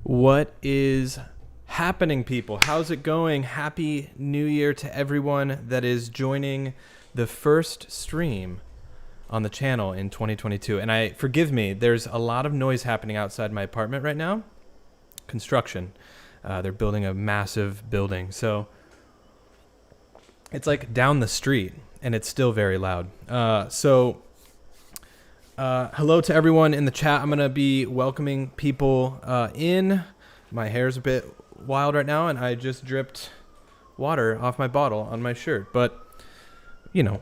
What is happening, people? How's it going? Happy New Year to everyone that is joining the first stream on the channel in 2022. And forgive me, there's a lot of noise happening outside my apartment right now. Construction. They're building a massive building. So it's like down the street and it's still very loud. Hello to everyone in the chat. I'm going to be welcoming people in. My hair's a bit wild right now, and I just dripped water off my bottle on my shirt. But, you know,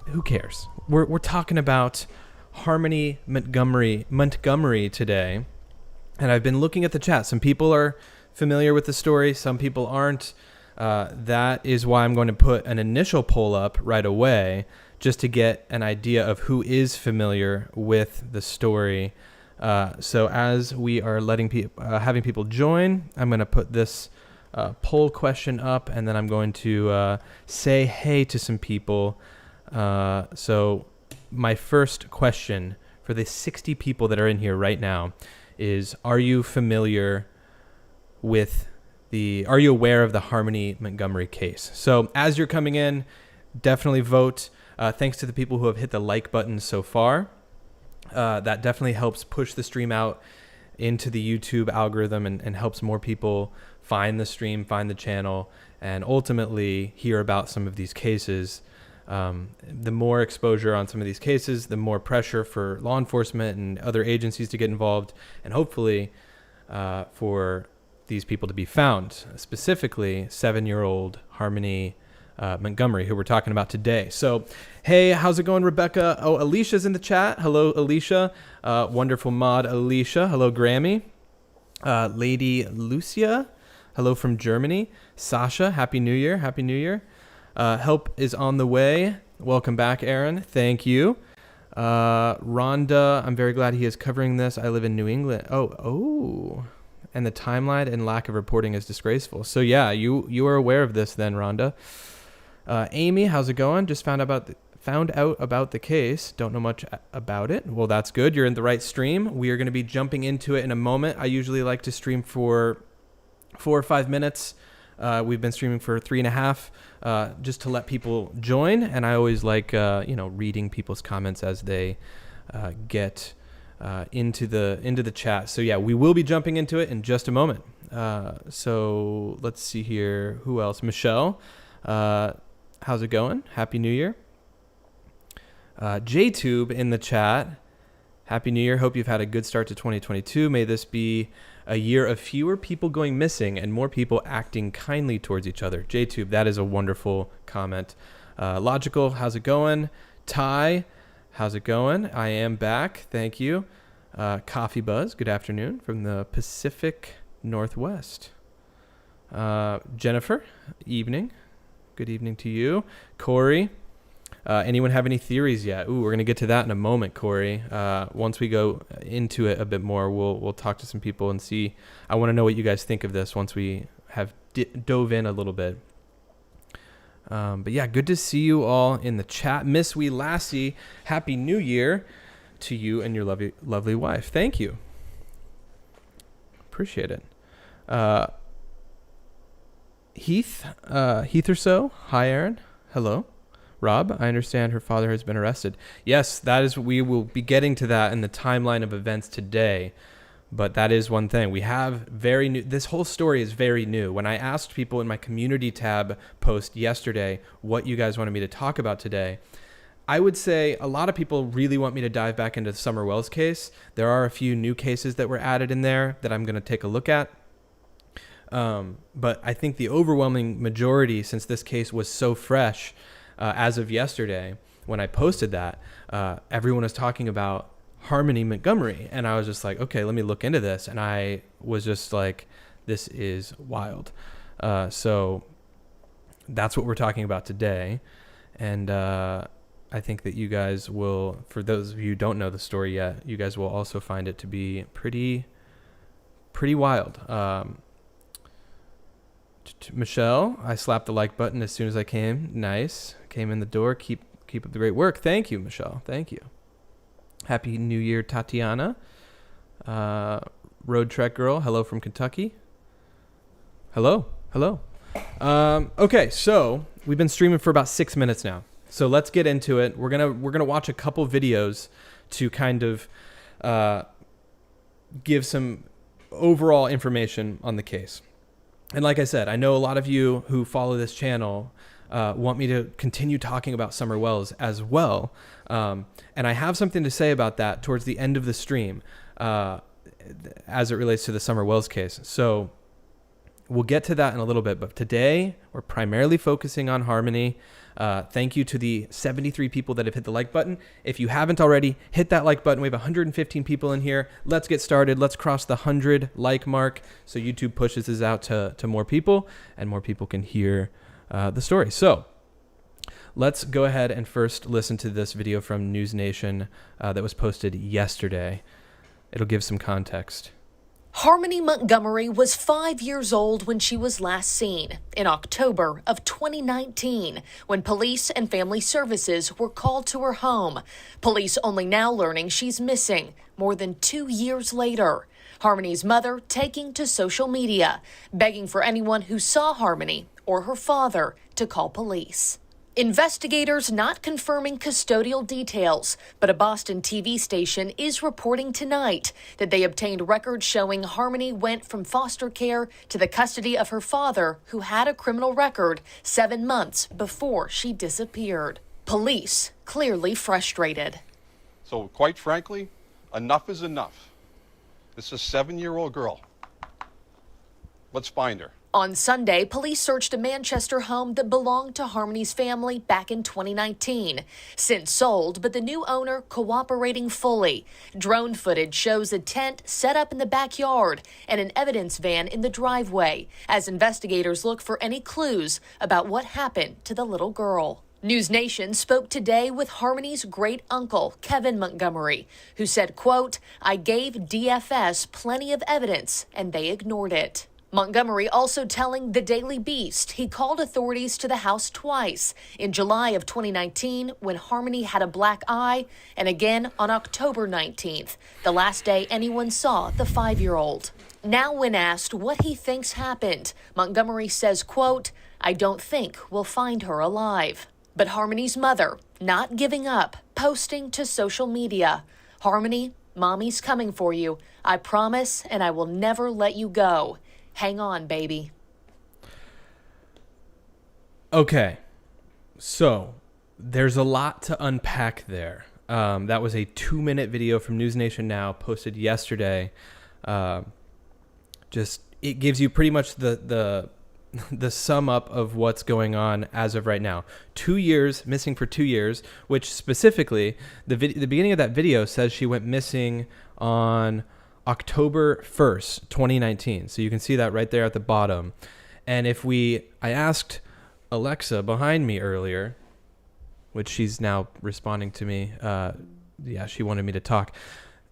who cares? We're talking about Harmony Montgomery today, and I've been looking at the chat. Some people are familiar with the story. Some people aren't. That is why I'm going to put an initial poll up right away, just to get an idea of who is familiar with the story. So as we are having people join, I'm going to put this poll question up, and then I'm going to say hey to some people. So my first question for the 60 people that are in here right now is, are you aware of the Harmony Montgomery case? So as you're coming in, definitely vote. Thanks to the people who have hit the like button so far. That definitely helps push the stream out into the YouTube algorithm and helps more people find the stream, find the channel, and ultimately hear about some of these cases. The more exposure on some of these cases, the more pressure for law enforcement and other agencies to get involved, and hopefully for these people to be found, specifically 7-year-old Harmony Montgomery, who we're talking about today. So, hey, how's it going, Rebecca? Oh, Alicia's in the chat. Hello, Alicia. Wonderful mod, Alicia. Hello, Grammy. Lady Lucia. Hello from Germany. Sasha, Happy New Year. Happy New Year. Help is on the way. Welcome back, Aaron. Thank you. Rhonda, I'm very glad he is covering this. I live in New England. Oh. And the timeline and lack of reporting is disgraceful. So, yeah, you are aware of this then, Rhonda. Amy, how's it going? Just found out about the case. Don't know much about it. Well, that's good. You're in the right stream. We are going to be jumping into it in a moment. I usually like to stream for 4 or 5 minutes. We've been streaming for 3.5, just to let people join. And I always like, reading people's comments as they get into the chat. So yeah, we will be jumping into it in just a moment. So let's see here. Who else? Michelle. How's it going? Happy New Year. JTube in the chat. Happy New Year. Hope you've had a good start to 2022. May this be a year of fewer people going missing and more people acting kindly towards each other. JTube, that is a wonderful comment. Logical, how's it going? Ty, how's it going? I am back. Thank you. Coffee Buzz, good afternoon from the Pacific Northwest. Jennifer, evening. Good evening to you. Corey, anyone have any theories yet? Ooh, we're going to get to that in a moment, Corey. Once we go into it a bit more, we'll talk to some people and see. I want to know what you guys think of this once we have dove in a little bit. But yeah, good to see you all in the chat. Miss Wee Lassie, Happy New Year to you and your lovely wife. Thank you. Appreciate it. Heath or so. Hi, Aaron. Hello. Rob, I understand her father has been arrested. Yes, we will be getting to that in the timeline of events today. But that is one thing. We have this whole story is very new. When I asked people in my community tab post yesterday what you guys wanted me to talk about today, I would say a lot of people really want me to dive back into the Summer Wells case. There are a few new cases that were added in there that I'm going to take a look at. But I think the overwhelming majority, since this case was so fresh as of yesterday, when I posted that, everyone was talking about Harmony Montgomery. And I was just like, okay, let me look into this. And I was just like, this is wild. So that's what we're talking about today. And I think that you guys will, for those of you who don't know the story yet, you guys will also find it to be pretty wild. Michelle, I slapped the like button as soon as I came. Nice. Came in the door. Keep up the great work. Thank you, Michelle. Thank you. Happy New Year, Tatiana. Road Trek Girl. Hello from Kentucky. Hello. Okay, so we've been streaming for about 6 minutes now. So let's get into it. We're gonna watch a couple videos to kind of give some overall information on the case. And like I said, I know a lot of you who follow this channel want me to continue talking about Summer Wells as well. And I have something to say about that towards the end of the stream as it relates to the Summer Wells case. So we'll get to that in a little bit. But today, we're primarily focusing on Harmony. Thank you to the 73 people that have hit the like button. If you haven't already, hit that like button. We have 115 people in here. Let's get started. Let's cross the 100 like mark so YouTube pushes this out to more people and more people can hear the story. So let's go ahead and first listen to this video from News Nation that was posted yesterday. It'll give some context. Harmony Montgomery was 5 years old when she was last seen in October of 2019, when police and family services were called to her home. Police only now learning she's missing more than 2 years later. Harmony's mother taking to social media, begging for anyone who saw Harmony or her father to call police. Investigators not confirming custodial details, but a Boston TV station is reporting tonight that they obtained records showing Harmony went from foster care to the custody of her father, who had a criminal record 7 months before she disappeared. Police clearly frustrated. So quite frankly, enough is enough. This is a 7-year-old girl. Let's find her. On Sunday, police searched a Manchester home that belonged to Harmony's family back in 2019. Since sold, but the new owner cooperating fully. Drone footage shows a tent set up in the backyard and an evidence van in the driveway as investigators look for any clues about what happened to the little girl. News Nation spoke today with Harmony's great uncle, Kevin Montgomery, who said, quote, "I gave DFS plenty of evidence and they ignored it." Montgomery also telling the Daily Beast he called authorities to the house twice, in July of 2019 when Harmony had a black eye, and again on October 19th, the last day anyone saw the 5-year-old. Now when asked what he thinks happened, Montgomery says, quote, "I don't think we'll find her alive." But Harmony's mother not giving up, posting to social media, "Harmony, Mommy's coming for you. I promise, and I will never let you go. Hang on, baby." Okay, so there's a lot to unpack there. That was a 2-minute video from News Nation Now posted yesterday. Just it gives you pretty much the sum up of what's going on as of right now. 2 years, missing for 2 years, which specifically the beginning of that video says she went missing on October 1st, 2019. So you can see that right there at the bottom. And I asked Alexa behind me earlier, which she's now responding to me. Yeah, she wanted me to talk.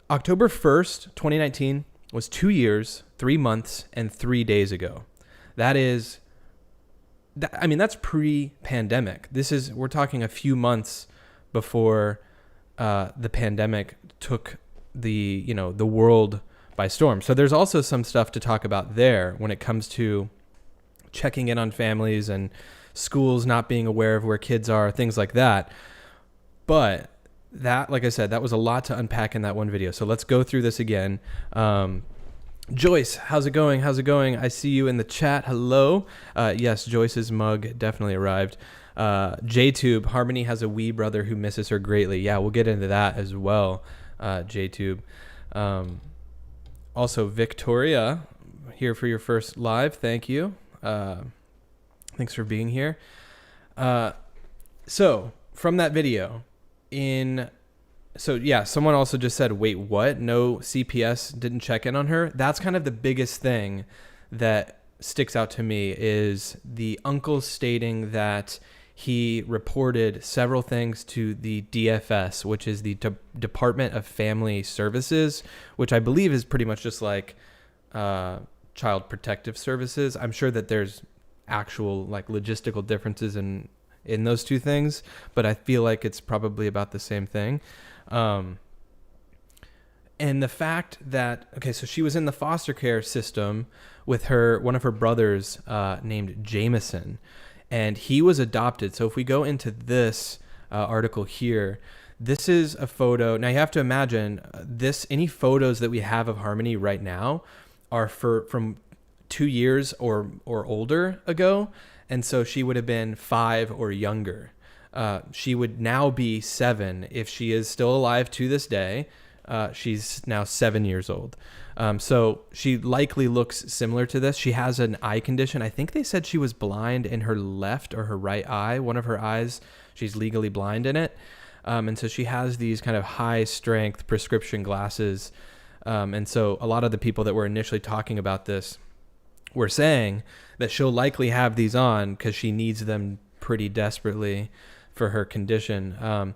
October 1st, 2019 was 2 years, 3 months, and 3 days ago. That's pre-pandemic. We're talking a few months before the pandemic took the world by storm. So there's also some stuff to talk about there when it comes to checking in on families and schools not being aware of where kids are, things like that. But that, like I said, that was a lot to unpack in that one video. So let's go through this again. Joyce, how's it going? I see you in the chat. Hello. Yes, Joyce's mug definitely arrived. JTube, Harmony has a wee brother who misses her greatly. Yeah, we'll get into that as well. JTube. Also, Victoria, here for your first live. Thank you. Thanks for being here. So, from that video, someone also just said, wait, what? No CPS didn't check in on her? That's kind of the biggest thing that sticks out to me is the uncle stating that he reported several things to the DFS, which is the Department of Family Services, which I believe is pretty much just like Child Protective Services. I'm sure that there's actual like logistical differences in those two things, but I feel like it's probably about the same thing. And the fact that, okay, so she was in the foster care system with one of her brothers named Jameson, and he was adopted. So if we go into this article here, this is a photo. Now you have to imagine any photos that we have of Harmony right now are from 2 years or older ago. And so she would have been 5 or younger. She would now be 7 if she is still alive to this day. She's now 7 years old. So she likely looks similar to this. She has an eye condition. I think they said she was blind in her left or her right eye. One of her eyes, she's legally blind in it. And so she has these kind of high strength prescription glasses. And so a lot of the people that were initially talking about this were saying that she'll likely have these on because she needs them pretty desperately for her condition.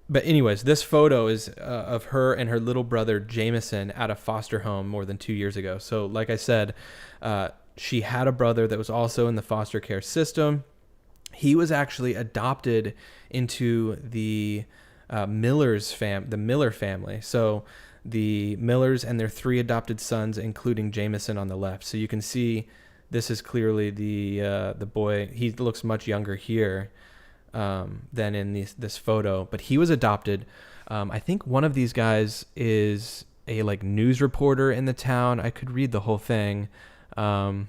But anyways, this photo is of her and her little brother Jameson at a foster home more than 2 years ago. So like I said, she had a brother that was also in the foster care system. He was actually adopted into the Miller family. So the Millers and their 3 adopted sons, including Jameson on the left. So you can see this is clearly the boy. He looks much younger here than in this photo, but he was adopted. I think one of these guys is a news reporter in the town. I could read the whole thing. But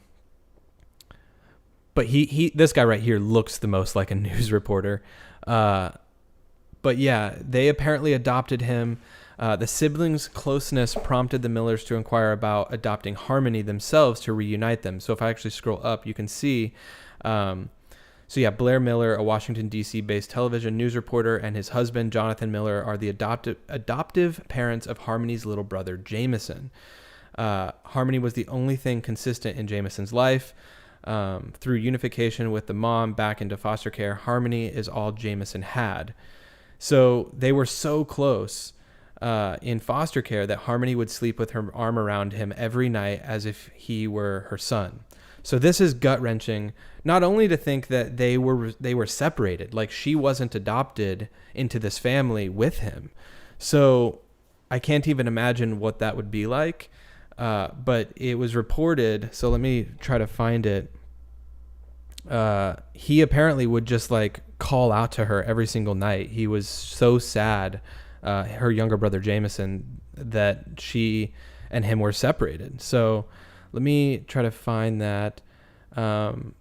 this guy right here looks the most like a news reporter. But yeah, they apparently adopted him. The siblings' closeness prompted the Millers to inquire about adopting Harmony themselves to reunite them. So if I actually scroll up, you can see, Blair Miller, a Washington, D.C. based television news reporter, and his husband, Jonathan Miller, are the adoptive parents of Harmony's little brother, Jameson. Harmony was the only thing consistent in Jameson's life. Through unification with the mom back into foster care, Harmony is all Jameson had. So they were so close in foster care that Harmony would sleep with her arm around him every night as if he were her son. So this is gut-wrenching, not only to think that they were separated, like she wasn't adopted into this family with him. So I can't even imagine what that would be like. But it was reported, so let me try to find it. He apparently would just call out to her every single night. He was so sad, her younger brother Jameson, that she and him were separated. So let me try to find that. So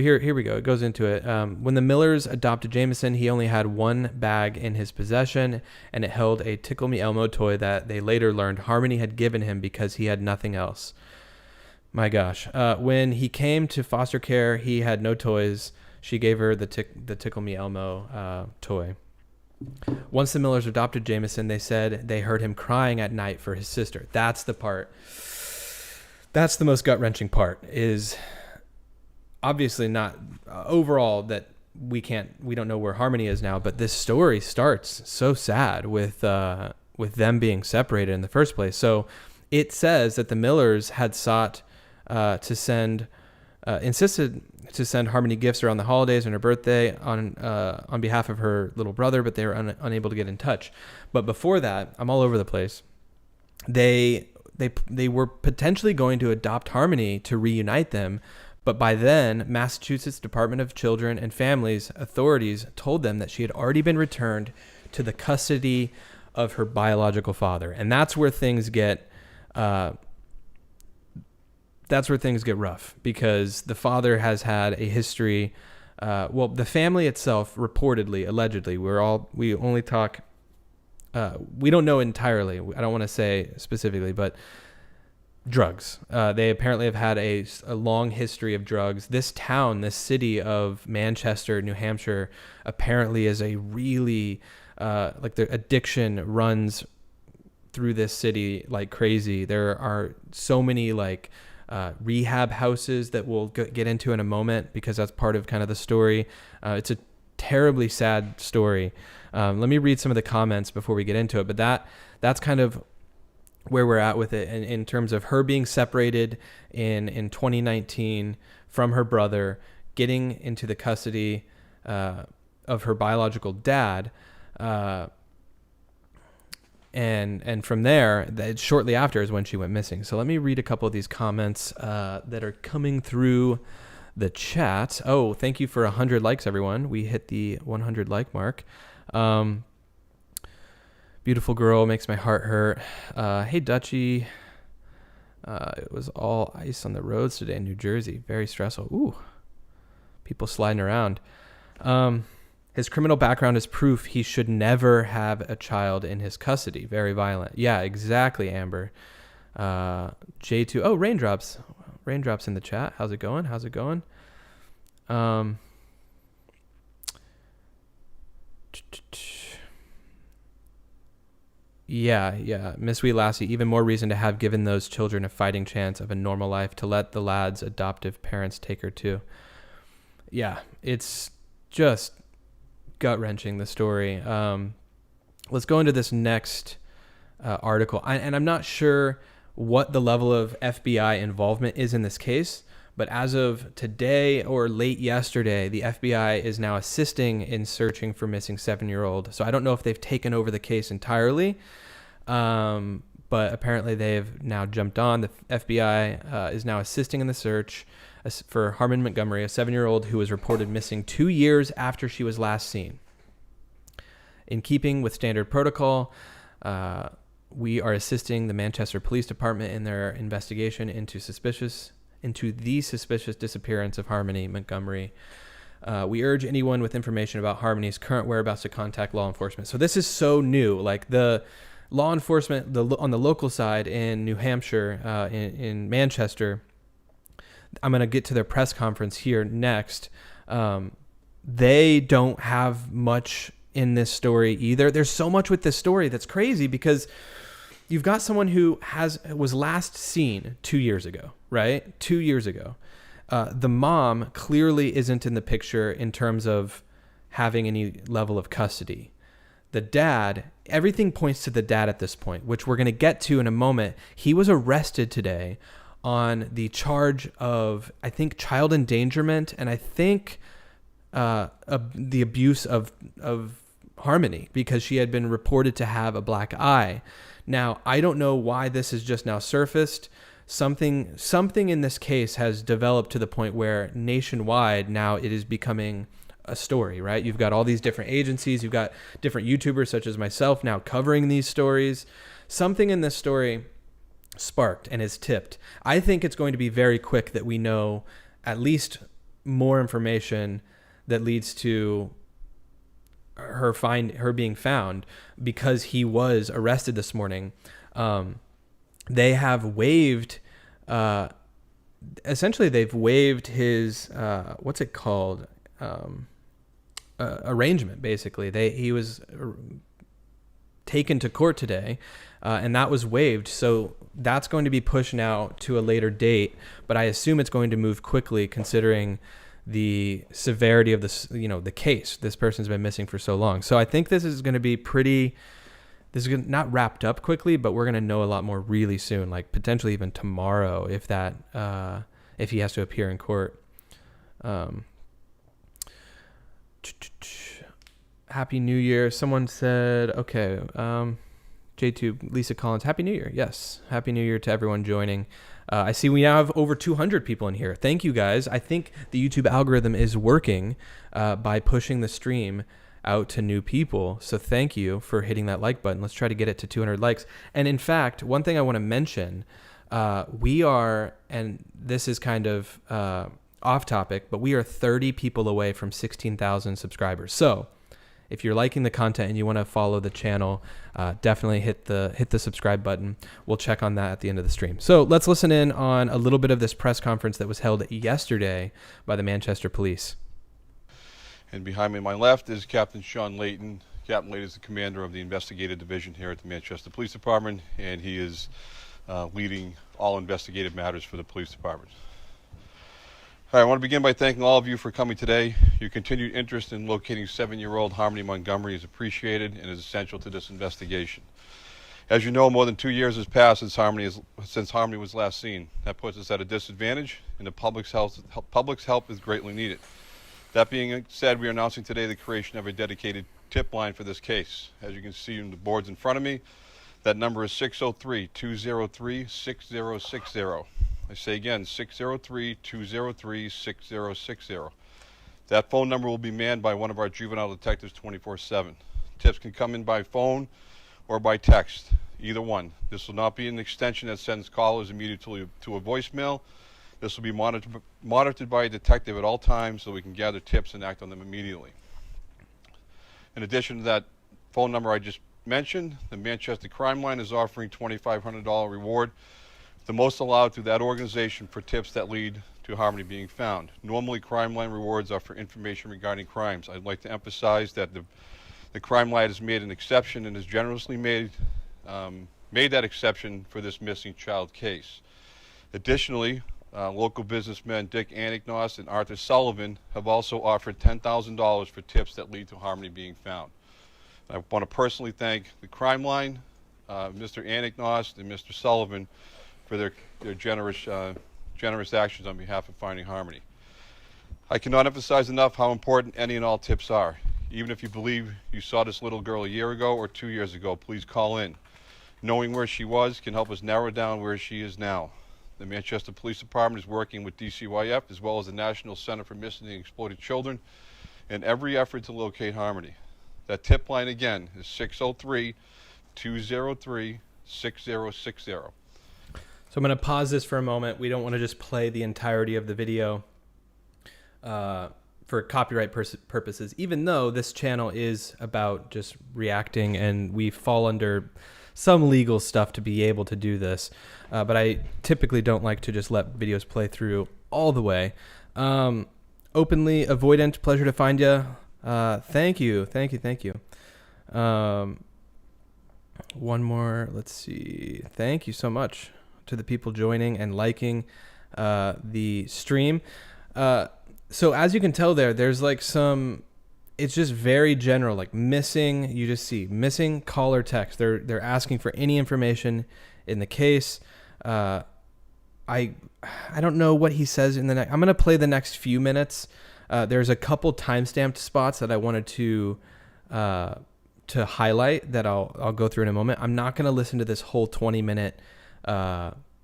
here we go. It goes into it. When the Millers adopted Jameson, he only had one bag in his possession, and it held a Tickle Me Elmo toy that they later learned Harmony had given him because he had nothing else. My gosh. When he came to foster care, he had no toys. She gave her the Tickle Me Elmo toy. Once the Millers adopted Jameson, they said they heard him crying at night for his sister. That's the part. That's the most gut-wrenching part, is obviously not overall that we don't know where Harmony is now, but this story starts so sad with them being separated in the first place. So it says that the Millers had insisted to send Harmony gifts around the holidays and her birthday on behalf of her little brother, but they were unable to get in touch. But before that, I'm all over the place. They were potentially going to adopt Harmony to reunite them, but by then, Massachusetts Department of Children and Families authorities told them that she had already been returned to the custody of her biological father, and that's where things get rough, because the father has had a history. The family itself reportedly, allegedly, we only talk. We don't know entirely. I don't want to say specifically, but drugs. They apparently have had a long history of drugs. This city of Manchester, New Hampshire, apparently is a really the addiction runs through this city like crazy. There are so many rehab houses that we'll get into in a moment, because that's part of kind of the story. It's a terribly sad story. Let me read some of the comments before we get into it, but that's kind of where we're at with it in terms of her being separated in 2019 from her brother, getting into the custody of her biological dad. And from there, shortly after is when she went missing. So let me read a couple of these comments that are coming through the chat. Oh, thank you for 100 likes, everyone. We hit the 100 like mark. Beautiful girl, makes my heart hurt. Hey, Dutchie. It was all ice on the roads today in New Jersey. Very stressful. Ooh, people sliding around. His criminal background is proof he should never have a child in his custody. Very violent. Yeah, exactly, Amber. J2. Oh, Raindrops. Raindrops in the chat. How's it going? Yeah. Miss Wee Lassie, even more reason to have given those children a fighting chance of a normal life, to let the lad's adoptive parents take her too. Yeah, it's just gut-wrenching, the story. Let's go into this next article. And I'm not sure what the level of FBI involvement is in this case, but as of today or late yesterday, the FBI is now assisting in searching for missing 7-year-old. So I don't know if they've taken over the case entirely, but apparently they've now jumped on. The FBI is now assisting in the search for Harmon Montgomery, a 7-year-old who was reported missing 2 years after she was last seen. In keeping with standard protocol, we are assisting the Manchester Police Department in their investigation into the suspicious disappearance of Harmony Montgomery. We urge anyone with information about Harmony's current whereabouts to contact law enforcement. So this is so new. Like the law enforcement on the local side in New Hampshire, in Manchester, I'm going to get to their press conference here next. They don't have much in this story either. There's so much with this story that's crazy because you've got someone who was last seen 2 years ago, right? 2 years ago. The mom clearly isn't in the picture in terms of having any level of custody. The dad, everything points to the dad at this point, which we're going to get to in a moment. He was arrested today on the charge of, I think, child endangerment, and I think the abuse of Harmony, because she had been reported to have a black eye. Now, I don't know why this has just now surfaced. Something in this case has developed to the point where nationwide now it is becoming a story, right? You've got all these different agencies, you've got different YouTubers such as myself now covering these stories. Something in this story sparked and is tipped. I think it's going to be very quick that we know at least more information that leads to her being found, because he was arrested this morning. They have waived, essentially they've waived his, what's it called? Arrangement, basically. He was taken to court today, and that was waived. So that's going to be pushed now to a later date, but I assume it's going to move quickly considering the severity of the case. This person's been missing for so long. So I think this is going to be not wrapped up quickly, but we're going to know a lot more really soon, like potentially even tomorrow if he has to appear in court. Happy New Year. Someone said, okay, J2, Lisa Collins, Happy New Year. Yes. Happy New Year to everyone joining. I see we now have over 200 people in here. Thank you guys. I think the YouTube algorithm is working by pushing the stream out to new people. So thank you for hitting that like button. Let's try to get it to 200 likes. And in fact, one thing I want to mention, we are, and this is kind of off topic, but we are 30 people away from 16,000 subscribers. So if you're liking the content and you want to follow the channel, definitely hit the subscribe button. We'll check on that at the end of the stream. So let's listen in on a little bit of this press conference that was held yesterday by the Manchester Police. And behind me on my left is Captain Sean Layton. Captain Layton is the commander of the investigative division here at the Manchester Police Department, and he is leading all investigative matters for the police department. All right, I want to begin by thanking all of you for coming today. Your continued interest in locating 7-year-old Harmony Montgomery is appreciated and is essential to this investigation. As you know, more than 2 years has passed since Harmony was last seen. That puts us at a disadvantage, and the public's help is greatly needed. That being said, we are announcing today the creation of a dedicated tip line for this case. As you can see in the boards in front of me, That number is 603-203-6060. I say again, 603-203-6060. That phone number will be manned by one of our juvenile detectives 24/7. Tips can come in by phone or by text, either one. This will not be an extension that sends callers immediately to a voicemail. This will be monitored by a detective at all times so we can gather tips and act on them immediately. In addition to that phone number I just mentioned, the Manchester Crime Line is offering $2,500 reward, the most allowed through that organization for tips that lead to Harmony being found. Normally, Crime Line rewards are for information regarding crimes. I'd like to emphasize that the Crime Line has made an exception and has generously made that exception for this missing child case. Additionally, local businessmen Dick Anignos and Arthur Sullivan have also offered $10,000 for tips that lead to Harmony being found. I want to personally thank the Crime Line, Mr. Anignos and Mr. Sullivan for their generous actions on behalf of finding Harmony. I cannot emphasize enough how important any and all tips are. Even if you believe you saw this little girl a year ago or 2 years ago, please call in. Knowing where she was can help us narrow down where she is now. The Manchester Police Department is working with DCYF as well as the National Center for Missing and Exploited Children in every effort to locate Harmony. That tip line again is 603-203-6060. So I'm going to pause this for a moment. We don't want to just play the entirety of the video for copyright purposes, even though this channel is about just reacting and we fall under some legal stuff to be able to do this. But I typically don't like to just let videos play through all the way. Openly avoidant, pleasure to find you. Thank you. One more, let's see. Thank you so much to the people joining and liking the stream. So as you can tell there's like it's just very general, like missing, you just see missing caller text. They're asking for any information in the case. I don't know what he says in the next. I'm going to play the next few minutes. There's a couple timestamped spots that I wanted to highlight that I'll go through in a moment. I'm not going to listen to this whole 20-minute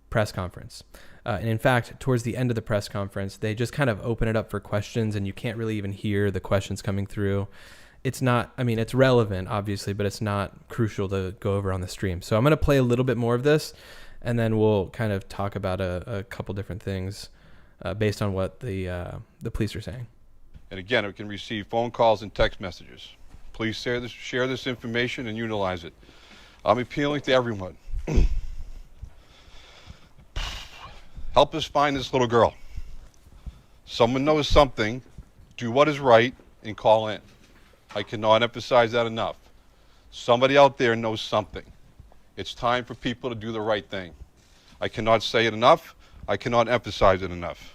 press conference. And in fact, towards the end of the press conference, they just kind of open it up for questions, and you can't really even hear the questions coming through. It's not, I mean, it's relevant, obviously, but it's not crucial to go over on the stream. So I'm going to play a little bit more of this, and then we'll kind of talk about a couple different things based on what the police are saying. And again, we can receive phone calls and text messages. Please share this information and utilize it. I'm appealing to everyone. Help us find this little girl. Someone knows something, do what is right, and call in. I cannot emphasize that enough. Somebody out there knows something. It's time for people to do the right thing. I cannot say it enough. I cannot emphasize it enough.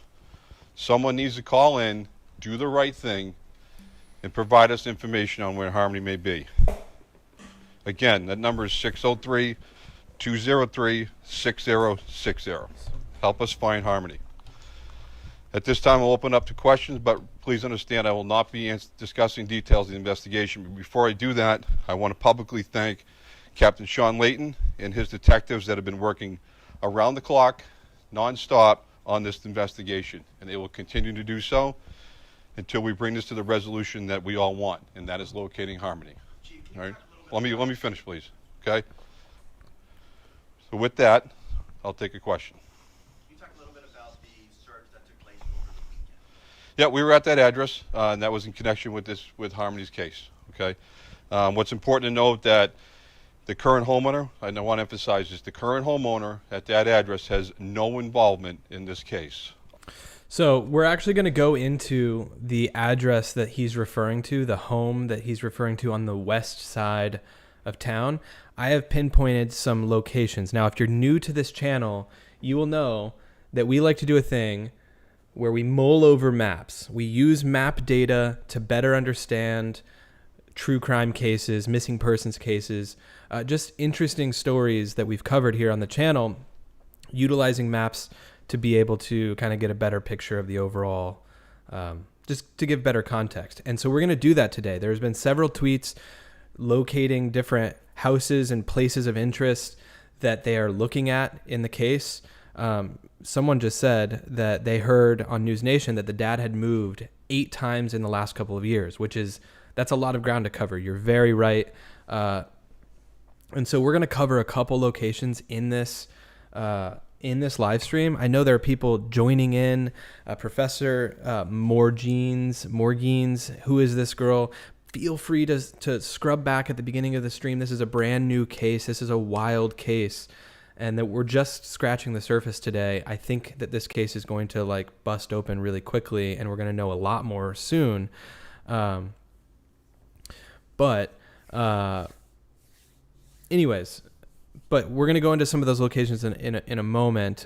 Someone needs to call in, do the right thing, and provide us information on where Harmony may be. Again, that number is 603-203-6060. Help us find Harmony. At this time, I'll open up to questions, but please understand I will not be discussing details of the investigation. But before I do that, I want to publicly thank Captain Sean Layton and his detectives that have been working around the clock, nonstop, on this investigation. And they will continue to do so until we bring this to the resolution that we all want, and that is locating Harmony. All right? Let me finish, please. Okay? So with that, I'll take a question. Yeah, we were at that address, and that was in connection with Harmony's case. Okay, what's important to note that the current homeowner, I want to emphasize this, the current homeowner at that address has no involvement in this case. So we're actually going to go into the address that he's referring to, the home that he's referring to on the west side of town. I have pinpointed some locations. Now, if you're new to this channel, you will know that we like to do a thing where we mull over maps. We use map data to better understand true crime cases, missing persons cases, just interesting stories that we've covered here on the channel, utilizing maps to be able to kind of get a better picture of the overall, just to give better context. And so we're going to do that today. There's been several tweets locating different houses and places of interest that they are looking at in the case. Someone just said that they heard on News Nation that the dad had moved 8 times in the last couple of years, that's a lot of ground to cover. You're very right. And so we're going to cover a couple locations in this live stream. I know there are people joining in. Professor Morgenes, who is this girl? Feel free to scrub back at the beginning of the stream. This is a brand new case. This is a wild case. And that we're just scratching the surface today. I think that this case is going to like bust open really quickly, and we're going to know a lot more soon. Anyways, but we're going to go into some of those locations in a moment.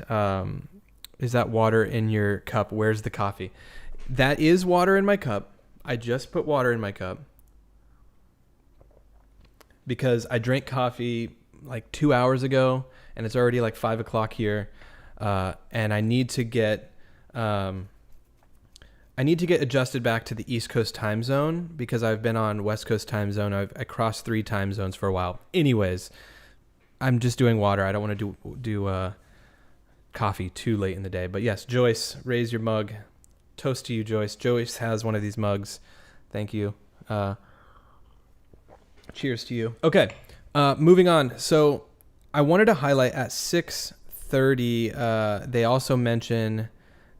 Is that water in your cup? Where's the coffee? That is water in my cup. I just put water in my cup because I drank coffee like 2 hours ago, and it's already like 5 o'clock here. And I need to get adjusted back to the East Coast time zone because I've been on West Coast time zone. I crossed 3 time zones for a while. Anyways, I'm just doing water. I don't want to do coffee too late in the day. But yes, Joyce, raise your mug. Toast to you, Joyce. Joyce has one of these mugs. Thank you. Cheers to you. Okay, moving on. So I wanted to highlight at 6:30, they also mention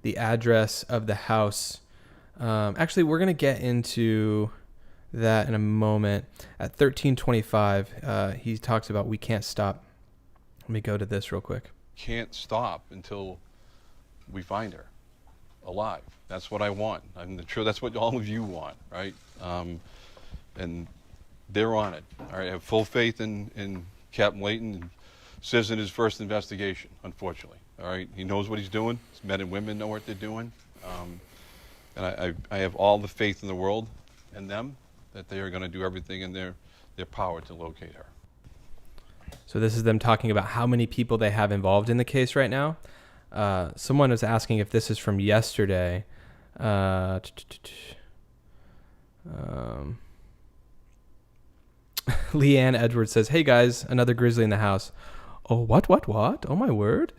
the address of the house. Actually, we're going to get into that in a moment. At 13:25, he talks about we can't stop. Let me go to this real quick. Can't stop until we find her alive. That's what I want. I'm sure that's what all of you want, right? And they're on it. All right, I have full faith in Captain Layton. This isn't his first investigation, unfortunately. All right, he knows what he's doing. His men and women know what they're doing. And I have all the faith in the world in them that they are going to do everything in their power to locate her. So this is them talking about how many people they have involved in the case right now. Someone was asking if this is from yesterday. Leanne Edwards says, "Hey guys, another grizzly in the house." Oh, what? Oh my word.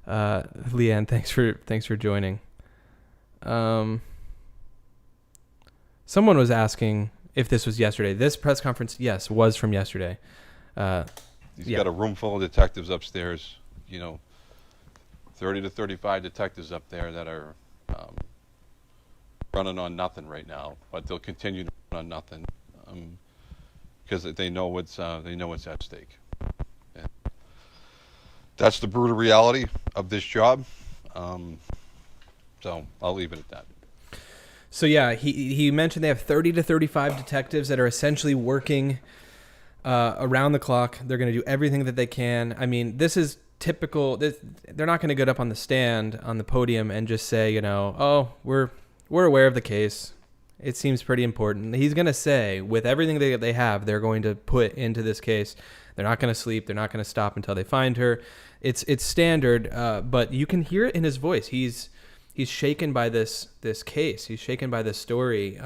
Leanne, thanks for joining. Someone was asking if this was yesterday. This press conference, yes, was from yesterday. He's got a room full of detectives upstairs, 30 to 35 detectives up there that are running on nothing right now, but they'll continue to run on nothing because they know what's at stake. And that's the brutal reality of this job. So I'll leave it at that. So yeah, he mentioned they have 30 to 35 detectives that are essentially working around the clock. They're going to do everything that they can. I mean, this is typical. They're not going to get up on the stand on the podium and just say, oh, we're aware of the case. It seems pretty important. He's going to say, with everything they have, they're going to put into this case. They're not going to sleep. They're not going to stop until they find her. It's standard, but you can hear it in his voice. He's shaken by this case. He's shaken by this story.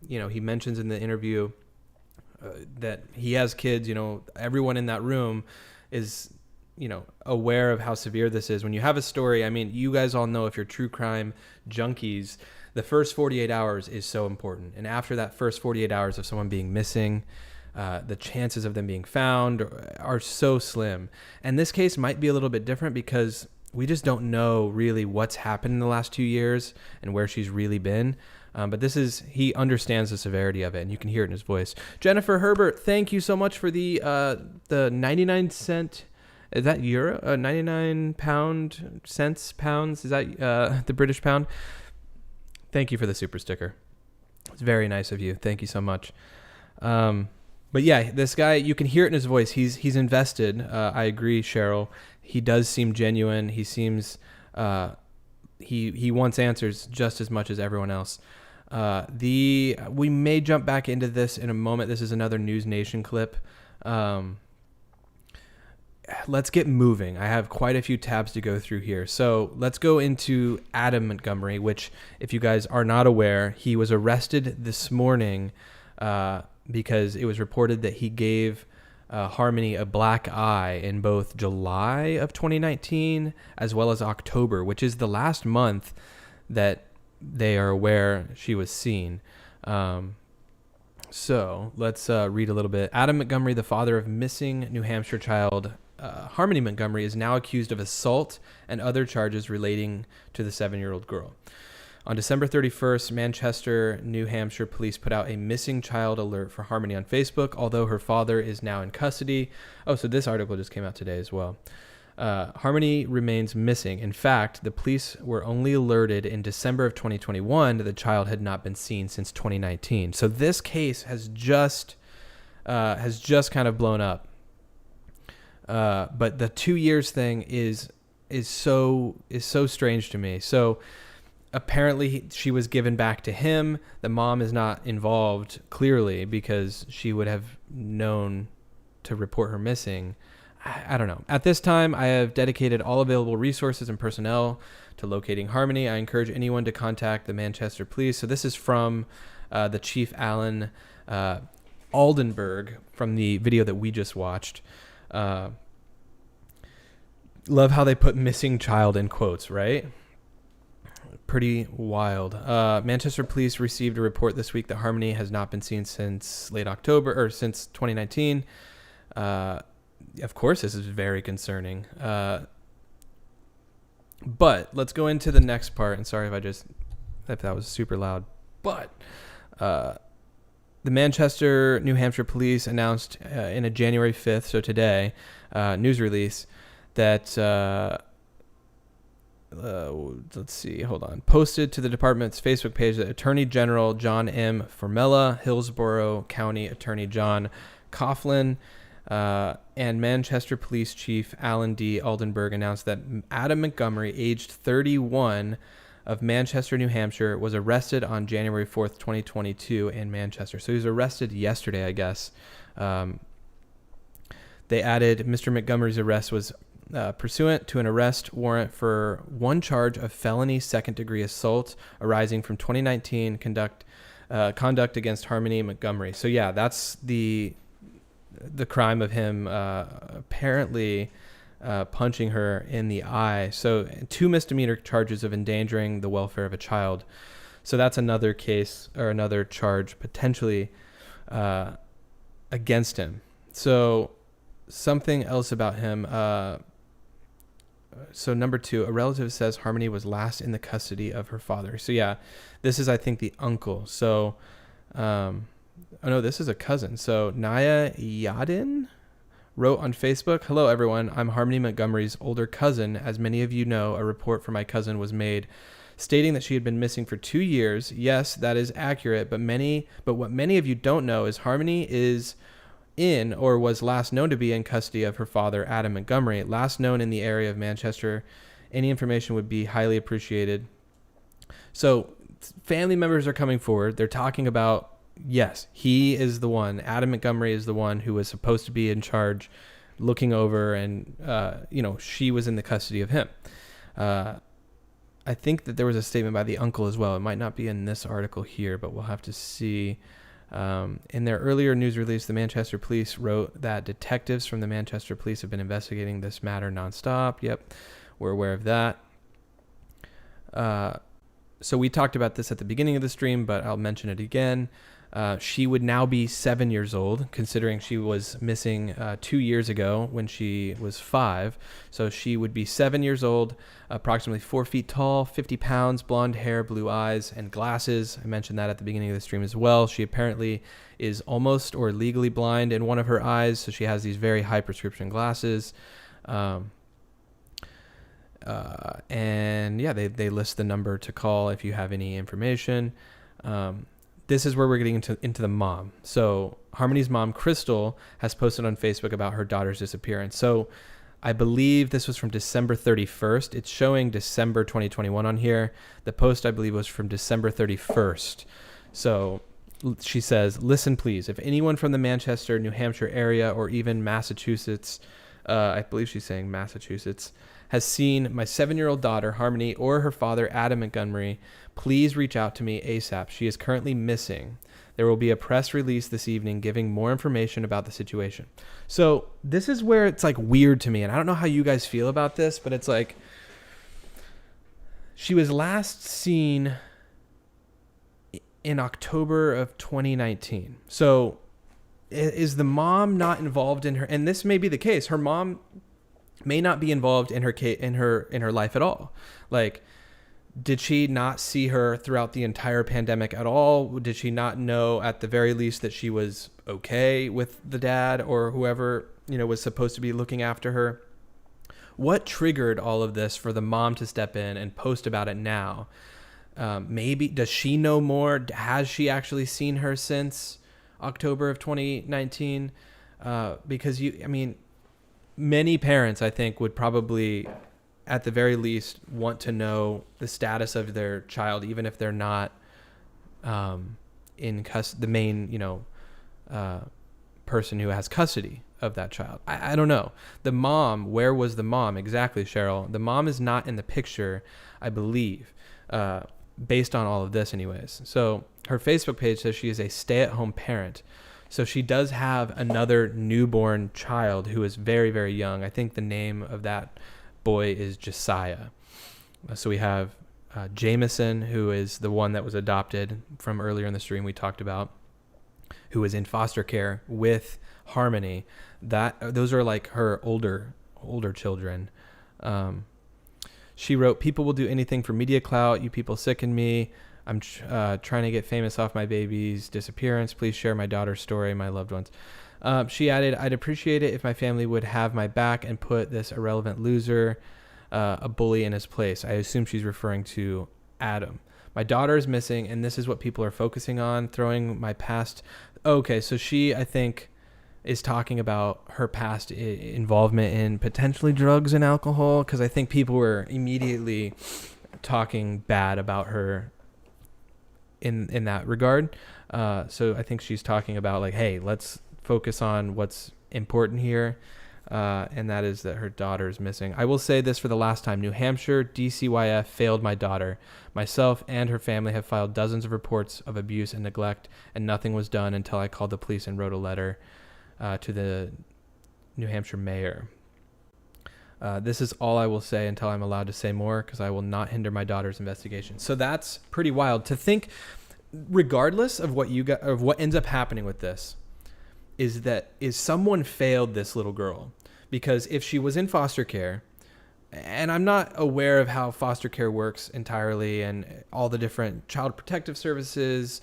He mentions in the interview that he has kids. Everyone in that room is, aware of how severe this is. When you have a story, I mean, you guys all know, if you're true crime junkies, the first 48 hours is so important. And after that first 48 hours of someone being missing, the chances of them being found are so slim. And this case might be a little bit different because we just don't know really what's happened in the last 2 years and where she's really been. But he understands the severity of it, and you can hear it in his voice. Jennifer Herbert, thank you so much for the 99 cent. Is that euro? 99 pounds? Is that the British pound? Thank you for the super sticker. It's very nice of you. Thank you so much. But yeah, this guy, you can hear it in his voice. He's invested. I agree, Cheryl. He does seem genuine. He seems he wants answers just as much as everyone else. We may jump back into this in a moment. This is another News Nation clip. Let's get moving. I have quite a few tabs to go through here. So let's go into Adam Montgomery, which, if you guys are not aware, he was arrested this morning because it was reported that he gave Harmony a black eye in both July of 2019 as well as October, which is the last month that they are aware she was seen. So let's read a little bit. Adam Montgomery, the father of missing New Hampshire child Harmony Montgomery, is now accused of assault and other charges relating to the 7-year-old girl. On December 31st, Manchester, New Hampshire police put out a missing child alert for Harmony on Facebook, although her father is now in custody. Oh, so this article just came out today as well. Harmony remains missing. In fact, the police were only alerted in December of 2021 that the child had not been seen since 2019. So this case has just kind of blown up. But the 2 years thing is so strange to me. So apparently she was given back to him. The mom is not involved clearly because she would have known to report her missing. I don't know. At this time, I have dedicated all available resources and personnel to locating Harmony. I encourage anyone to contact the Manchester police. So this is from the Chief Alan Aldenberg from the video that we just watched. Love how they put missing child in quotes, right? Pretty wild. Manchester police received a report this week that Harmony has not been seen since late October or since 2019. Of course, this is very concerning. But let's go into the next part. And sorry if that was super loud. But the Manchester, New Hampshire police announced in a January 5th, so today, news release that, let's see, hold on, posted to the department's Facebook page that Attorney General John M. Formella, Hillsborough County Attorney John Coughlin, and Manchester Police Chief Alan D. Aldenberg announced that Adam Montgomery, aged 31, of Manchester, New Hampshire, was arrested on January 4th, 2022 in Manchester. So he was arrested yesterday, I guess. They added Mr. Montgomery's arrest was pursuant to an arrest warrant for one charge of felony second-degree assault arising from 2019 conduct against Harmony Montgomery. So yeah, that's the crime of him apparently punching her in the eye. So 2 misdemeanor charges of endangering the welfare of a child. So that's another case or another charge potentially against him. So something else about him. So number 2, a relative says Harmony was last in the custody of her father. So yeah, this is, I think, the uncle. So, oh no, this is a cousin. So Naya Yadin wrote on Facebook, "Hello everyone, I'm Harmony Montgomery's older cousin. As many of you know, a report for my cousin was made stating that she had been missing for 2 years. Yes, that is accurate, but what many of you don't know is Harmony is in or was last known to be in custody of her father, Adam Montgomery, last known in the area of Manchester. Any information would be highly appreciated." So family members are coming forward. They're talking about, yes, he is the one. Adam Montgomery is the one who was supposed to be in charge, looking over, and she was in the custody of him. I think that there was a statement by the uncle as well. It might not be in this article here, but we'll have to see. In their earlier news release, the Manchester police wrote that detectives from the Manchester police have been investigating this matter nonstop. Yep, we're aware of that. So we talked about this at the beginning of the stream, but I'll mention it again. She would now be 7 years old, considering she was missing 2 years ago when she was 5. So she would be 7 years old, approximately 4 feet tall, 50 pounds, blonde hair, blue eyes, and glasses. I mentioned that at the beginning of the stream as well. She apparently is almost or legally blind in one of her eyes, so she has these very high prescription glasses. And yeah, they list the number to call if you have any information. This is where we're getting into the mom. So Harmony's mom, Crystal, has posted on Facebook about her daughter's disappearance. So I believe this was from December 31st. It's showing December 2021 on here. The post, I believe, was from December 31st. So she says, "Listen, please. If anyone from the Manchester, New Hampshire area or even Massachusetts, I believe she's saying Massachusetts, has seen my 7-year-old daughter, Harmony, or her father, Adam Montgomery, please reach out to me ASAP. She is currently missing. There will be a press release this evening giving more information about the situation. So this is where it's like weird to me. And I don't know how you guys feel about this, but it's like she was last seen in October of 2019. So is the mom not involved in her? And this may be the case. Her mom may not be involved in her life at all. Like, did she not see her throughout the entire pandemic at all? Did she not know at the very least that she was okay with the dad or whoever, was supposed to be looking after her? What triggered all of this for the mom to step in and post about it now? Maybe, does she know more? Has she actually seen her since October of 2019? Because many parents, I think, would probably, at the very least, want to know the status of their child, even if they're not the main, person who has custody of that child. I don't know. The mom, where was the mom? Exactly, Cheryl. The mom is not in the picture, I believe, based on all of this anyways. So her Facebook page says she is a stay-at-home parent. So she does have another newborn child who is very, very young. I think the name of that boy is Josiah. So we have Jameson, who is the one that was adopted from earlier in the stream we talked about, who is in foster care with Harmony. Those are like her older children. She wrote, "People will do anything for media clout. You people sicken me. I'm trying to get famous off my baby's disappearance. Please share my daughter's story, my loved ones." She added, "I'd appreciate it if my family would have my back and put this irrelevant loser, a bully, in his place." I assume she's referring to Adam. "My daughter is missing, and this is what people are focusing on, throwing my past." Okay, so she, I think, is talking about her past involvement in potentially drugs and alcohol, because I think people were immediately talking bad about her in that regard. So I think she's talking about like, hey, let's focus on what's important here. And that is that her daughter is missing. "I will say this for the last time. New Hampshire DCYF failed my daughter. Myself and her family have filed dozens of reports of abuse and neglect, and nothing was done until I called the police and wrote a letter to the New Hampshire mayor. This is all I will say until I'm allowed to say more, because I will not hinder my daughter's investigation." So that's pretty wild to think, regardless of what of what ends up happening with this, is someone failed this little girl. Because if she was in foster care, and I'm not aware of how foster care works entirely and all the different child protective services,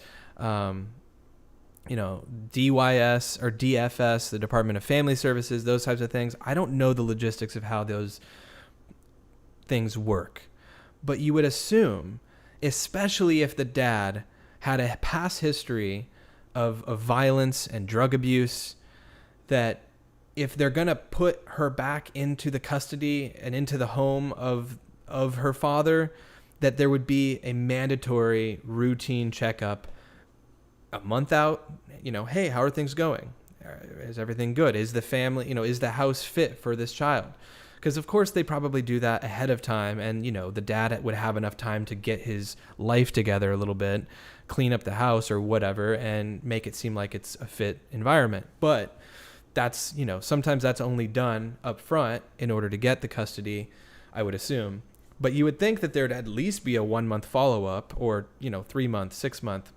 DYS or DFS, the Department of Family Services, those types of things. I don't know the logistics of how those things work. But you would assume, especially if the dad had a past history of violence and drug abuse, that if they're going to put her back into the custody and into the home of her father, that there would be a mandatory routine checkup a month out. Hey, how are things going? Is everything good? Is the family, is the house fit for this child? Because of course they probably do that ahead of time, and the dad would have enough time to get his life together a little bit, clean up the house or whatever, and make it seem like it's a fit environment. But that's, sometimes that's only done up front in order to get the custody, I would assume. But you would think that there'd at least be a 1 month follow-up, or 3 month, 6 month.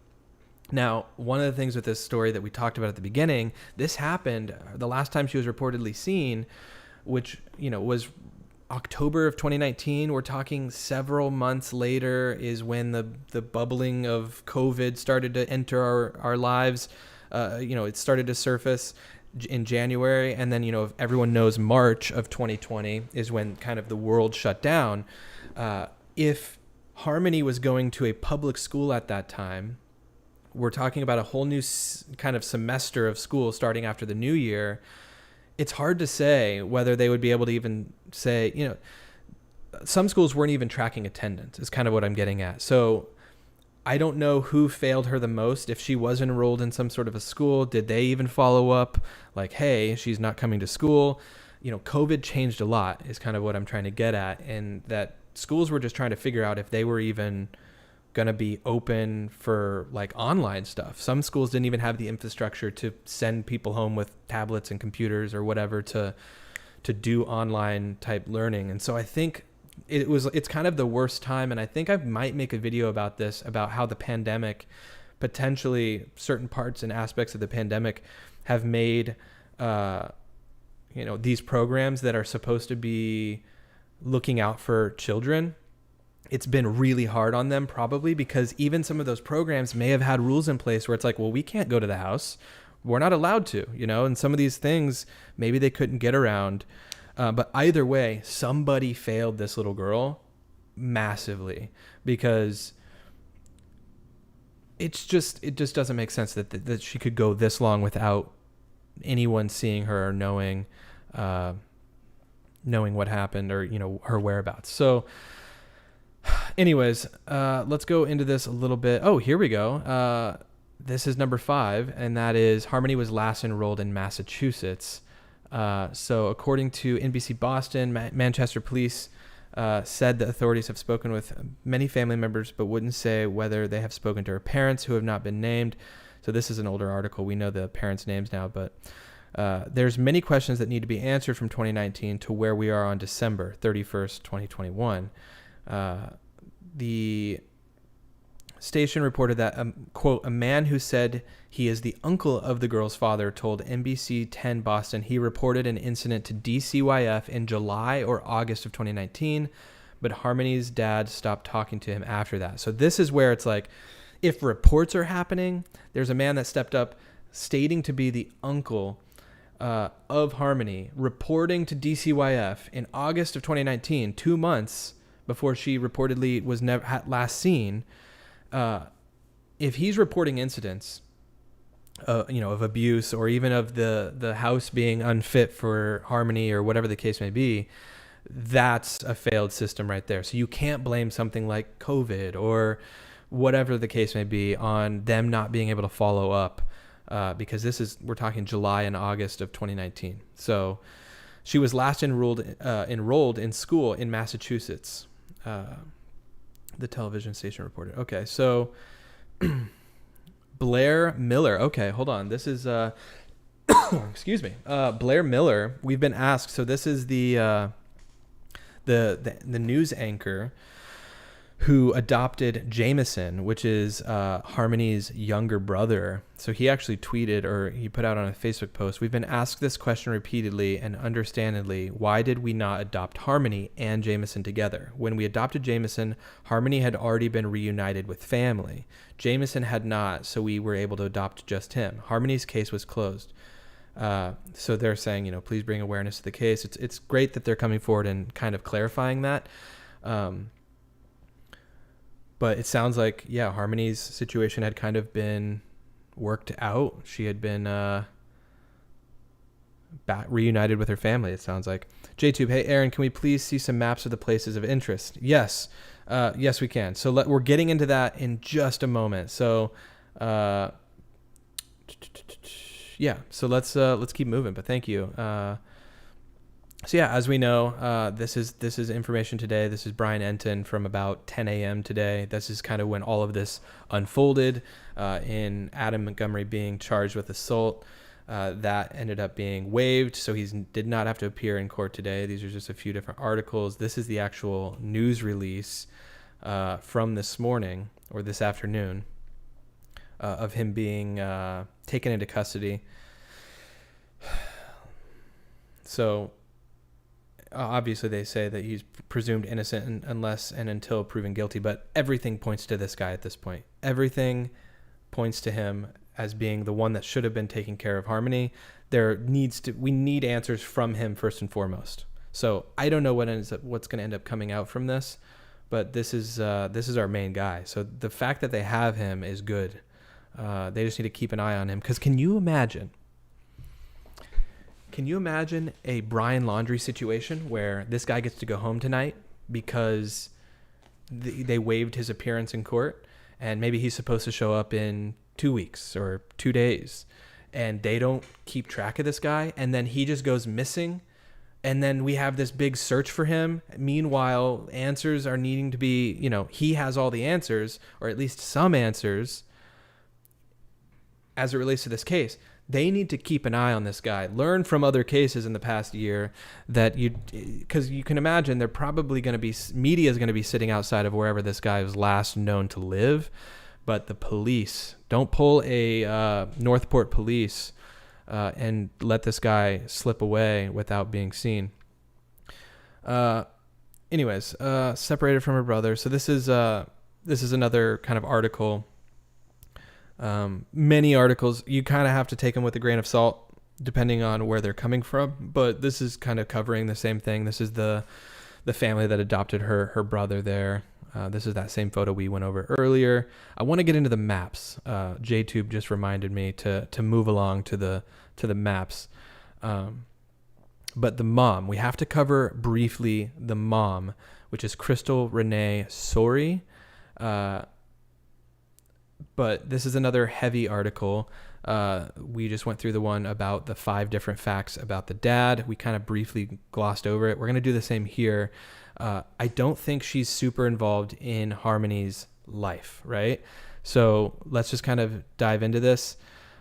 Now, one of the things with this story that we talked about at the beginning, this happened the last time she was reportedly seen, which, was October of 2019. We're talking several months later is when the bubbling of COVID started to enter our lives. It started to surface in January. And then, everyone knows March of 2020 is when kind of the world shut down. If Harmony was going to a public school at that time, we're talking about a whole new kind of semester of school starting after the new year. It's hard to say whether they would be able to even say, some schools weren't even tracking attendance is kind of what I'm getting at. So I don't know who failed her the most. If she was enrolled in some sort of a school, did they even follow up like, hey, she's not coming to school? COVID changed a lot is kind of what I'm trying to get at. And that schools were just trying to figure out if they were even going to be open for like online stuff. Some schools didn't even have the infrastructure to send people home with tablets and computers or whatever to do online type learning. And so I think it's kind of the worst time. And I think I might make a video about this, about how the pandemic, potentially certain parts and aspects of the pandemic have made, these programs that are supposed to be looking out for children, it's been really hard on them, probably because even some of those programs may have had rules in place where it's like, well, we can't go to the house. We're not allowed to, and some of these things maybe they couldn't get around. But either way, somebody failed this little girl massively, because it just doesn't make sense that she could go this long without anyone seeing her or knowing what happened, or her whereabouts. So anyways, let's go into this a little bit. Oh, here we go. This is number 5, and that is Harmony was last enrolled in Massachusetts. So according to NBC Boston, Manchester police said the authorities have spoken with many family members, but wouldn't say whether they have spoken to her parents, who have not been named. So this is an older article. We know the parents' names now, but there's many questions that need to be answered from 2019 to where we are on December 31st, 2021. The station reported that, quote, a man who said he is the uncle of the girl's father told NBC 10 Boston he reported an incident to DCYF in July or August of 2019, but Harmony's dad stopped talking to him after that. So this is where it's like, if reports are happening, there's a man that stepped up stating to be the uncle of Harmony, reporting to DCYF in August of 2019, 2 months before she reportedly was never last seen. If he's reporting incidents, of abuse, or even of the house being unfit for Harmony or whatever the case may be, that's a failed system right there. So you can't blame something like COVID or whatever the case may be on them not being able to follow up, because we're talking July and August of 2019. So she was last enrolled in school in Massachusetts. The television station reported. Okay, so Blair Miller. Okay, hold on. This is excuse me. Blair Miller. We've been asked. So this is the news anchor who adopted Jameson, which is Harmony's younger brother. So he actually tweeted, or he put out on a Facebook post, we've been asked this question repeatedly and understandably, why did we not adopt Harmony and Jameson together? When we adopted Jameson, Harmony had already been reunited with family. Jameson had not, so we were able to adopt just him. Harmony's case was closed. So they're saying, please bring awareness to the case. It's great that they're coming forward and kind of clarifying that. But it sounds like, Harmony's situation had kind of been worked out. She had been reunited with her family, it sounds like. JTube, hey, Aaron, can we please see some maps of the places of interest? Yes. Yes, we can. So we're getting into that in just a moment. So, so let's keep moving, but thank you. So as we know, this is information today. This is Brian Enton from about 10 a.m. today. This is kind of when all of this unfolded, in Adam Montgomery being charged with assault. That ended up being waived, so he did not have to appear in court today. These are just a few different articles. This is the actual news release from this morning or this afternoon of him being taken into custody. So obviously they say that he's presumed innocent unless and until proven guilty, but everything points to this guy at this point. Everything points to him as being the one that should have been taking care of Harmony. We need answers from him first and foremost. So I don't know what's going to end up coming out from this, but this is our main guy. So the fact that they have him is good. They just need to keep an eye on him, because can you imagine a Brian Laundrie situation where this guy gets to go home tonight because they waived his appearance in court, and maybe he's supposed to show up in 2 weeks or 2 days, and they don't keep track of this guy, and then he just goes missing And then we have this big search for him. Meanwhile, answers are needing to be, he has all the answers, or at least some answers, as it relates to this case. They need to keep an eye on this guy. Learn from other cases in the past year because you can imagine they're probably going to be, media is going to be sitting outside of wherever this guy was last known to live. But the police, don't pull a Northport police and let this guy slip away without being seen. Anyways, separated from her brother. So this is another kind of article. Many articles, you kind of have to take them with a grain of salt, depending on where they're coming from. But this is kind of covering the same thing. This is the family that adopted her brother there. This is that same photo we went over earlier. I want to get into the maps. JTube just reminded me to move along to the maps. But the mom, we have to cover briefly the mom, which is Crystal Renee Sorey. But this is another heavy article. We just went through the one about the 5 different facts about the dad. We kind of briefly glossed over it. We're going to do the same here. I don't think she's super involved in Harmony's life, right? So let's just kind of dive into this.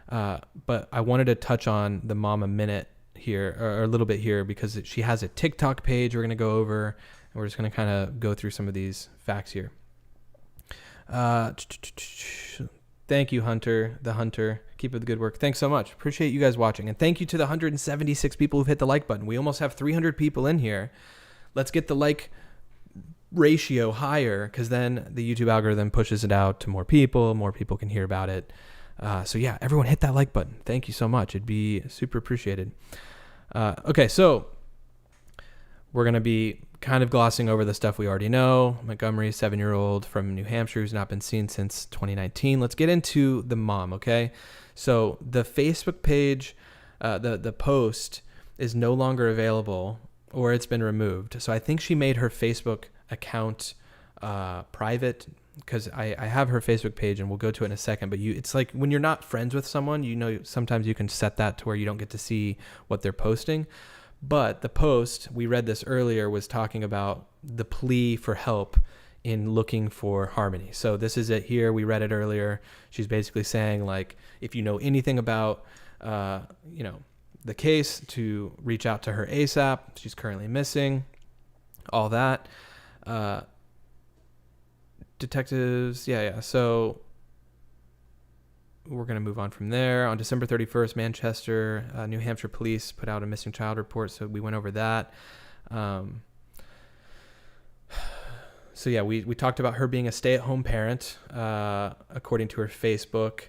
But I wanted to touch on the mom a minute here, or a little bit here, because she has a TikTok page we're going to go over, and we're just going to kind of go through some of these facts here. Thank you, Hunter, the Hunter. Keep up the good work. Thanks so much. Appreciate you guys watching. And thank you to the 176 people who've hit the like button. We almost have 300 people in here. Let's get the like ratio higher, because then the YouTube algorithm pushes it out to more people. More people can hear about it. So yeah, everyone hit that like button. Thank you so much. It'd be super appreciated. Okay, so we're going to be kind of glossing over the stuff we already know. Montgomery, 7-year-old from New Hampshire who's not been seen since 2019. Let's get into the mom, okay? So the Facebook page, the post is no longer available, or it's been removed. So I think she made her Facebook account private, because I have her Facebook page, and we'll go to it in a second. But it's like when you're not friends with someone, sometimes you can set that to where you don't get to see what they're posting. But the post, we read this earlier, was talking about the plea for help in looking for Harmony. So this is it here. We read it earlier. She's basically saying, like, if you know anything about, the case, to reach out to her ASAP. She's currently missing. All that. Detectives, yeah. So we're going to move on from there. On December 31st, Manchester, New Hampshire police put out a missing child report, so we went over that. So yeah, we talked about her being a stay-at-home parent, according to her Facebook.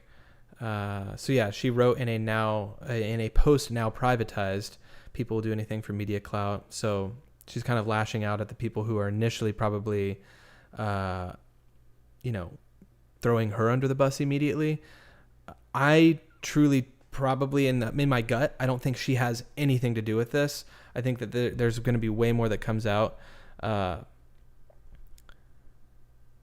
So yeah, she wrote in a post now privatized, people will do anything for media clout. So she's kind of lashing out at the people who are initially probably, throwing her under the bus immediately. I truly, probably in my gut, I don't think she has anything to do with this. I think that there's going to be way more that comes out.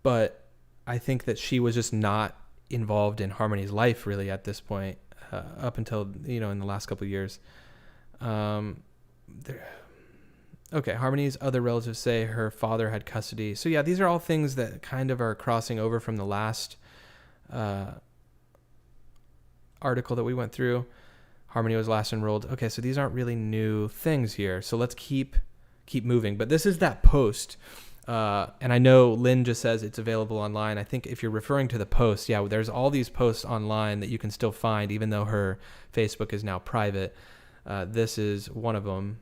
But I think that she was just not involved in Harmony's life really at this point, up until, in the last couple of years. Okay, Harmony's other relatives say her father had custody. So yeah, these are all things that kind of are crossing over from the last article that we went through. Harmony was last enrolled. Okay, so these aren't really new things here. So let's keep moving. But this is that post. And I know Lynn just says it's available online. I think if you're referring to the post, yeah, there's all these posts online that you can still find, even though her Facebook is now private. This is one of them.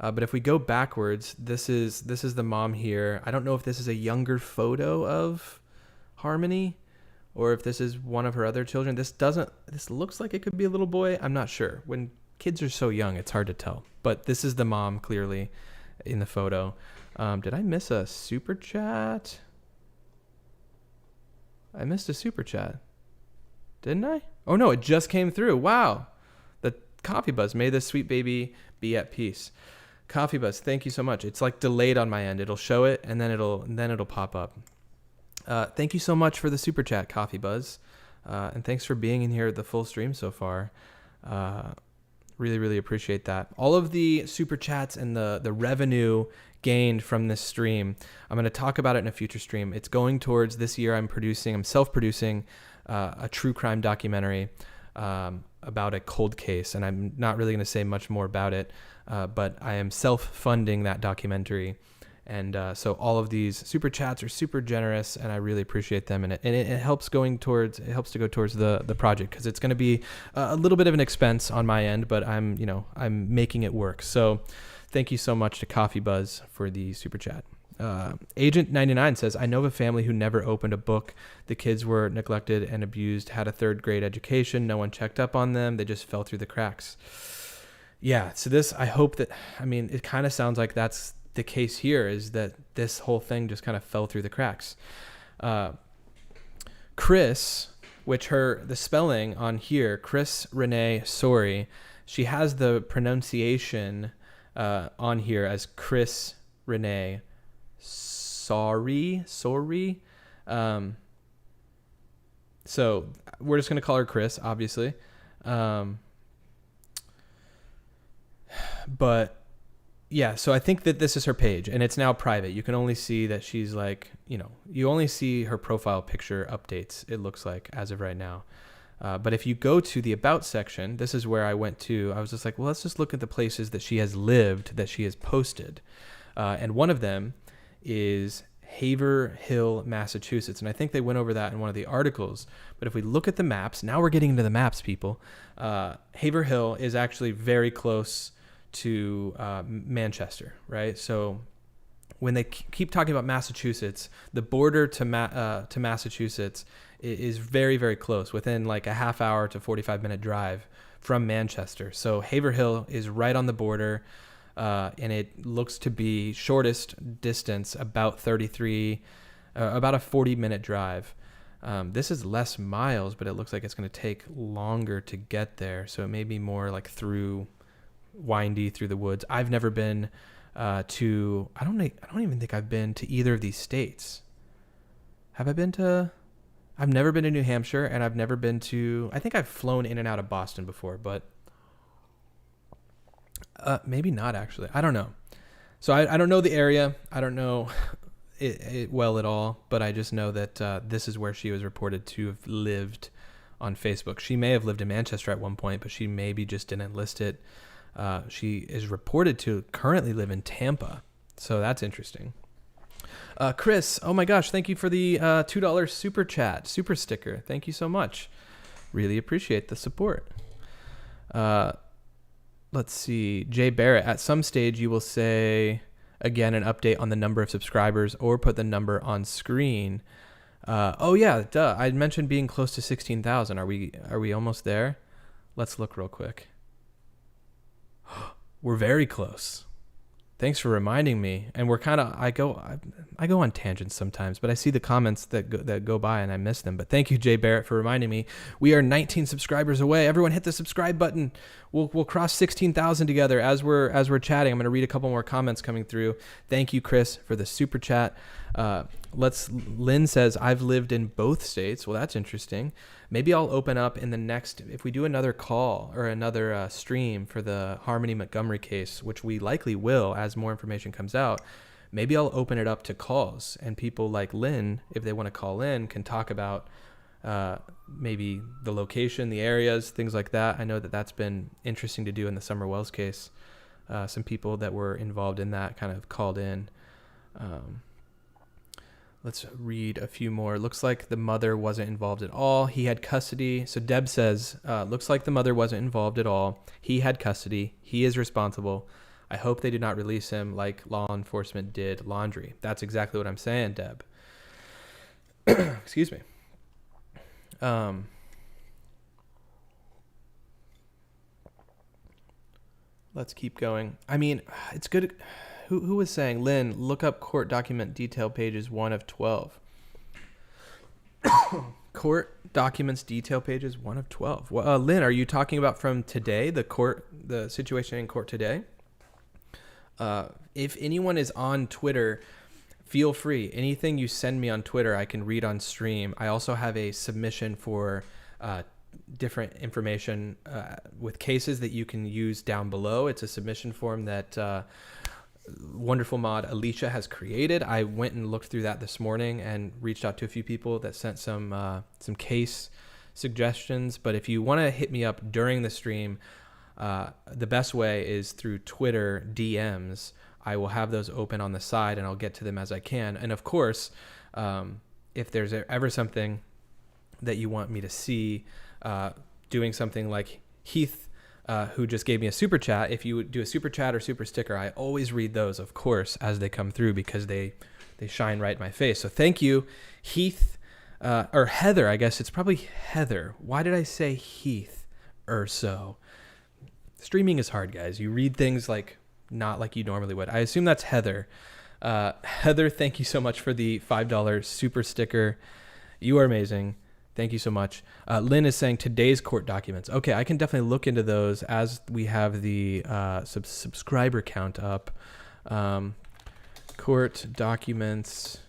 But if we go backwards, this is the mom here. I don't know if this is a younger photo of Harmony, or if this is one of her other children. This looks like it could be a little boy. I'm not sure. When kids are so young, it's hard to tell. But this is the mom clearly in the photo. Did I miss a super chat? I missed a super chat. Didn't I? Oh no, it just came through. Wow. The Coffee Buzz, may this sweet baby be at peace. Coffee Buzz, thank you so much. It's like delayed on my end. It'll show it and then it'll pop up. Thank you so much for the super chat, Coffee Buzz. And thanks for being in here the full stream so far. Really, really appreciate that. All of the super chats and the revenue gained from this stream, I'm going to talk about it in a future stream. It's going towards this year. I'm self-producing a true crime documentary about a cold case, and I'm not really going to say much more about it, but I am self-funding that documentary. And so all of these super chats are super generous, and I really appreciate them. And it helps to go towards the project, because it's going to be a little bit of an expense on my end, but I'm making it work. So thank you so much to Coffee Buzz for the super chat. Agent 99 says, I know of a family who never opened a book. The kids were neglected and abused, had a 3rd grade education. No one checked up on them. They just fell through the cracks. Yeah. So it kind of sounds like that's the case here, is that this whole thing just kind of fell through the cracks. Chris, the spelling on here, Chris Renee Sorry, she has the pronunciation on here as Chris Renee Sorry. So we're just going to call her Chris, obviously. But yeah, so I think that this is her page, and it's now private. You can only see that she's you only see her profile picture updates, it looks like, as of right now. But if you go to the About section, this is where I went to. I was just like, well, let's just look at the places that she has lived, that she has posted. And one of them is Haverhill, Massachusetts. And I think they went over that in one of the articles. But if we look at the maps, now we're getting into the maps, people. Haverhill is actually very close to Manchester, right? So when they keep talking about Massachusetts, the border to Massachusetts is very, very close, within like a half hour to 45-minute drive from Manchester. So Haverhill is right on the border, and it looks to be shortest distance, about a 40-minute drive. This is less miles, but it looks like it's going to take longer to get there. So it may be more like windy through the woods. I've never been I don't even think I've been to either of these states. Have I been to? I've never been to New Hampshire, and I've never been to, I think I've flown in and out of Boston before, but maybe not actually. I don't know. So I don't know the area. I don't know it well at all, but I just know that this is where she was reported to have lived on Facebook. She may have lived in Manchester at one point, but she maybe just didn't list it. She is reported to currently live in Tampa. So that's interesting. Chris, oh my gosh, thank you for the $2 super chat, super sticker. Thank you so much. Really appreciate the support. Let's see. Jay Barrett, at some stage you will say, again, an update on the number of subscribers, or put the number on screen. Oh yeah, duh. I mentioned being close to 16,000. Are we almost there? Let's look real quick. We're very close. Thanks for reminding me. And we're kind of, I go on tangents sometimes, but I see the comments that go by and I miss them. But thank you, Jay Barrett, for reminding me. We are 19 subscribers away. Everyone hit the subscribe button. We'll cross 16,000 together as we're chatting. I'm going to read a couple more comments coming through. Thank you, Chris, for the super chat. Lynn says, I've lived in both states. Well, that's interesting. Maybe I'll open up in the next, if we do another call or another stream for the Harmony Montgomery case, which we likely will as more information comes out, maybe I'll open it up to calls, and people like Lynn, if they want to call in, can talk about maybe the location, the areas, things like that. I know that that's been interesting to do in the Summer Wells case. Some people that were involved in that kind of called in. Let's read a few more. Looks like the mother wasn't involved at all. He had custody. So Deb says, looks like the mother wasn't involved at all. He had custody. He is responsible. I hope they did not release him like law enforcement did Laundrie. That's exactly what I'm saying, Deb. Excuse me. Let's keep going. I mean, it's good. Who was saying, Lynn, look up court document detail pages 1 of 12. Court documents detail pages 1 of 12. Well, Lynn, are you talking about from today, the situation in court today? If anyone is on Twitter, feel free. Anything you send me on Twitter, I can read on stream. I also have a submission for different information with cases that you can use down below. It's a submission form that wonderful mod Alicia has created. I went and looked through that this morning and reached out to a few people that sent some case suggestions. But if you want to hit me up during the stream, the best way is through Twitter DMs. I will have those open on the side and I'll get to them as I can. And of course, if there's ever something that you want me to see, doing something like Heath, who just gave me a super chat. If you would do a super chat or super sticker, I always read those, of course, as they come through because they shine right in my face. So thank you, Heath, or Heather. I guess it's probably Heather. Why did I say Heath or so? Streaming is hard, guys. You read things not like you normally would. I assume that's Heather. Heather, thank you so much for the $5 super sticker. You are amazing. Thank you so much. Lynn is saying today's court documents. Okay, I can definitely look into those as we have the subscriber count up. Court documents,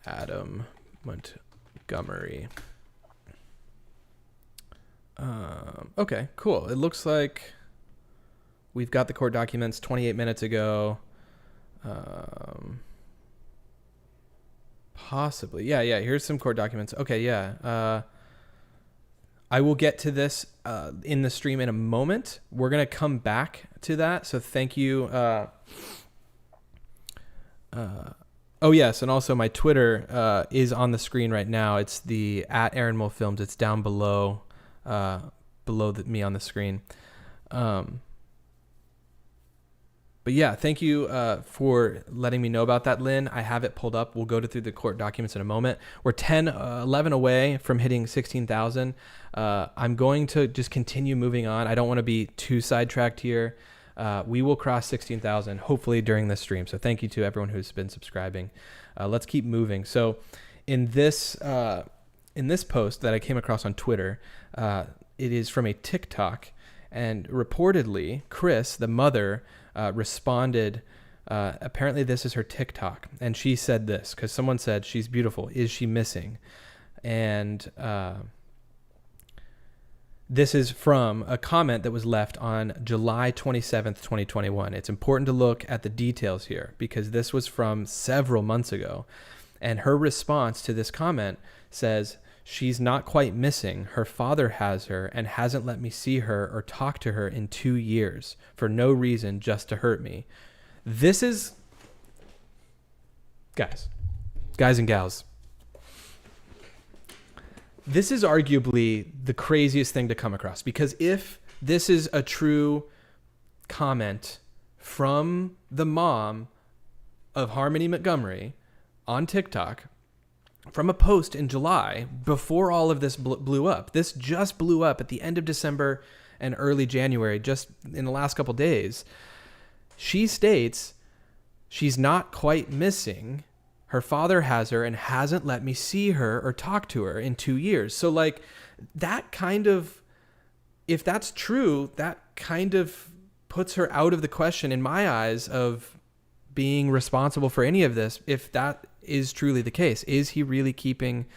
Adam Montgomery. Okay, cool. It looks like we've got the court documents 28 minutes ago. Possibly. Yeah. Here's some court documents. Okay, yeah. I will get to this in the stream in a moment. We're going to come back to that. So thank you. Oh, yes. And also my Twitter is on the screen right now. It's the @Aaron Mull Films. It's down below me on the screen. But yeah, thank you for letting me know about that, Lynn. I have it pulled up. We'll go through the court documents in a moment. We're 11 away from hitting 16,000. I'm going to just continue moving on. I don't want to be too sidetracked here. We will cross 16,000 hopefully during this stream. So thank you to everyone who's been subscribing. Let's keep moving. So in this post that I came across on Twitter, it is from a TikTok, and reportedly Chris, the mother, responded. Apparently this is her TikTok, and she said this because someone said she's beautiful. Is she missing? And this is from a comment that was left on July 27th, 2021. It's important to look at the details here because this was from several months ago. And her response to this comment says, "She's not quite missing. Her father has her and hasn't let me see her or talk to her in 2 years for no reason, just to hurt me." This is, guys and gals, this is arguably the craziest thing to come across, because if this is a true comment from the mom of Harmony Montgomery on TikTok, from a post in July before all of this blew up. This just blew up at the end of December and early January, just in the last couple days. She states she's not quite missing. Her father has her and hasn't let me see her or talk to her in 2 years. So that kind of, if that's true, that kind of puts her out of the question in my eyes of being responsible for any of this. If that is truly the case, is he really keeping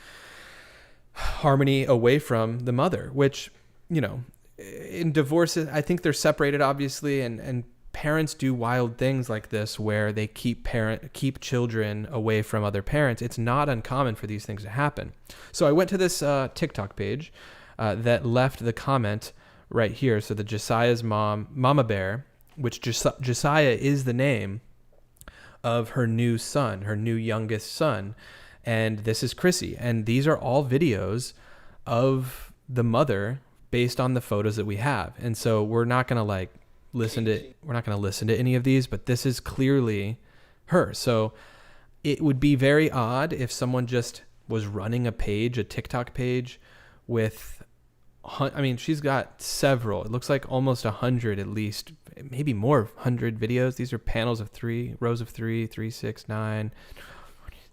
Harmony away from the mother? Which, in divorces, I think they're separated, obviously, and parents do wild things like this where they keep children away from other parents. It's not uncommon for these things to happen. So I went to this TikTok page that left the comment right here. So the Josiah's mom, Mama Bear, which Josiah is the name of her new son, her new youngest son. And this is Chrissy. And these are all videos of the mother based on the photos that we have. And so we're not going to listen to any of these, but this is clearly her. So it would be very odd if someone just was running a TikTok page with, she's got several, it looks like almost 100 at least, maybe more, 100 videos. These are panels of 3, rows of 3, 3, 6, 9,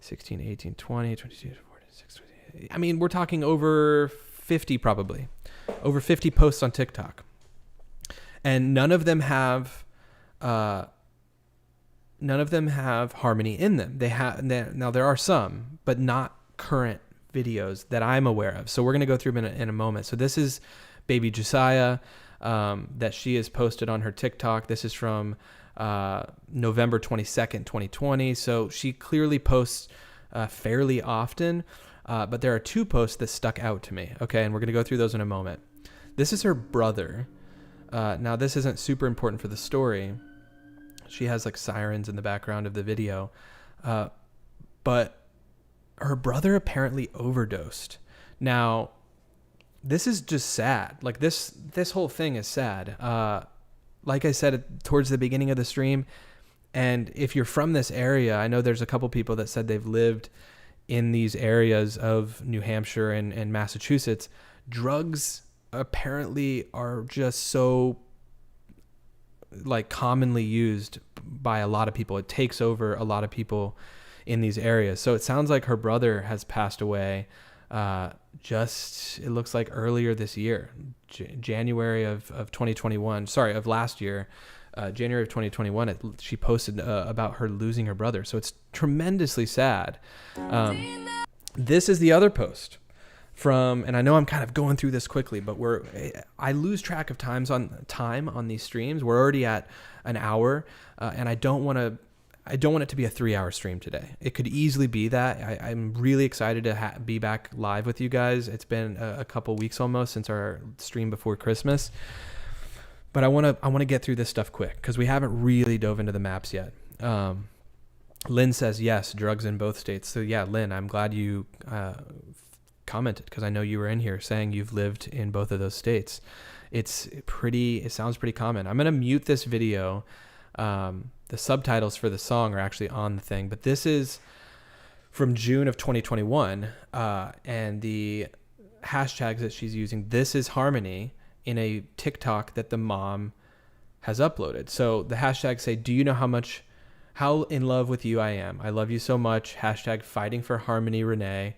16, 18, 20, 22, 46, 28. We're talking over 50 probably. Over 50 posts on TikTok. And none of them have Harmony in them. Now there are some, but not current videos that I'm aware of. So we're going to go through them in a moment. So this is baby Josiah that she has posted on her TikTok. This is from November 22nd, 2020. So she clearly posts fairly often, but there are two posts that stuck out to me. Okay, and we're going to go through those in a moment. This is her brother. Now, this isn't super important for the story. She has like sirens in the background of the video. But her brother apparently overdosed. Now, this is just sad. Like this whole thing is sad. Like I said towards the beginning of the stream, and if you're from this area, I know there's a couple people that said they've lived in these areas of New Hampshire and Massachusetts. Drugs apparently are just so like commonly used by a lot of people. It takes over a lot of people in these areas. So it sounds like her brother has passed away it looks like earlier this year, January of 2021, of last year, January of 2021, she posted about her losing her brother. So it's tremendously sad. This is the other post from, and I know I'm kind of going through this quickly, but I lose track of time on these streams. We're already at an hour, and I don't want it to be a 3-hour stream today. It could easily be that. I'm really excited to be back live with you guys. It's been a couple weeks almost since our stream before Christmas, but I want to get through this stuff quick because we haven't really dove into the maps yet. Lynn says yes, drugs in both states. So yeah, Lynn, I'm glad you commented because I know you were in here saying you've lived in both of those states. It sounds pretty common. I'm gonna mute this video. The subtitles for the song are actually on the thing, but this is from June of 2021, and the hashtags that she's using, this is Harmony, in a TikTok that the mom has uploaded. So the hashtags say, do you know how in love with you I am? I love you so much. Hashtag fighting for Harmony, Renee.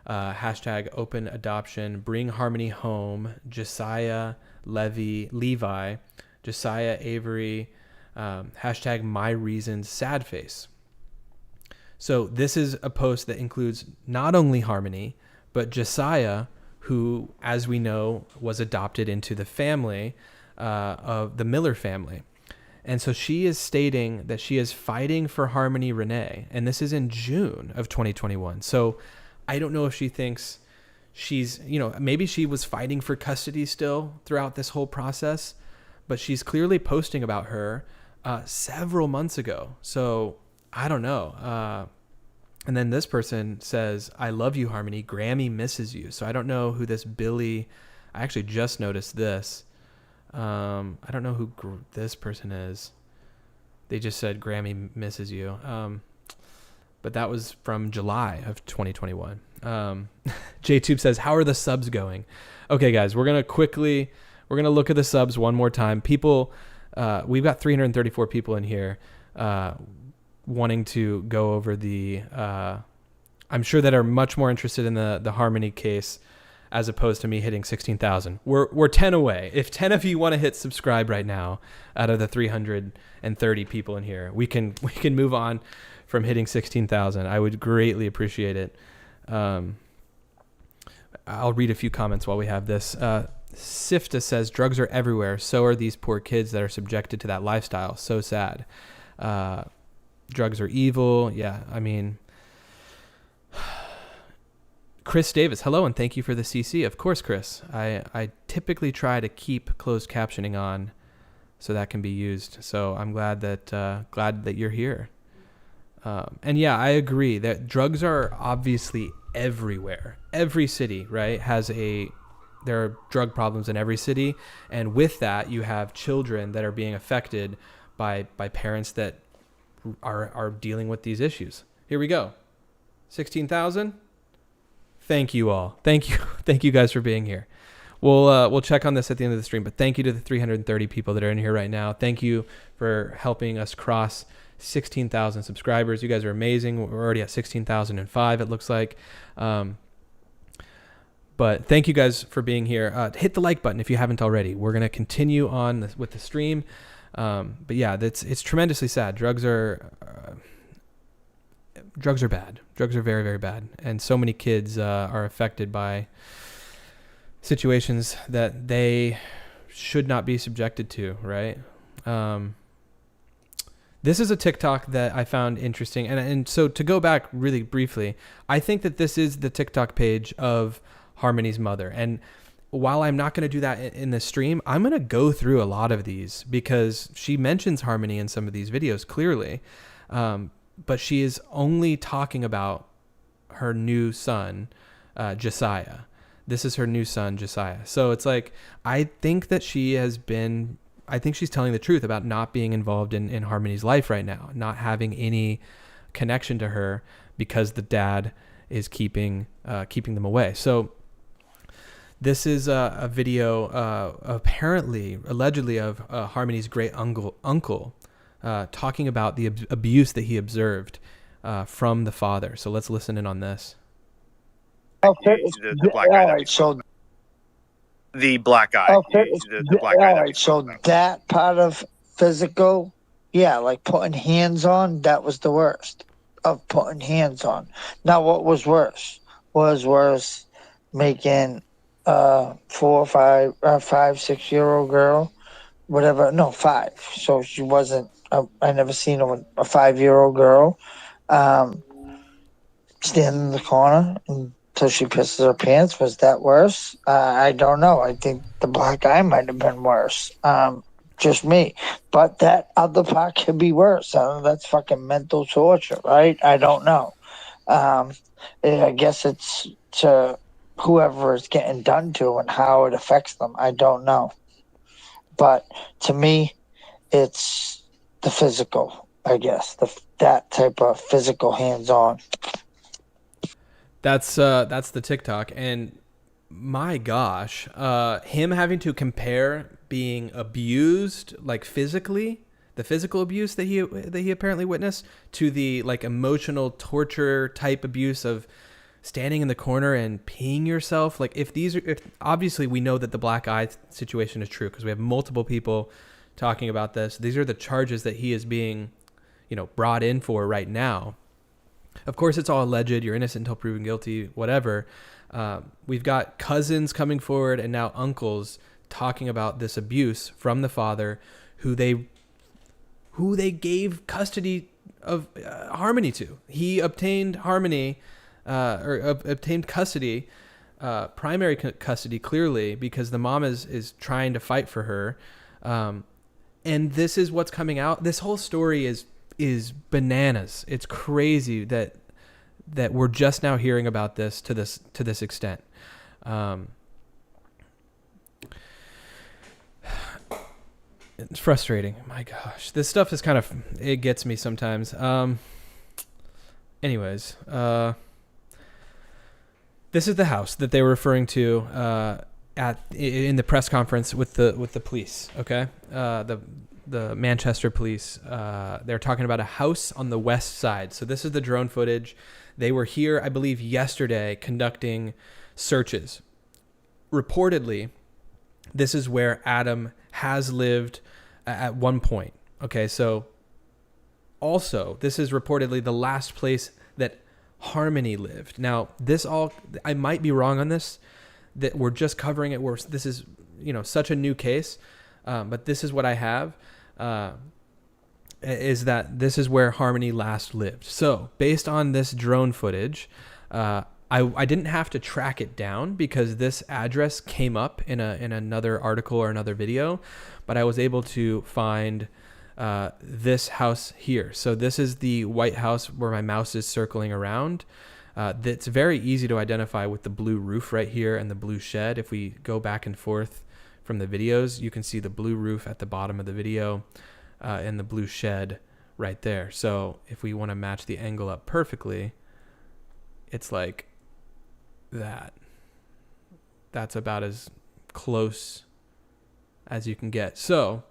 Hashtag open adoption, bring Harmony home. Josiah, Levi, Josiah, Avery, hashtag my reasons, sad face. So this is a post that includes not only Harmony, but Josiah, who, as we know, was adopted into the family of the Miller family. And so she is stating that she is fighting for Harmony Renee. And this is in June of 2021. So I don't know if she thinks she's, maybe she was fighting for custody still throughout this whole process, but she's clearly posting about her several months ago. So I don't know. And then this person says, I love you, Harmony. Grammy misses you. So I don't know who this Billy, I actually just noticed this. I don't know who this person is. They just said Grammy misses you. But that was from July of 2021. JTube says, how are the subs going? Okay, guys, we're going to look at the subs one more time. People, we've got 334 people in here wanting to go over the, I'm sure that are much more interested in the Harmony case as opposed to me hitting 16,000. We're 10 away. If 10 of you want to hit subscribe right now out of the 330 people in here, we can move on from hitting 16,000. I would greatly appreciate it. I'll read a few comments while we have this. Sifta says, drugs are everywhere. So are these poor kids that are subjected to that lifestyle. So sad. Drugs are evil. Yeah, I mean... Chris Davis, hello, and thank you for the CC. Of course, Chris. I typically try to keep closed captioning on so that can be used. So I'm glad that you're here. And yeah, I agree that drugs are obviously everywhere. Every city, right, there are drug problems in every city. And with that, you have children that are being affected by parents that are dealing with these issues. Here we go. 16,000. Thank you all. Thank you guys for being here. We'll check on this at the end of the stream, but thank you to the 330 people that are in here right now. Thank you for helping us cross 16,000 subscribers. You guys are amazing. We're already at 16,005, it looks like. But thank you guys for being here. Hit the like button if you haven't already. We're going to continue on with the stream. But yeah, it's tremendously sad. Drugs are drugs are bad. Drugs are very, very bad. And so many kids are affected by situations that they should not be subjected to, right? This is a TikTok that I found interesting. And so to go back really briefly, I think that this is the TikTok page of Harmony's mother. And while I'm not going to do that in the stream, I'm going to go through a lot of these because she mentions Harmony in some of these videos clearly. But she is only talking about her new son, Josiah. This is her new son, Josiah. So it's like, I think she's telling the truth about not being involved in Harmony's life right now, not having any connection to her because the dad is keeping them away. So this is a video, allegedly of Harmony's great uncle talking about the abuse that he observed from the father. So let's listen in on this. Okay. The black guy. All right, so the black guy. Okay. The black guy. All right, so that part of physical, yeah, like putting hands on, that was the worst of putting hands on. Now, what was worse? Was worse making 4, 5, 6-year-old girl, whatever. No, 5. So she wasn't. I never seen a 5-year-old girl stand in the corner until she pisses her pants. Was that worse? I don't know. I think the black eye might have been worse. Just me. But that other part could be worse. I don't know, that's fucking mental torture, right? I don't know. I guess it's to whoever it's getting done to and how it affects them. I don't know. But to me, it's the physical, I guess. That type of physical hands-on. That's the TikTok, and my gosh, him having to compare being abused, like physically, the physical abuse that he apparently witnessed, to the like emotional torture type abuse of standing in the corner and peeing yourself. Like if obviously we know that the black eye situation is true because we have multiple people talking about this. These are the charges that he is being, brought in for right now. Of course, it's all alleged. You're innocent until proven guilty, whatever. We've got cousins coming forward and now uncles talking about this abuse from the father who they gave custody of Harmony to. He obtained Harmony obtained custody, primary custody, clearly, because the mom is trying to fight for her. And this is what's coming out. This whole story is bananas. It's crazy that we're just now hearing about this to this extent. It's frustrating. My gosh, this stuff is it gets me sometimes. Anyways, this is the house that they were referring to in the press conference with the police. Okay, the Manchester police. They're talking about a house on the west side. So this is the drone footage. They were here, I believe, yesterday conducting searches. Reportedly, this is where Adam has lived at one point. Okay, so also this is reportedly the last place that Harmony lived. Now, I might be wrong on this, that we're just covering it. This is, such a new case, but this is what I have, is that this is where Harmony last lived. So based on this drone footage, I didn't have to track it down because this address came up in another article or another video, but I was able to find this house here. So this is the white house where my mouse is circling around. That's very easy to identify with the blue roof right here and the blue shed. If we go back and forth from the videos, you can see the blue roof at the bottom of the video and the blue shed right there. So if we want to match the angle up perfectly, it's like that. That's about as close as you can get. So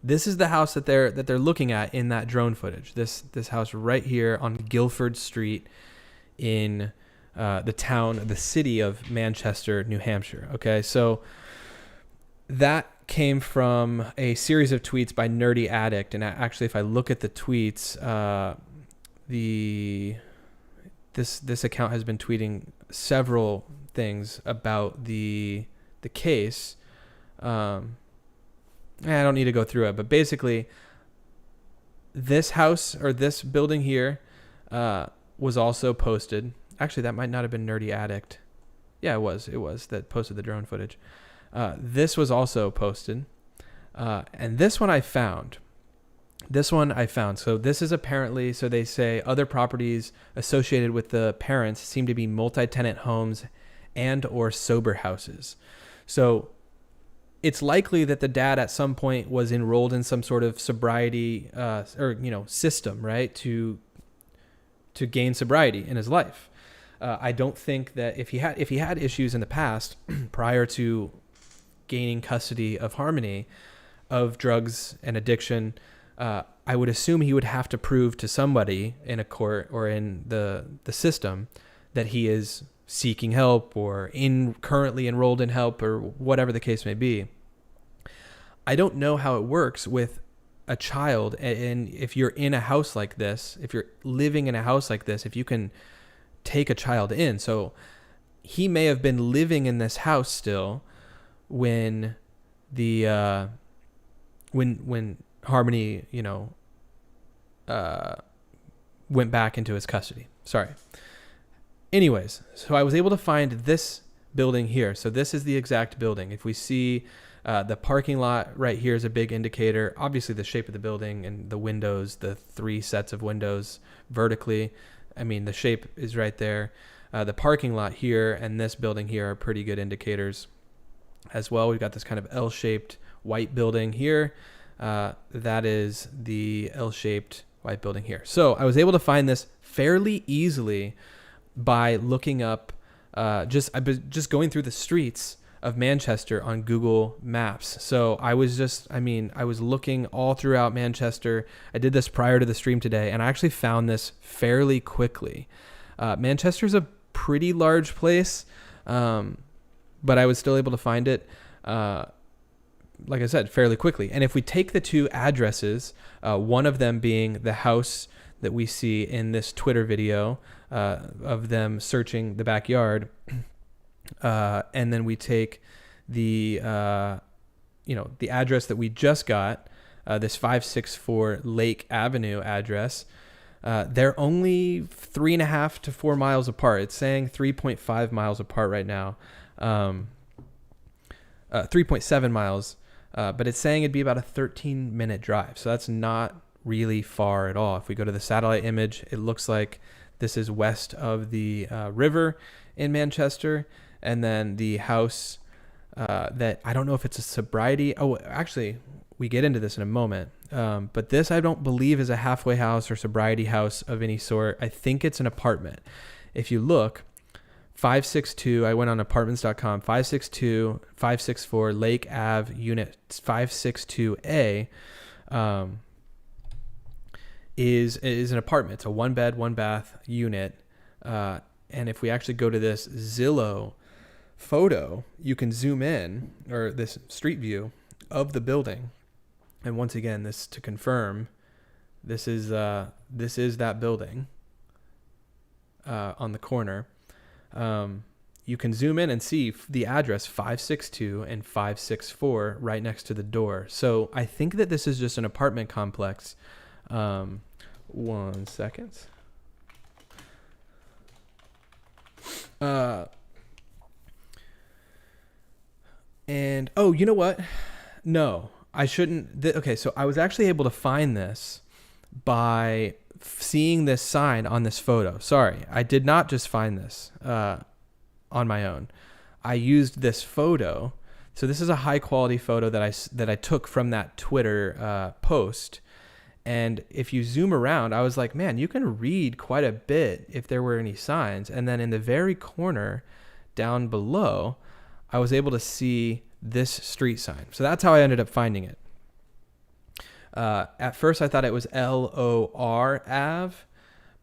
this is the house that they're looking at in that drone footage. This house right here on Guilford Street in the city of Manchester, New Hampshire. Okay, so that came from a series of tweets by Nerdy Addict, and actually, if I look at the tweets, this account has been tweeting several things about the case. I don't need to go through it, but basically this house or this building here was also posted. Actually, that might not have been Nerdy Addict. Yeah, it was that posted the drone footage. This was also posted. And this one I found. So this is apparently, so they say other properties associated with the parents seem to be multi-tenant homes and or sober houses. So it's likely that the dad at some point was enrolled in some sort of sobriety system, right, to gain sobriety in his life. I don't think that if he had issues in the past prior to gaining custody of Harmony, of drugs and addiction, I would assume he would have to prove to somebody in a court or in the system that he is seeking help or currently enrolled in help or whatever the case may be. I don't know how it works with a child, and if you're in a house like this, if you're living in a house like this, if you can take a child in. So he may have been living in this house still when the when Harmony, went back into his custody. Sorry. Anyways, so I was able to find this building here. So this is the exact building. If we see the parking lot right here is a big indicator. Obviously, the shape of the building and the windows, the 3 sets of windows vertically. I mean, the shape is right there. The parking lot here and this building here are pretty good indicators as well. We've got this kind of L-shaped white building here. That is the L-shaped white building here. So I was able to find this fairly easily by looking up, just going through the streets of Manchester on Google Maps. So I was looking all throughout Manchester. I did this prior to the stream today, and I actually found this fairly quickly. Manchester's a pretty large place, but I was still able to find it, like I said, fairly quickly. And if we take the 2 addresses, one of them being the house that we see in this Twitter video of them searching the backyard, and then we take the the address that we just got, this 564 Lake Avenue address. They're only 3.5 to 4 miles apart. It's saying 3.5 miles apart right now, 3.7 miles, but it's saying it'd be about a 13-minute drive. So that's not really far at all. If we go to the satellite image, it looks like this is west of the river in Manchester. And then the house that I don't know if it's a sobriety. Oh, actually, we get into this in a moment. But this I don't believe is a halfway house or sobriety house of any sort. I think it's an apartment. If you look, 562, I went on apartments.com, 564 Lake Ave unit 562A is an apartment. It's a 1-bed, 1-bath unit. And if we actually go to this Zillow photo, you can zoom in, or this street view of the building. And once again, this to confirm, this is that building on the corner. You can zoom in and see the address 562 and 564 right next to the door. So I think that this is just an apartment complex. 1 second. And you know what? No, I shouldn't. Okay, so I was actually able to find this by seeing this sign on this photo. Sorry, I did not just find this on my own. I used this photo. So this is a high quality photo that I took from that Twitter post. And if you zoom around, I was like, man, you can read quite a bit if there were any signs. And then in the very corner down below, I was able to see this street sign. So that's how I ended up finding it. At first I thought it was LOR Ave,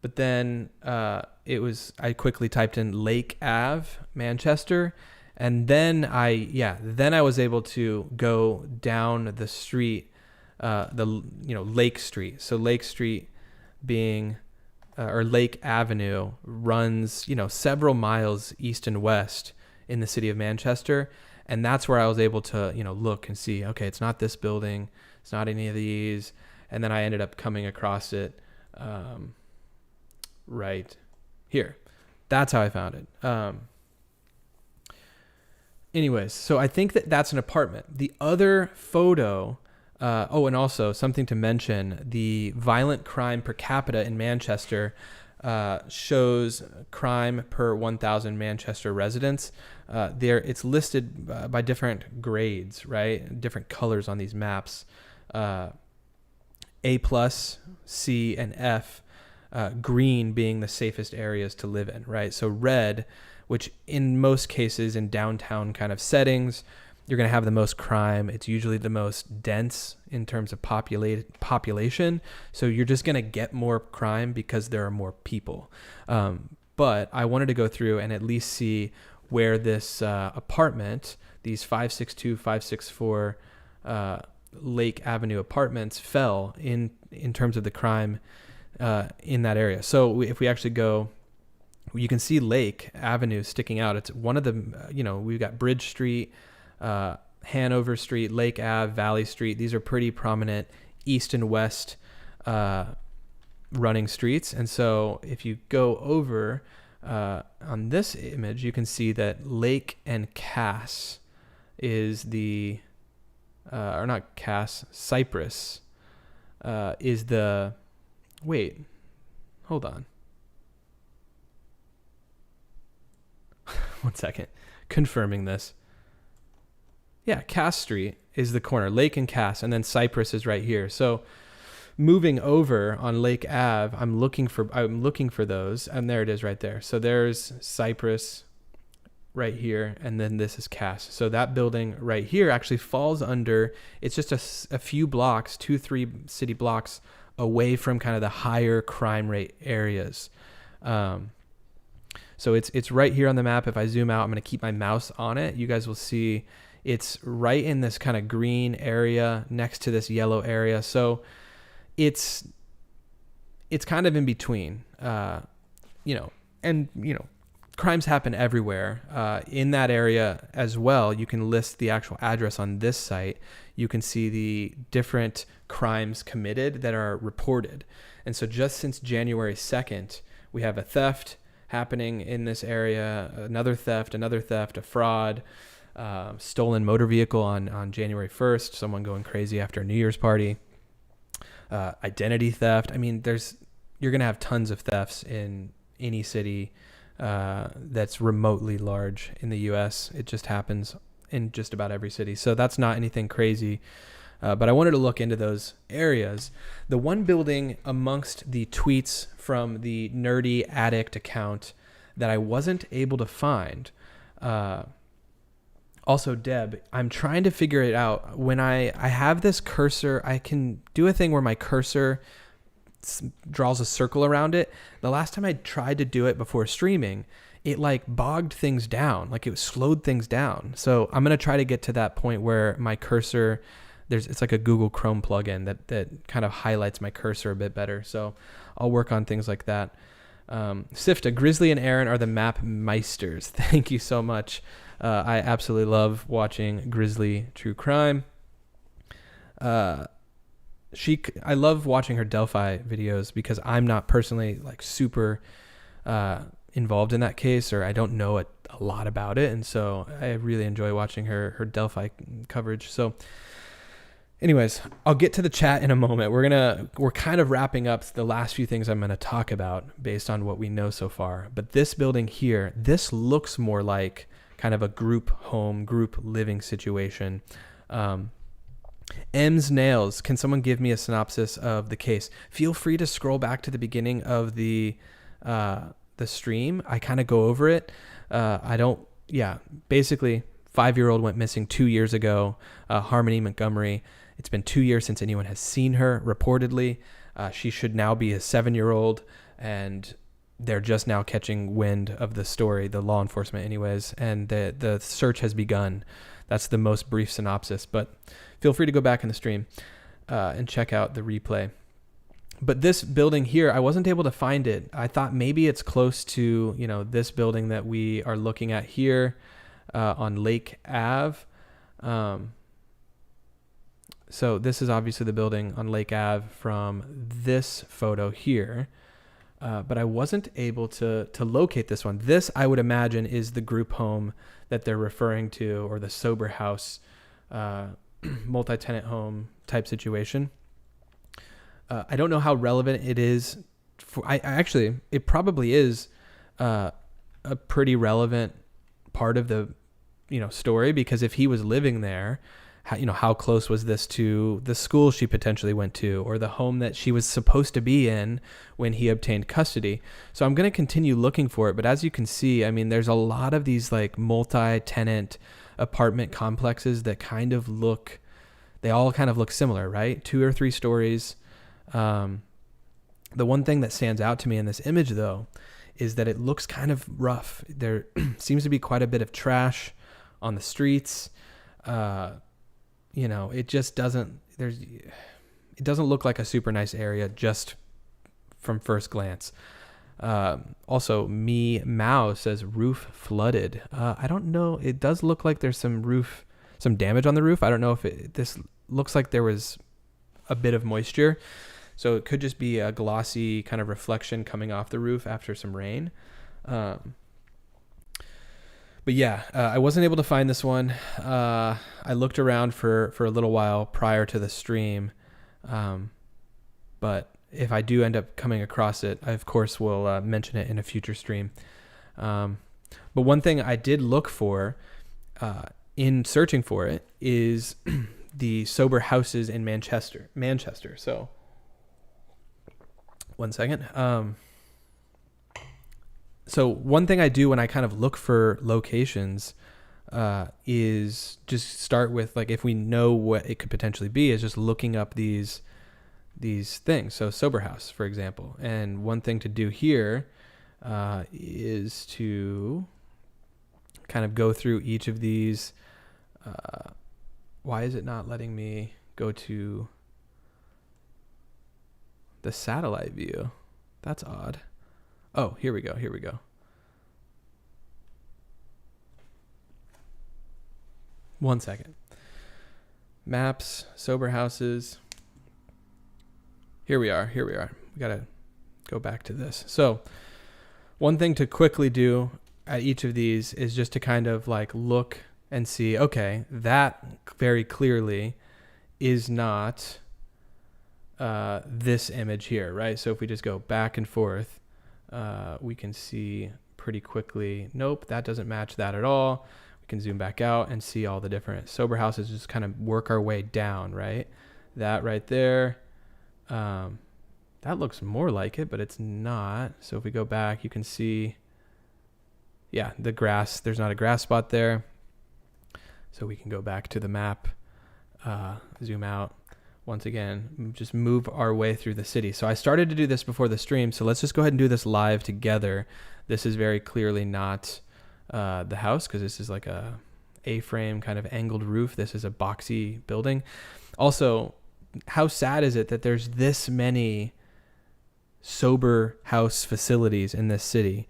but then I quickly typed in Lake Ave, Manchester. And then I was able to go down the street, Lake Street. So Lake Street being or Lake Avenue runs, several miles east and west in the city of Manchester. And that's where I was able to, look and see, okay, it's not this building, it's not any of these. And then I ended up coming across it right here. That's how I found it. Anyways, so I think that's an apartment. The other photo, and also something to mention, the violent crime per capita in Manchester shows crime per 1,000 Manchester residents. It's listed by different grades, right? Different colors on these maps. A+, C, and F. Green being the safest areas to live in, right? So red, which in most cases in downtown kind of settings, you're going to have the most crime. It's usually the most dense in terms of population. So you're just going to get more crime because there are more people. But I wanted to go through and at least see where this apartment, these 562, 564 Lake Avenue apartments fell in terms of the crime in that area. So if we actually go, you can see Lake Avenue sticking out. It's one of the, we've got Bridge Street, Hanover Street, Lake Ave, Valley Street. These are pretty prominent east and west running streets. And so if you go over on this image, you can see that Lake and Cass is the, or not Cass, Cypress is the, wait, hold on. 1 second. Confirming this. Yeah, Cass Street is the corner. Lake and Cass, and then Cypress is right here. So moving over on Lake Ave, I'm looking for those, and there it is right there. So there's Cypress right here, and then this is Cass. So that building right here actually falls under, it's just a few blocks, 2-3 city blocks away from kind of the higher crime rate areas. So it's right here on the map. If I zoom out, I'm going to keep my mouse on it. You guys will see it's right in this kind of green area next to this yellow area. So it's kind of in between, crimes happen everywhere. In that area as well, you can list the actual address on this site. You can see the different crimes committed that are reported. And so just since January 2nd, we have a theft happening in this area, another theft, a fraud, stolen motor vehicle on January 1st, someone going crazy after a New Year's party, identity theft. I mean, you're going to have tons of thefts in any city that's remotely large in the U.S. It just happens in just about every city. So that's not anything crazy. But I wanted to look into those areas. The one building amongst the tweets from the Nerdy Addict account that I wasn't able to find. Also, Deb, I'm trying to figure it out. When I have this cursor, I can do a thing where my cursor draws a circle around it. The last time I tried to do it before streaming, it like bogged things down, like it slowed things down. So I'm going to try to get to that point where my cursor, it's like a Google Chrome plugin that kind of highlights my cursor a bit better. So I'll work on things like that. Sifta, Grizzly and Aaron are the map meisters. Thank you so much. I absolutely love watching Grizzly True Crime. I love watching her Delphi videos because I'm not personally like super involved in that case, or I don't know a lot about it. And so I really enjoy watching her Delphi coverage. So anyways, I'll get to the chat in a moment. We're kind of wrapping up the last few things I'm going to talk about based on what we know so far. But this building here, this looks more like kind of a group home, group living situation. M's Nails, can someone give me a synopsis of the case? Feel free to scroll back to the beginning of the stream. I kind of go over it. Basically 5-year-old went missing 2 years ago. Harmony Montgomery. It's been 2 years since anyone has seen her, reportedly. She should now be a 7-year-old, and they're just now catching wind of the story, the law enforcement anyways, and the search has begun. That's the most brief synopsis, but feel free to go back in the stream and check out the replay. But this building here, I wasn't able to find it. I thought maybe it's close to, this building that we are looking at here on Lake Ave. So this is obviously the building on Lake Ave from this photo here. But I wasn't able to locate this one. This, I would imagine, is the group home that they're referring to, or the sober house, multi-tenant home type situation. I don't know how relevant it is. It probably is a pretty relevant part of the, story, because if he was living there, how close was this to the school she potentially went to, or the home that she was supposed to be in when he obtained custody. So I'm going to continue looking for it. But as you can see, I mean, there's a lot of these like multi-tenant apartment complexes that they all kind of look similar, right? 2 or 3 stories. The one thing that stands out to me in this image, though, is that it looks kind of rough. There seems to be quite a bit of trash on the streets. It just doesn't look like a super nice area just from first glance. Also, Mao says roof flooded. I don't know. It does look like there's some damage on the roof. I don't know if this looks like there was a bit of moisture. So it could just be a glossy kind of reflection coming off the roof after some rain. But yeah, I wasn't able to find this one. I looked around for a little while prior to the stream. But if I do end up coming across it, I of course will mention it in a future stream. But one thing I did look for in searching for it is the sober houses in Manchester. So one second. So one thing I do when I kind of look for locations is just start with, like, if we know what it could potentially be, is just looking up these things. So sober house, for example. And one thing to do here is to kind of go through each of these. Why is it not letting me go to the satellite view? That's odd. Oh, here we go. One second. Maps, sober houses. Here we are. We got to go back to this. So one thing to quickly do at each of these is just to kind of like look and see, okay, that very clearly is not this image here, right? So if we just go back and forth, we can see pretty quickly, nope, that doesn't match that at all. We can zoom back out and see all the different sober houses, just kind of work our way down, right? That right there, that looks more like it, but it's not. So if we go back, you can see, yeah, the grass, there's not a grass spot there. So we can go back to the map, zoom out. Once again, just move our way through the city. So I started to do this before the stream, so let's just go ahead and do this live together. This is very clearly not the house, because this is like a A-frame kind of angled roof. This is a boxy building. Also, how sad is it that there's this many sober house facilities in this city?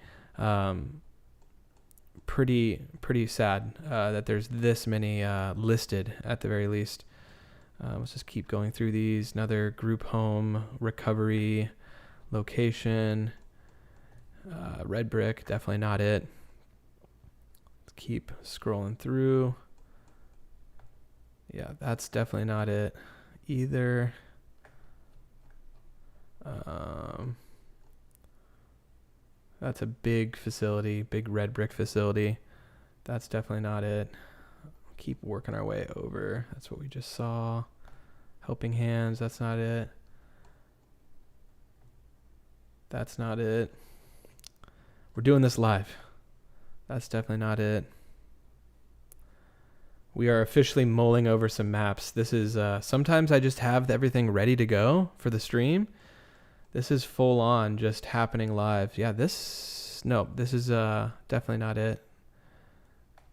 Pretty sad that there's this many listed at the very least. Let's just keep going through these. Another group home, recovery, location, red brick, definitely not it. Let's keep scrolling through. Yeah, that's definitely not it either. That's a big facility, big red brick facility. That's definitely not it. Keep working our way over. That's what we just saw. Helping Hands, that's not it. That's not it. We're doing this live. That's definitely not it. We are officially mulling over some maps. This is, sometimes I just have everything ready to go for the stream. This is full on just happening live. Yeah, this is definitely not it.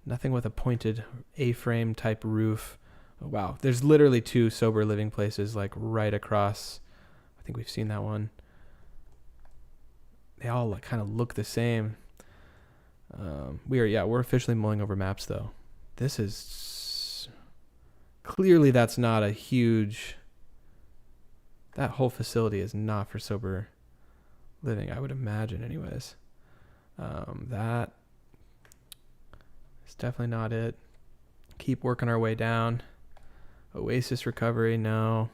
Nothing with a pointed A-frame type roof. Oh, wow. There's literally 2 sober living places like right across. I think we've seen that one. They all kind of look the same. We're officially mulling over maps though. This is clearly, that's not a huge, that whole facility is not for sober living, I would imagine anyways. That is definitely not it. Keep working our way down. Oasis Recovery, no.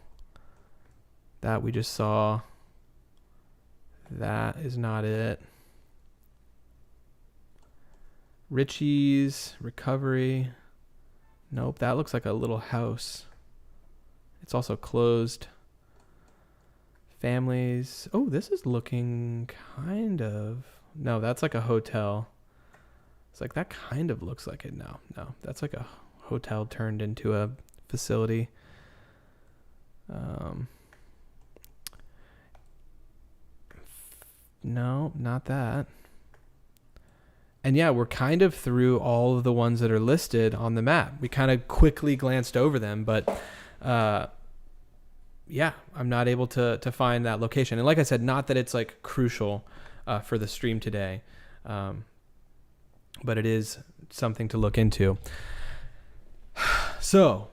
That we just saw. That is not it. Richie's Recovery. Nope, that looks like a little house. It's also closed. Families. Oh, this is looking kind of... No, that's like a hotel. It's like that kind of looks like it. No, that's like a hotel turned into a facility. No, not that. And yeah, we're kind of through all of the ones that are listed on the map. We kind of quickly glanced over them, but yeah, I'm not able to find that location. And like I said, not that it's like crucial for the stream today, but it is something to look into. So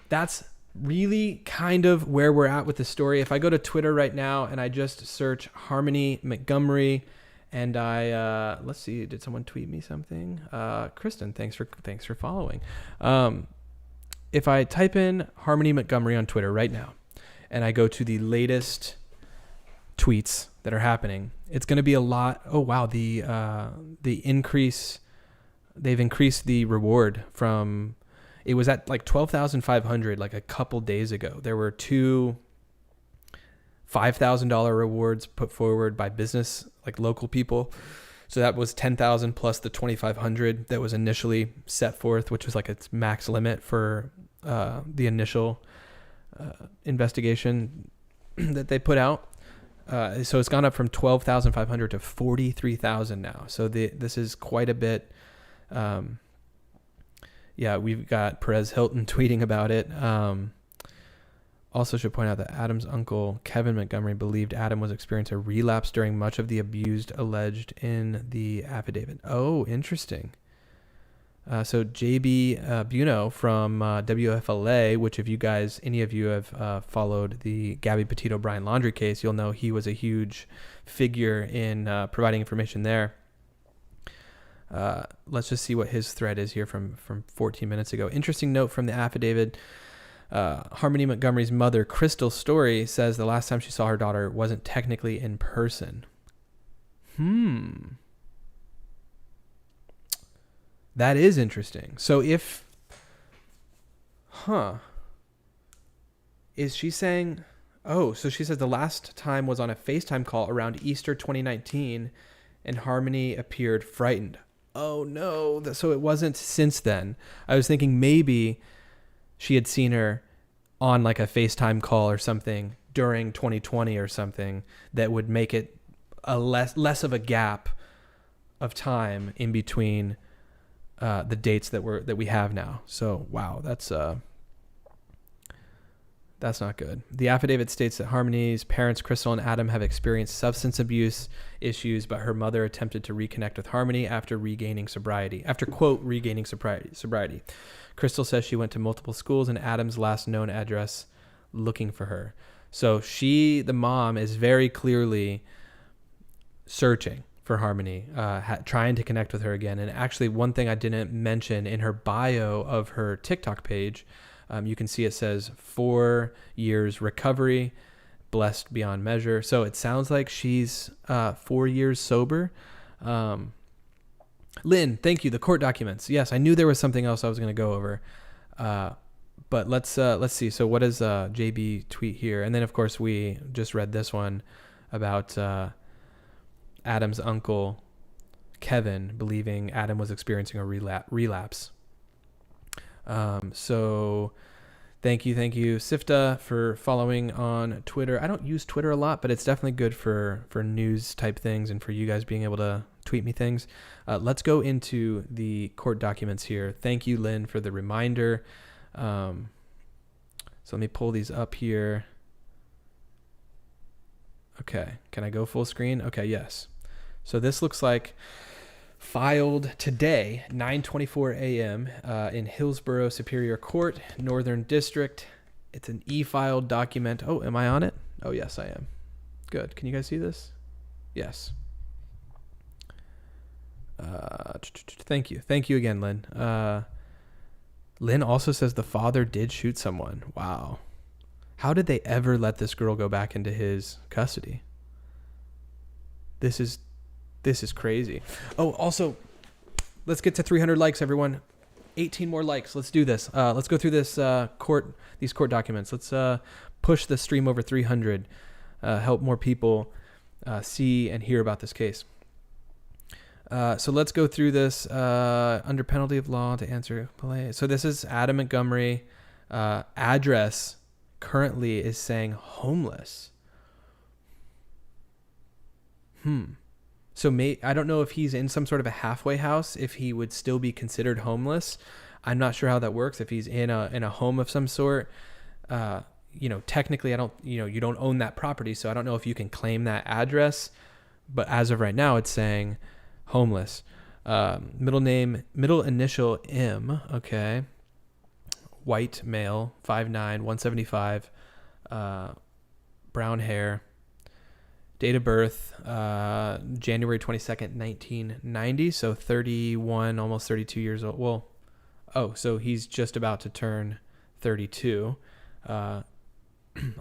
that's really kind of where we're at with the story. If I go to Twitter right now and I just search Harmony Montgomery, and I let's see, did someone tweet me something? Kristen, thanks for following. If I type in Harmony Montgomery on Twitter right now, and I go to the latest tweets that are happening, it's going to be a lot. Oh wow, the increase. They've increased the reward from. It was at like 12,500 like a couple days ago. There were two $5,000 rewards put forward by business, like local people. So that was 10,000 plus the 2,500 that was initially set forth, which was like its max limit for the initial investigation that they put out. So it's gone up from 12,500 to 43,000 now. So this is quite a bit. Yeah, we've got Perez Hilton tweeting about it. Also should point out that Adam's uncle, Kevin Montgomery, believed Adam was experiencing a relapse during much of the abuse alleged in the affidavit. Oh, interesting. So JB Buno from WFLA, which if you guys, any of you have followed the Gabby Petito Brian Laundrie case, you'll know he was a huge figure in providing information there. Let's just see what his thread is here from 14 minutes ago. Interesting note from the affidavit. Harmony Montgomery's mother, Crystal Story, says the last time she saw her daughter wasn't technically in person. That is interesting. So is she saying, so she says the last time was on a FaceTime call around Easter 2019 and Harmony appeared frightened. Oh no. So it wasn't since then. I was thinking maybe she had seen her on like a FaceTime call or something during 2020 or something that would make it a less of a gap of time in between the dates that we have now. So wow, that's not good. The affidavit states that Harmony's parents, Crystal and Adam, have experienced substance abuse issues, but her mother attempted to reconnect with Harmony after regaining sobriety. Sobriety. Crystal says she went to multiple schools and Adam's last known address looking for her. So the mom is very clearly searching for Harmony, trying to connect with her again. And actually one thing I didn't mention in her bio of her TikTok page, you can see it says 4 years recovery, blessed beyond measure. So it sounds like she's 4 years sober. Lynn, thank you. The court documents. Yes, I knew there was something else I was going to go over. But let's see. So what does JB tweet here? And then of course we just read this one about Adam's uncle, Kevin, believing Adam was experiencing a relapse. So thank you, Sifta, for following on Twitter. I don't use Twitter a lot, but it's definitely good for news type things and for you guys being able to tweet me things. Let's go into the court documents here. Thank you, Lynn, for the reminder. So let me pull these up here. Okay. Can I go full screen? Okay, yes. So this looks like filed today, 9:24 a.m. In Hillsborough Superior Court, Northern District. It's an e-filed document. Oh, am I on it? Oh, yes, I am. Good. Can you guys see this? Yes. Thank you. Thank you again, Lynn. Lynn also says the father did shoot someone. Wow. How did they ever let this girl go back into his custody? This is crazy. Oh, also, let's get to 300 likes, everyone. 18 more likes. Let's do this. Let's go through this these court documents. Let's push the stream over 300. Help more people see and hear about this case. So let's go through this under penalty of law to answer play. So this is Adam Montgomery. Address currently is saying homeless. So I don't know if he's in some sort of a halfway house, if he would still be considered homeless. I'm not sure how that works. If he's in a home of some sort, technically you don't own that property. So I don't know if you can claim that address, but as of right now, it's saying homeless. Middle initial M. Okay. White male, 5'9", 175, brown hair. Date of birth, January 22nd, 1990. So 31, almost 32 years old. So he's just about to turn 32 on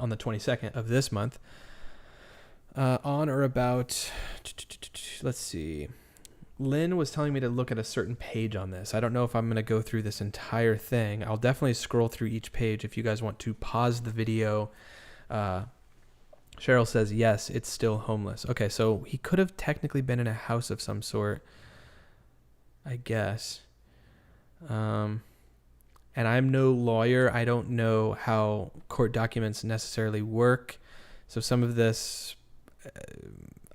the 22nd of this month. On or about, let's see. Lynn was telling me to look at a certain page on this. I don't know if I'm going to go through this entire thing. I'll definitely scroll through each page if you guys want to pause the video. Cheryl says, yes, it's still homeless. Okay, so he could have technically been in a house of some sort, I guess. And I'm no lawyer. I don't know how court documents necessarily work. So some of this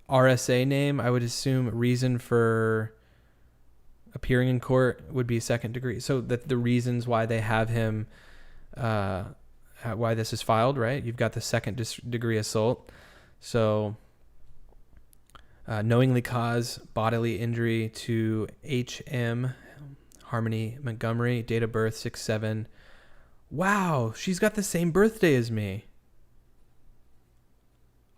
RSA name, I would assume reason for appearing in court would be second degree. So that the reasons why they have him, why this is filed, right? You've got the second degree assault. So knowingly cause bodily injury to H.M. Harmony Montgomery, date of birth 6/7. Wow, she's got the same birthday as me.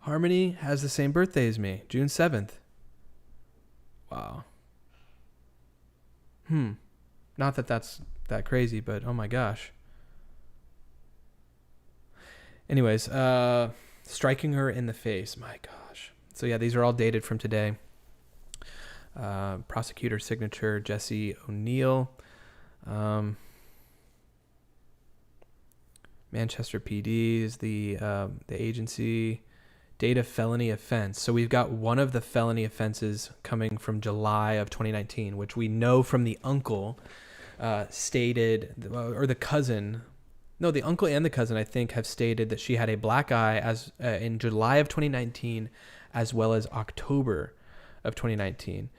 Harmony has the same birthday as me, June 7th. Wow. Not that that's that crazy, but oh my gosh. Anyways, striking her in the face. My gosh. So yeah, these are all dated from today. Prosecutor signature, Jesse O'Neill. Manchester PD is the agency. Date of felony offense. So we've got one of the felony offenses coming from July of 2019, which we know from the uncle stated, or the cousin. No, the uncle and the cousin, I think, have stated that she had a black eye as in July of 2019, as well as October of 2019.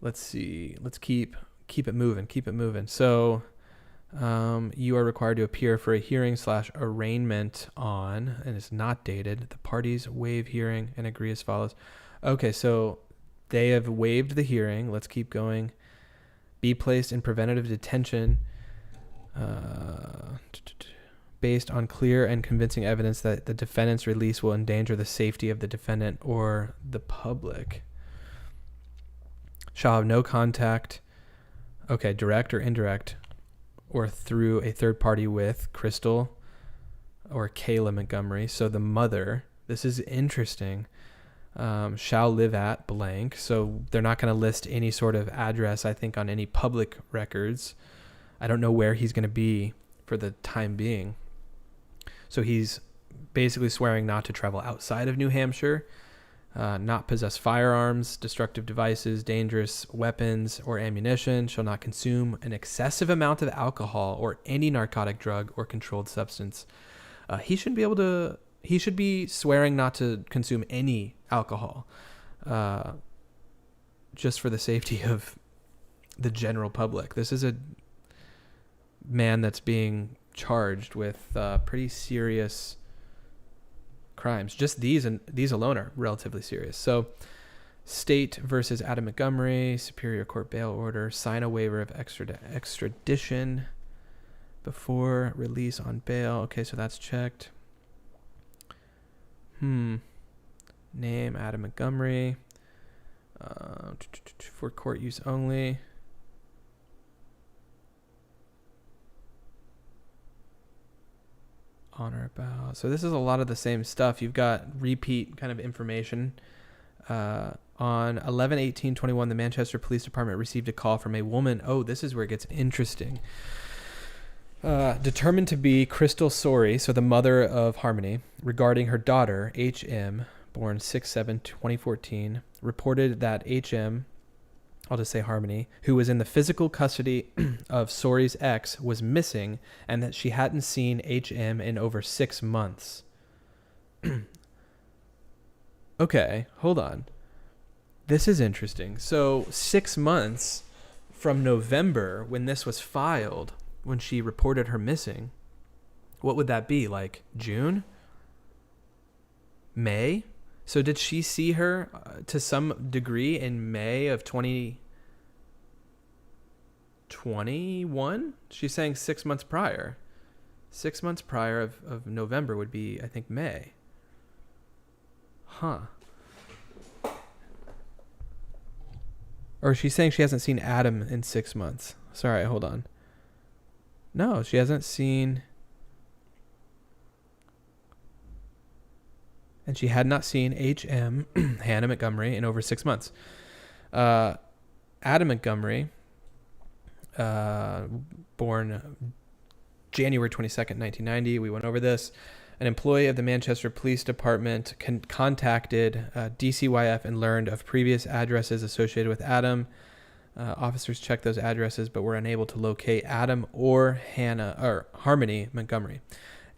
Let's see. Let's keep it moving. Keep it moving. So you are required to appear for a hearing / arraignment on, and it's not dated. The parties waive hearing and agree as follows. Okay, so they have waived the hearing. Let's keep going. Be placed in preventative detention based on clear and convincing evidence that the defendant's release will endanger the safety of the defendant or the public. Shall have no contact, direct or indirect, or through a third party with Crystal or Kayla Montgomery. So the mother, this is interesting, shall live at blank. So they're not going to list any sort of address, I think, on any public records. I don't know where he's going to be for the time being. So he's basically swearing not to travel outside of New Hampshire, not possess firearms, destructive devices, dangerous weapons, or ammunition, shall not consume an excessive amount of alcohol or any narcotic drug or controlled substance. He should be swearing not to consume any alcohol, just for the safety of the general public. This is a man that's being charged with pretty serious crimes. Just these alone are relatively serious. So State versus Adam Montgomery, Superior Court bail order, sign a waiver of extradition before release on bail. Okay, so that's checked. Name Adam Montgomery. For court use only. On or about. So this is a lot of the same stuff. You've got repeat kind of information. On 11/18/21, the Manchester Police Department received a call from a woman. Oh, this is where it gets interesting. Determined to be Crystal Sorey, so the mother of Harmony, regarding her daughter, H.M., born 6/7/2014, reported that H.M., I'll just say Harmony, who was in the physical custody of Sorey's ex, was missing, and that she hadn't seen H.M. in over 6 months. Okay, hold on. This is interesting. So 6 months from November, when this was filed, when she reported her missing, what would that be? Like June? May? So did she see her to some degree in May of 2021? She's saying 6 months prior. 6 months prior of November would be, I think, May. Huh. Or she's saying she hasn't seen Adam in 6 months. Sorry, hold on. No, she hasn't seen... And she had not seen H.M., Hannah Montgomery, in over 6 months. Adam Montgomery, born January 22nd, 1990. We went over this. An employee of the Manchester Police Department contacted DCYF and learned of previous addresses associated with Adam. Officers checked those addresses but were unable to locate Adam or Harmony Montgomery.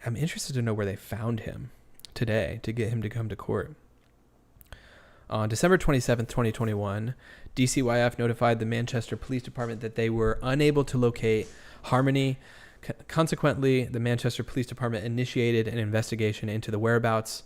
I'm interested to know where they found him today to get him to come to court. On December 27th, 2021, DCYF notified the Manchester Police Department that they were unable to locate Harmony. Consequently, the Manchester Police Department initiated an investigation into the whereabouts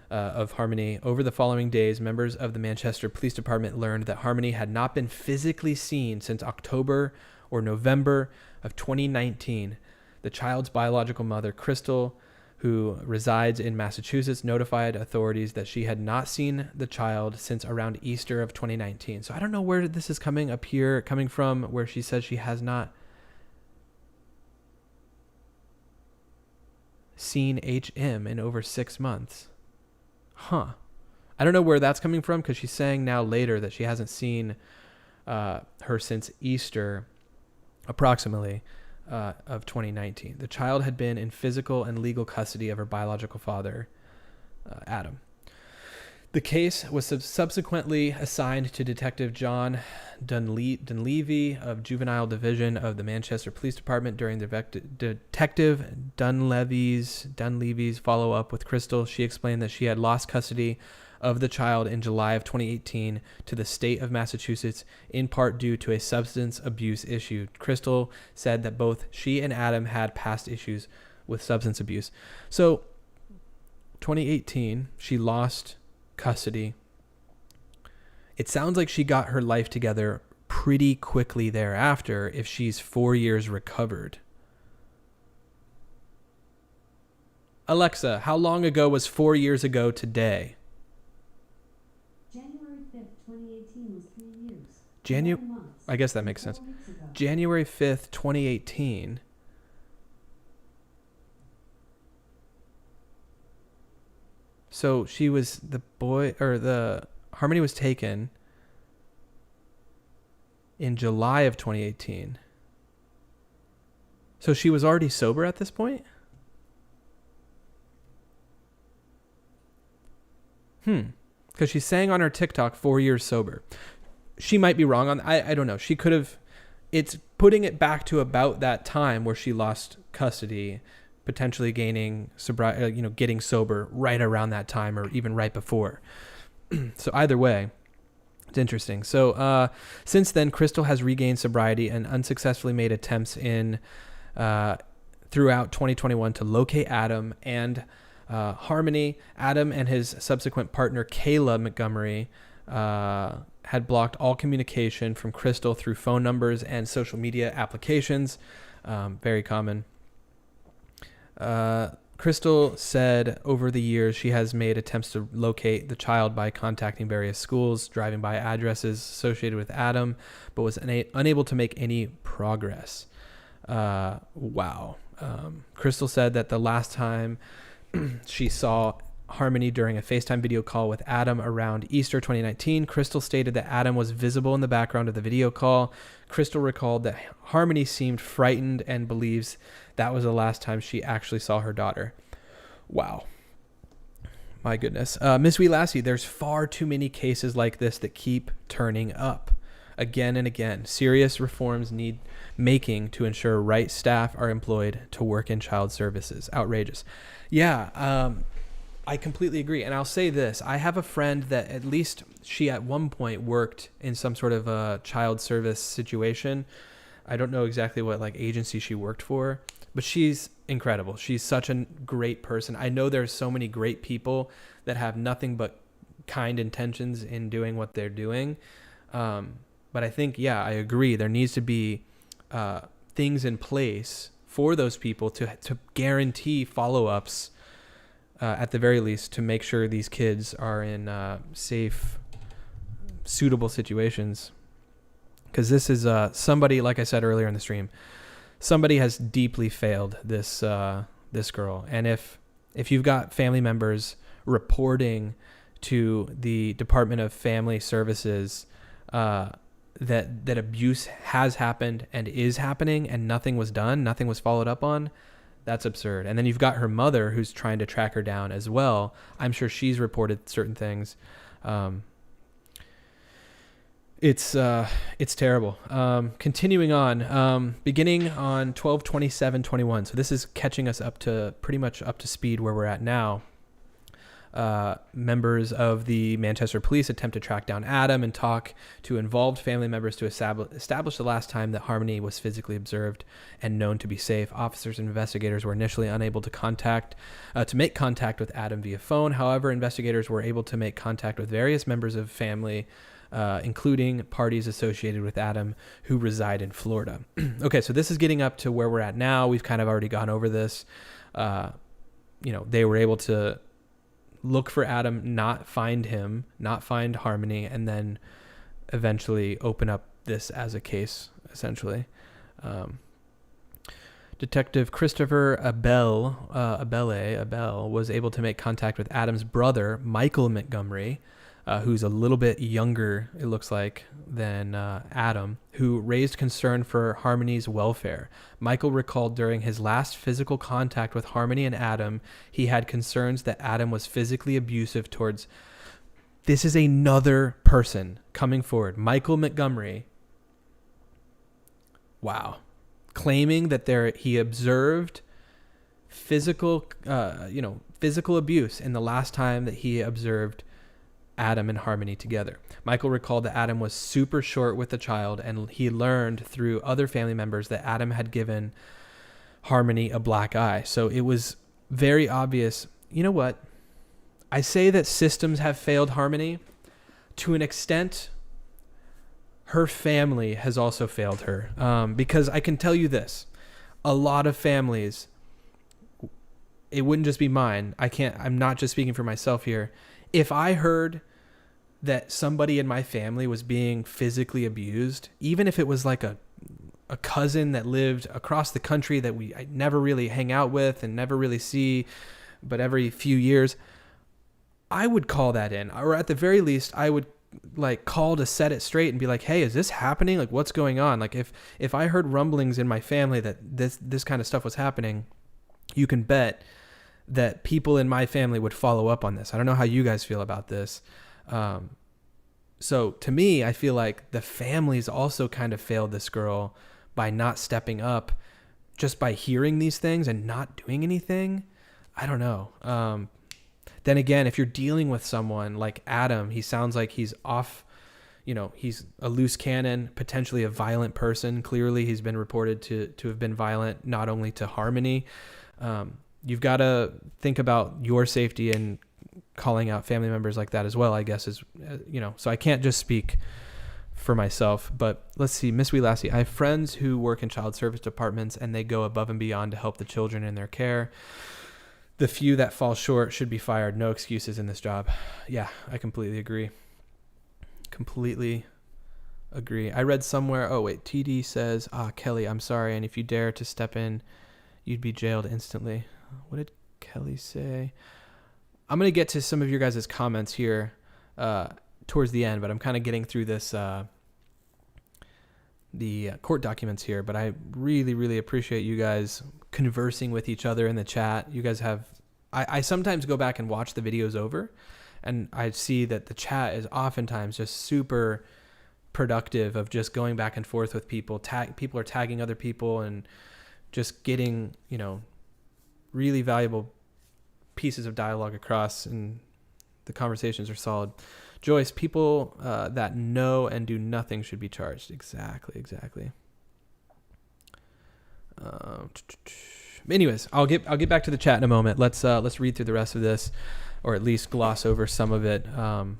of Harmony. Over the following days, members of the Manchester Police Department learned that Harmony had not been physically seen since October or November of 2019. The child's biological mother, Crystal, who resides in Massachusetts, notified authorities that she had not seen the child since around Easter of 2019. So I don't know where this is coming from, where she says she has not seen HM in over 6 months. Huh. I don't know where that's coming from, because she's saying now later that she hasn't seen her since Easter, approximately, of 2019. The child had been in physical and legal custody of her biological father, Adam. The case was subsequently assigned to Detective John Dunleavy of Juvenile Division of the Manchester Police Department. During Detective Dunleavy's follow-up with Crystal, she explained that she had lost custody of the child in July of 2018 to the state of Massachusetts, in part due to a substance abuse issue. Crystal said that both she and Adam had past issues with substance abuse. So, 2018, she lost custody. It sounds like she got her life together pretty quickly thereafter if she's 4 years recovered. Alexa, how long ago was 4 years ago today? January 5th, 2018 was 3 years. I guess that makes sense. January 5th, 2018. So she was Harmony was taken in July of 2018. So she was already sober at this point? Because she's saying on her TikTok 4 years sober. She might be wrong on I don't know. She could have. It's putting it back to about that time where she lost custody, potentially gaining sobriety, getting sober right around that time or even right before. So either way, it's interesting. So since then, Crystal has regained sobriety and unsuccessfully made attempts throughout 2021 to locate Adam and Harmony, Adam and his subsequent partner, Kayla Montgomery, had blocked all communication from Crystal through phone numbers and social media applications. Very common. Crystal said over the years she has made attempts to locate the child by contacting various schools, driving by addresses associated with Adam, but was unable to make any progress. Wow. Crystal said that the last time she saw Harmony during a FaceTime video call with Adam around Easter 2019, Crystal stated that Adam was visible in the background of the video call. Crystal recalled that Harmony seemed frightened and believes that was the last time she actually saw her daughter. Wow. My goodness. Miss Wee Lassie, there's far too many cases like this that keep turning up again and again. Serious reforms need making to ensure right staff are employed to work in child services. Outrageous. Yeah, I completely agree. And I'll say this. I have a friend that at least she at one point worked in some sort of a child service situation. I don't know exactly what like agency she worked for, but she's incredible. She's such a great person. I know there's so many great people that have nothing but kind intentions in doing what they're doing. But I think, yeah, I agree. There needs to be things in place for those people to guarantee follow-ups, at the very least, to make sure these kids are in safe, suitable situations. Because this is somebody, like I said earlier in the stream, somebody has deeply failed this girl. And if you've got family members reporting to the Department of Family Services that abuse has happened and is happening and nothing was done, nothing was followed up on, that's absurd. And then you've got her mother who's trying to track her down as well. I'm sure she's reported certain things. It's terrible. Continuing on, beginning on 12/27/21. So this is catching us up to pretty much up to speed where we're at now. Members of the Manchester Police attempt to track down Adam and talk to involved family members to establish the last time that Harmony was physically observed and known to be safe. Officers and investigators were initially unable to make contact with Adam via phone. However, investigators were able to make contact with various members of family, including parties associated with Adam who reside in Florida. Okay, so this is getting up to where we're at now. We've kind of already gone over this. They were able to look for Adam, not find him, not find Harmony, and then eventually open up this as a case, essentially. Detective Christopher Abel was able to make contact with Adam's brother, Michael Montgomery, who's a little bit younger, it looks like, than Adam, who raised concern for Harmony's welfare. Michael recalled during his last physical contact with Harmony and Adam, he had concerns that Adam was physically abusive towards... This is another person coming forward. Michael Montgomery. Wow. Claiming that he observed physical abuse in the last time that he observed Adam and Harmony together. Michael recalled that Adam was super short with the child, and he learned through other family members that Adam had given Harmony a black eye. So it was very obvious. You know what? I say that systems have failed Harmony. To an extent, her family has also failed her. Because I can tell you this, a lot of families, it wouldn't just be mine. I'm not just speaking for myself here. If I heard that somebody in my family was being physically abused, even if it was like a cousin that lived across the country that I never really hang out with and never really see, but every few years, I would call that in. Or at the very least, I would like call to set it straight and be like, hey, is this happening? Like, what's going on? Like, if I heard rumblings in my family that this kind of stuff was happening, you can bet that people in my family would follow up on this. I don't know how you guys feel about this. So to me, I feel like the families also kind of failed this girl by not stepping up just by hearing these things and not doing anything. I don't know. Then again, if you're dealing with someone like Adam, he sounds like he's off, he's a loose cannon, potentially a violent person. Clearly he's been reported to have been violent, not only to Harmony. you've got to think about your safety and calling out family members like that as well, I guess, is, so I can't just speak for myself. But let's see, Miss Wee Lassie, I have friends who work in child service departments and they go above and beyond to help the children in their care. The few that fall short should be fired. No excuses in this job. Yeah, I completely agree. I read somewhere, TD says, Kelly, I'm sorry, and if you dare to step in, you'd be jailed instantly. What did Kelly say? I'm going to get to some of your guys' comments here towards the end, but I'm kind of getting through this, the court documents here, but I really, really appreciate you guys conversing with each other in the chat. You guys have, I sometimes go back and watch the videos over, and I see that the chat is oftentimes just super productive of just going back and forth with people. People are tagging other people and just getting, really valuable pieces of dialogue across, and the conversations are solid. Joyce, people that know and do nothing should be charged. Exactly. Anyways, I'll get back to the chat in a moment. Let's read through the rest of this, or at least gloss over some of it.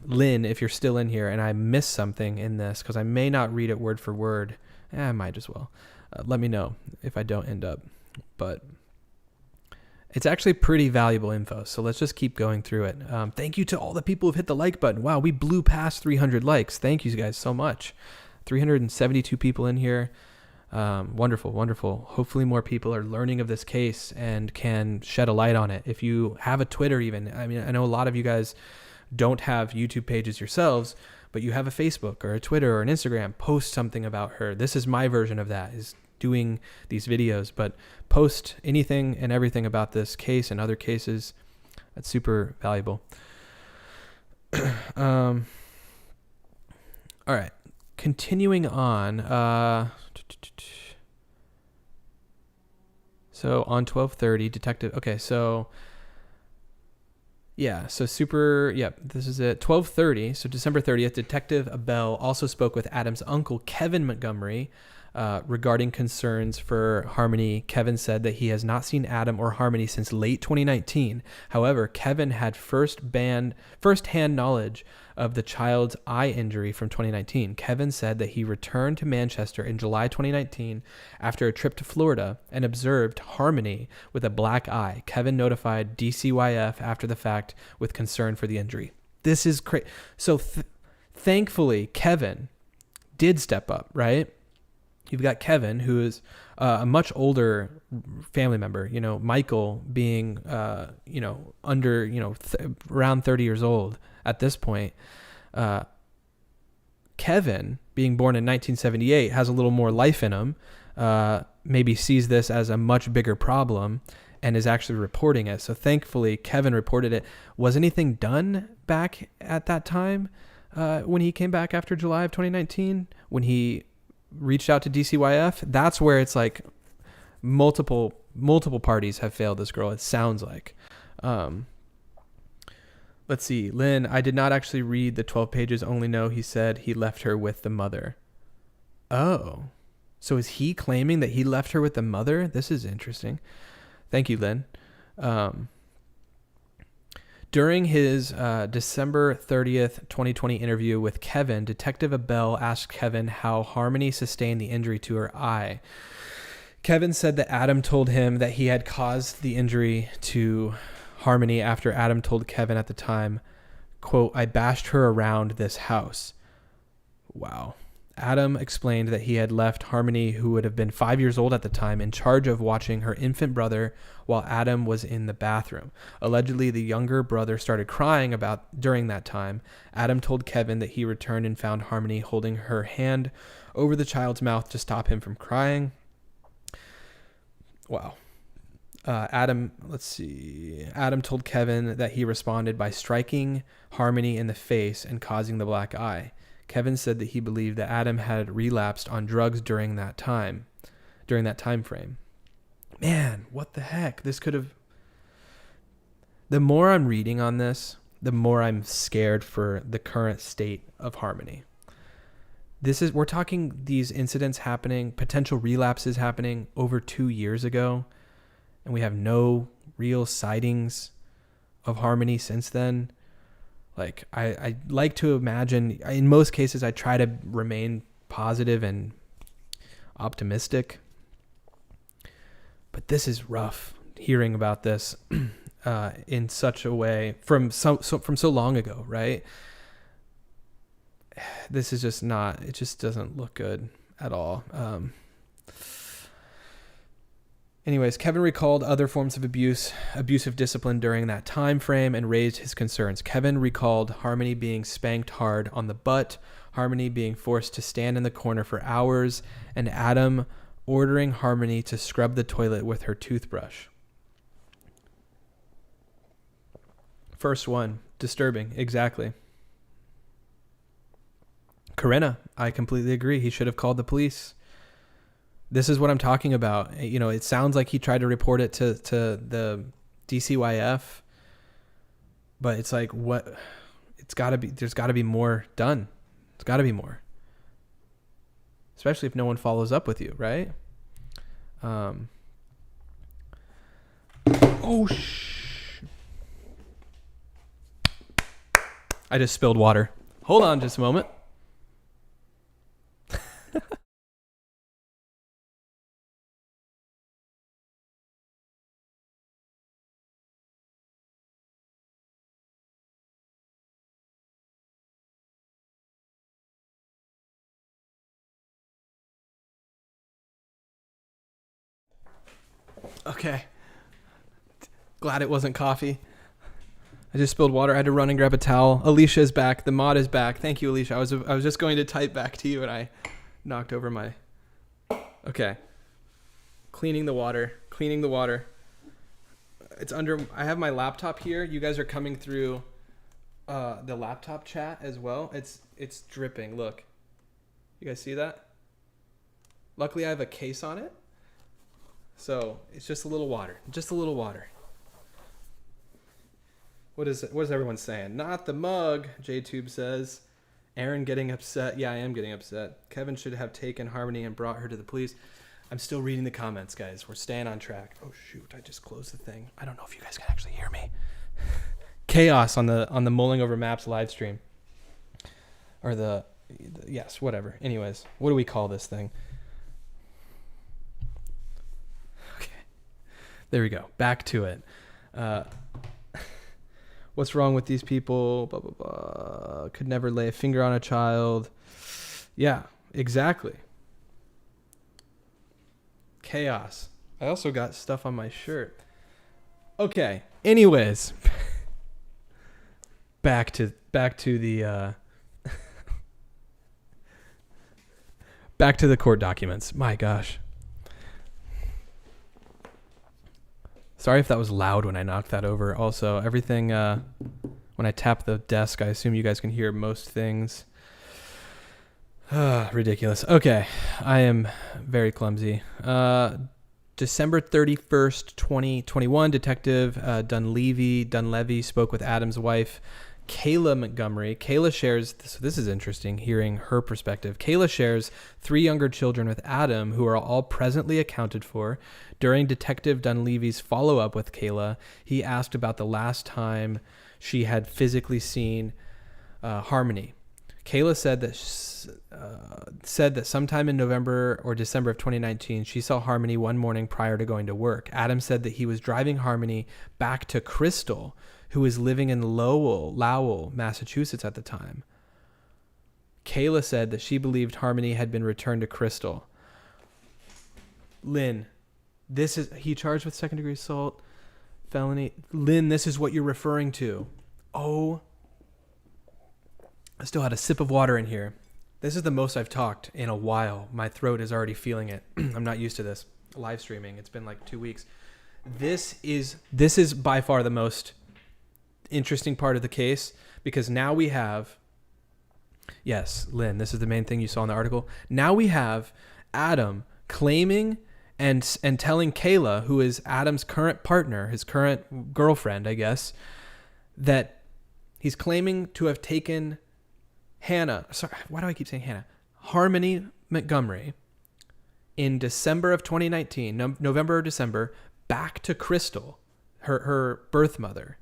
Lynn, if you're still in here and I missed something in this, because I may not read it word for word, I might as well. Let me know if I don't end up. But it's actually pretty valuable info, so let's just keep going through it. Thank you to all the people who've hit the like button. Wow, we blew past 300 likes. Thank you guys so much. 372 people in here. Wonderful. Hopefully more people are learning of this case and can shed a light on it. If you have a Twitter even, I know a lot of you guys don't have YouTube pages yourselves, but you have a Facebook or a Twitter or an Instagram, post something about her. This is my version of that, is doing these videos, but post anything and everything about this case and other cases. That's super valuable. All right, continuing on. So on 12:30, detective. Okay, so yeah, so this is it. 12:30, so December 30th, Detective Abell also spoke with Adam's uncle, Kevin Montgomery, regarding concerns for Harmony. Kevin said that he has not seen Adam or Harmony since late 2019. However, Kevin had first-hand knowledge of the child's eye injury from 2019. Kevin said that he returned to Manchester in July 2019 after a trip to Florida and observed Harmony with a black eye. Kevin notified DCYF after the fact with concern for the injury. This is crazy. So thankfully, Kevin did step up, right? You've got Kevin, who is a much older family member, Michael being, under, around 30 years old at this point. Kevin, being born in 1978, has a little more life in him, maybe sees this as a much bigger problem and is actually reporting it. So thankfully, Kevin reported it. Was anything done back at that time when he came back after July of 2019, when he reached out to DCYF? That's where it's like multiple parties have failed this girl, it sounds like. Let's see, Lynn, I did not actually read the 12 pages, only know he said he left her with the mother. Oh, so is he claiming that he left her with the mother? This is interesting. Thank you, Lynn. During his December 30th, 2020 interview with Kevin, Detective Abell asked Kevin how Harmony sustained the injury to her eye. Kevin said that Adam told him that he had caused the injury to Harmony after Adam told Kevin at the time, quote, I bashed her around this house. Wow. Adam explained that he had left Harmony, who would have been 5 years old at the time, in charge of watching her infant brother while Adam was in the bathroom. Allegedly, the younger brother started crying during that time. Adam told Kevin that he returned and found Harmony holding her hand over the child's mouth to stop him from crying. Wow. Adam told Kevin that he responded by striking Harmony in the face and causing the black eye. Kevin said that he believed that Adam had relapsed on drugs during that time frame. Man, what the heck? This could have... The more I'm reading on this, the more I'm scared for the current state of Harmony. We're talking these incidents happening, potential relapses happening over 2 years ago, and we have no real sightings of Harmony since then. Like, I like to imagine, in most cases, I try to remain positive and optimistic. But this is rough, hearing about this in such a way from so long ago, right? This is just not, it just doesn't look good at all. Anyways, Kevin recalled other forms of abusive discipline during that time frame and raised his concerns. Kevin recalled Harmony being spanked hard on the butt, Harmony being forced to stand in the corner for hours, and Adam ordering Harmony to scrub the toilet with her toothbrush. First one, disturbing, exactly. Corinna, I completely agree. He should have called the police. This is what I'm talking about. You know, it sounds like he tried to report it to the DCYF, but it's like, what? It's got to be, there's got to be more done. It's got to be more. Especially if no one follows up with you, right? I just spilled water. Hold on just a moment. Okay. Glad it wasn't coffee. I just spilled water. I had to run and grab a towel. Alicia is back. The mod is back. Thank you, Alicia. I was just going to type back to you and I knocked over my... Okay. Cleaning the water. It's under... I have my laptop here. You guys are coming through the laptop chat as well. It's dripping. Look. You guys see that? Luckily, I have a case on it. So it's just a little water. What is everyone saying? Not the mug, JTube says. Aaron getting upset. Yeah, I am getting upset. Kevin should have taken Harmony and brought her to the police. I'm still reading the comments, guys. We're staying on track. Oh shoot, I just closed the thing. I don't know if you guys can actually hear me. Chaos on the Mulling Over Maps live stream. Or yes, whatever. Anyways, what do we call this thing? There we go. Back to it. What's wrong with these people? Blah, blah, blah. Could never lay a finger on a child. Yeah, exactly. Chaos. I also got stuff on my shirt. Okay. Anyways. Back to the back to the court documents. My gosh. Sorry if that was loud when I knocked that over. Also, everything, when I tap the desk, I assume you guys can hear most things. Ridiculous. Okay, I am very clumsy. December 31st, 2021, Detective Dunleavy spoke with Adam's wife, Kayla Montgomery. Kayla shares, so this is interesting, hearing her perspective. Kayla shares 3 younger children with Adam, who are all presently accounted for. During Detective Dunleavy's follow-up with Kayla, he asked about the last time she had physically seen Harmony. Kayla said that sometime in November or December of 2019, she saw Harmony one morning prior to going to work. Adam said that he was driving Harmony back to Crystal, who was living in Lowell, Massachusetts at the time. Kayla said that she believed Harmony had been returned to Crystal. Lynn, he charged with second-degree assault, felony. Lynn, this is what you're referring to. Oh, I still had a sip of water in here. This is the most I've talked in a while. My throat is already feeling it. I'm not used to this. Live streaming. It's been like 2 weeks. This is by far the most interesting part of the case, because now we have, yes, Lynn, this is the main thing you saw in the article. Now we have Adam claiming and telling Kayla, who is Adam's current partner, his current girlfriend, I guess, that he's claiming to have taken Harmony Montgomery in December of 2019, November or December, back to Crystal, her birth mother,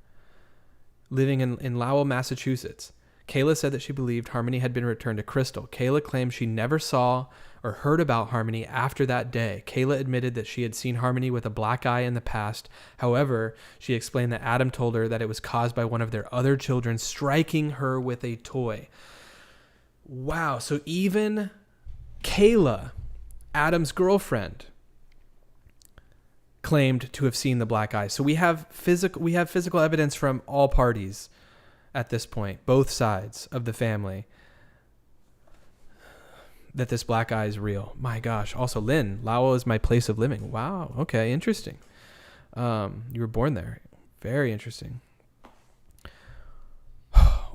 living in Lowell, Massachusetts. Kayla said that she believed Harmony had been returned to Crystal. Kayla claimed she never saw or heard about Harmony after that day. Kayla admitted that she had seen Harmony with a black eye in the past. However, she explained that Adam told her that it was caused by one of their other children striking her with a toy. Wow. So even Kayla, Adam's girlfriend, claimed to have seen the black eye. So we have physical evidence from all parties at this point, both sides of the family, that this black eye is real. My gosh. Also, Lynn, Lowell is my place of living. Wow. Okay. Interesting. You were born there. Very interesting.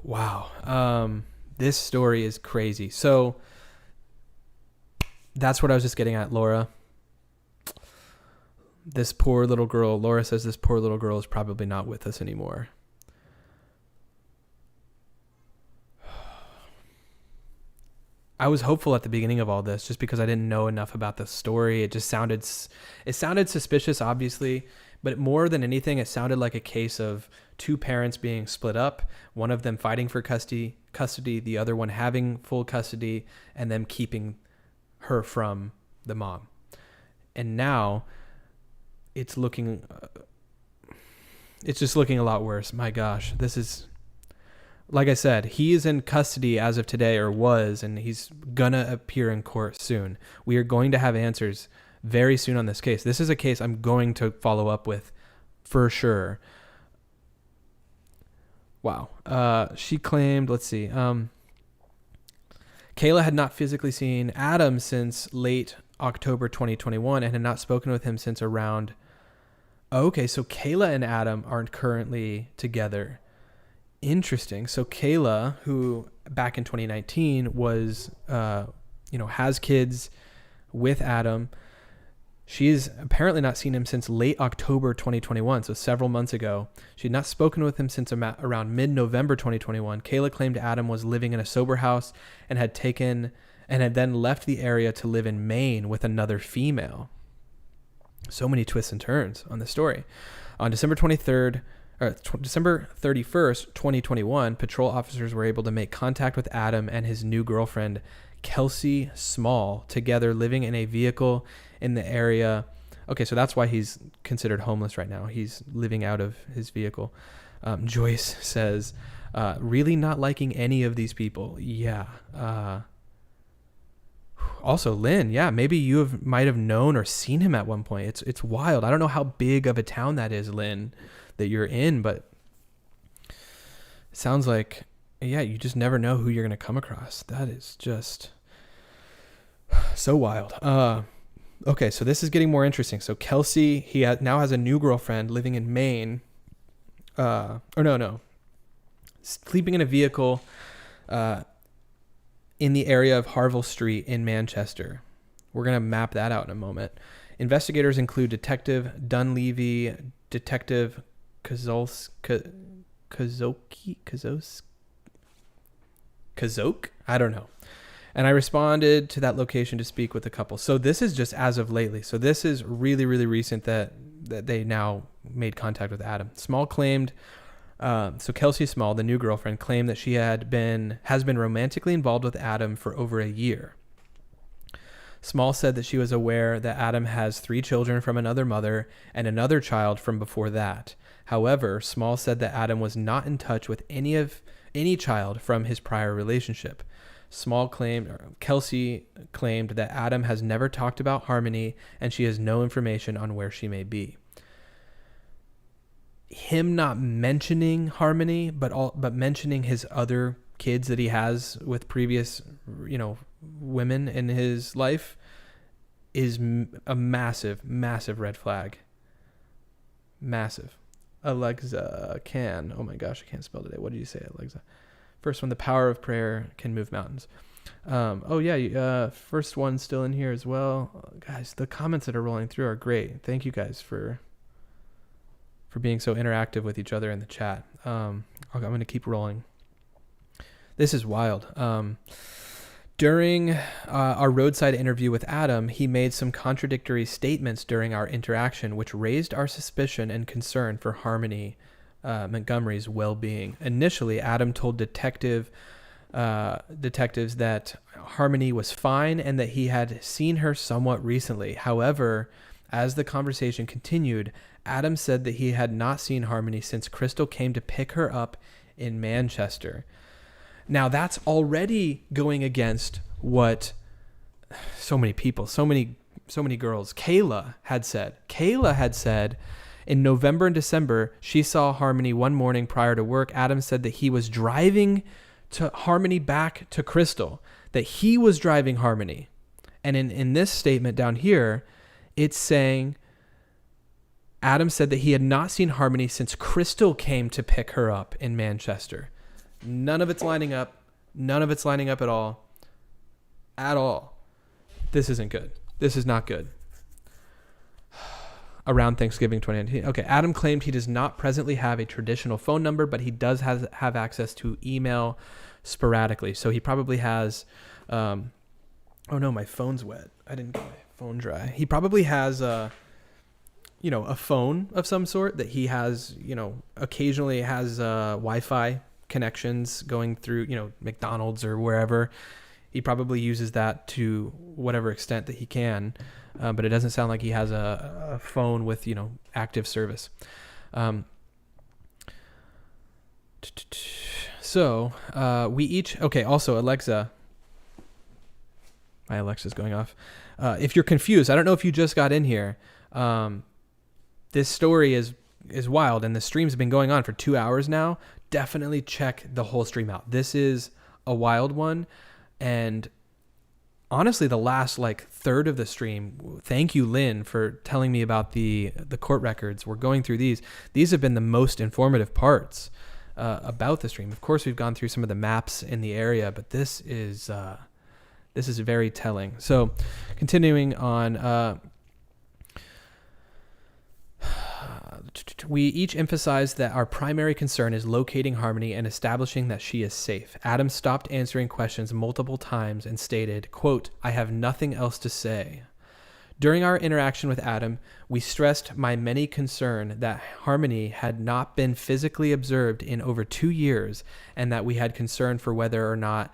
Wow. This story is crazy. So that's what I was just getting at, Laura. This poor little girl, Laura says this poor little girl is probably not with us anymore. I was hopeful at the beginning of all this just because I didn't know enough about the story. It sounded suspicious, obviously, but more than anything, it sounded like a case of two parents being split up, one of them fighting for custody, the other one having full custody, and them keeping her from the mom. And now it's just looking a lot worse. My gosh, this is, like I said, he is in custody as of today, or was, and he's gonna appear in court soon. We are going to have answers very soon on this case. This is a case I'm going to follow up with for sure. Wow. She claimed, let's see, Kayla had not physically seen Adam since late October 2021 and had not spoken with him since around... Okay, so Kayla and Adam aren't currently together. Interesting. So Kayla, who back in 2019 was, has kids with Adam, she's apparently not seen him since late October 2021, so several months ago. She had not spoken with him since around mid-November 2021. Kayla claimed Adam was living in a sober house and had then left the area to live in Maine with another female. So many twists and turns on the story. On December 31st, 2021, patrol officers were able to make contact with Adam and his new girlfriend, Kelsey Small, together living in a vehicle in the area. Okay, so that's why he's considered homeless right now. He's living out of his vehicle. Joyce says, really not liking any of these people. Yeah. Also, Lynn, yeah, maybe you might have known or seen him at one point. It's wild. I don't know how big of a town that is, Lynn, that you're in, but it sounds like, yeah, you just never know who you're going to come across. That is just so wild. Okay, so this is getting more interesting. So Kelsey, now has a new girlfriend living in Maine. Sleeping in a vehicle in the area of Harville Street in Manchester. We're going to map that out in a moment. Investigators include Detective Dunleavy, Detective Kazoke? I don't know. And I responded to that location to speak with the couple. So this is just as of lately. So this is really, really recent that they now made contact with Adam. Small claimed, so Kelsey Small, the new girlfriend, claimed that she has been romantically involved with Adam for over a year. Small said that she was aware that Adam has 3 children from another mother and another child from before that. However, Small said that Adam was not in touch with any child from his prior relationship. Kelsey claimed that Adam has never talked about Harmony and she has no information on where she may be. Him not mentioning Harmony, but mentioning his other kids that he has with previous, women in his life is a massive, massive red flag. Massive. Alexa can. Oh my gosh, I can't spell today. What did you say, Alexa? First one, the power of prayer can move mountains. First one still in here as well. Guys, the comments that are rolling through are great. Thank you guys for being so interactive with each other in the chat. I'm going to keep rolling. This is wild. During our roadside interview with Adam, he made some contradictory statements during our interaction, which raised our suspicion and concern for Harmony Montgomery's well-being. Initially, Adam told detectives that Harmony was fine and that he had seen her somewhat recently. However, as the conversation continued, Adam said that he had not seen Harmony since Crystal came to pick her up in Manchester. Now, that's already going against what so many people, so many girls, Kayla had said. Kayla had said in November and December, she saw Harmony one morning prior to work. Adam said that he was driving to Harmony back to Crystal, that he was driving Harmony. And in this statement down here, it's saying Adam said that he had not seen Harmony since Crystal came to pick her up in Manchester. None of it's lining up. None of it's lining up at all. At all. This isn't good. This is not good. Around Thanksgiving 2019. Okay, Adam claimed he does not presently have a traditional phone number, but he does have access to email sporadically. So he probably has... oh no, my phone's wet. I didn't get my phone dry. He probably has a phone of some sort that he has, occasionally has Wi-Fi connections going through, McDonald's or wherever. He probably uses that to whatever extent that he can, but it doesn't sound like he has a phone with, active service. So we each, okay, also Alexa, my Alexa's going off. If you're confused, I don't know if you just got in here. This story is wild, and the stream's been going on for 2 hours now. Definitely check the whole stream out. This is a wild one, and honestly, the last third of the stream, thank you, Lynn, for telling me about the court records. We're going through these. These have been the most informative parts about the stream. Of course, we've gone through some of the maps in the area, but this is very telling. So, continuing on. We each emphasized that our primary concern is locating Harmony and establishing that she is safe. Adam stopped answering questions multiple times and stated, quote, "I have nothing else to say." During our interaction with Adam, we stressed my many concern that Harmony had not been physically observed in over 2 years and that we had concern for whether or not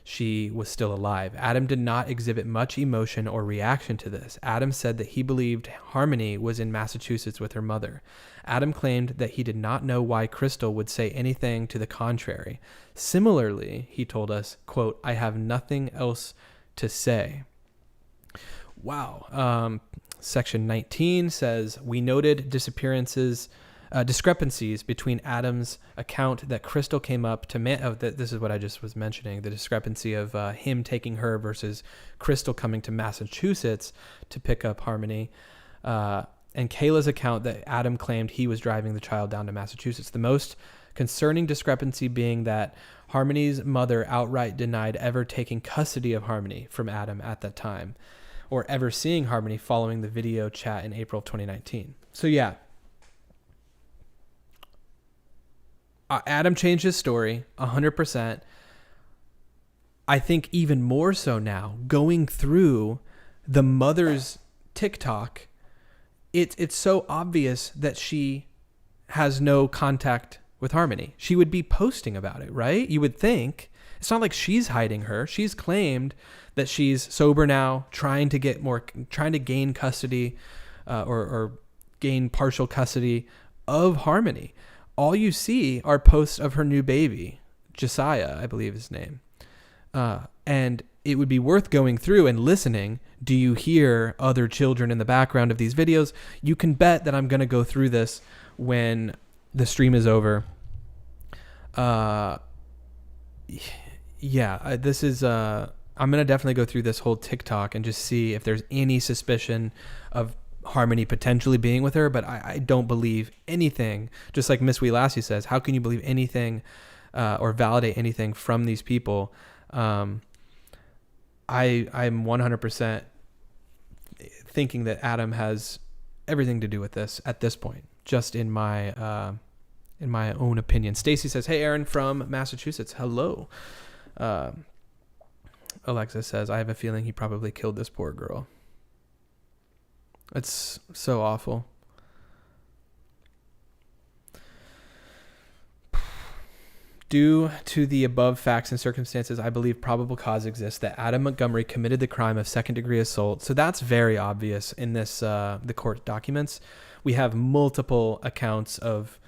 she was still alive. Adam did not exhibit much emotion or reaction to this. Adam said that he believed Harmony was in Massachusetts with her mother. Adam claimed that he did not know why Crystal would say anything to the contrary. Similarly, he told us, quote, "I have nothing else to say." Wow. Section 19 says, we noted discrepancies between Adam's account that Crystal came up to this is what I just was mentioning, the discrepancy of him taking her versus Crystal coming to Massachusetts to pick up Harmony, and Kayla's account that Adam claimed he was driving the child down to Massachusetts. The most concerning discrepancy being that Harmony's mother outright denied ever taking custody of Harmony from Adam at that time, or ever seeing Harmony following the video chat in April of 2019. So yeah, Adam changed his story 100%. I think even more so now, going through the mother's TikTok, it's so obvious that she has no contact with Harmony. She would be posting about it, right? You would think. It's not like she's hiding her. She's claimed that she's sober now, trying to gain custody or gain partial custody of Harmony. All you see are posts of her new baby, Josiah, I believe his name. And it would be worth going through and listening. Do you hear other children in the background of these videos? You can bet that I'm going to go through this when the stream is over. This is... I'm going to definitely go through this whole TikTok and just see if there's any suspicion of Harmony potentially being with her, but I don't believe anything. Just like Miss Wee Lassie says, how can you believe anything or validate anything from these people? I'm 100% thinking that Adam has everything to do with this at this point, just in my own opinion. Stacy says, "Hey, Aaron from Massachusetts. Hello." Alexis says, I have a feeling he probably killed this poor girl. It's so awful. Due to the above facts and circumstances, I believe probable cause exists that Adam Montgomery committed the crime of second-degree assault. So that's very obvious in this the court documents. We have multiple accounts of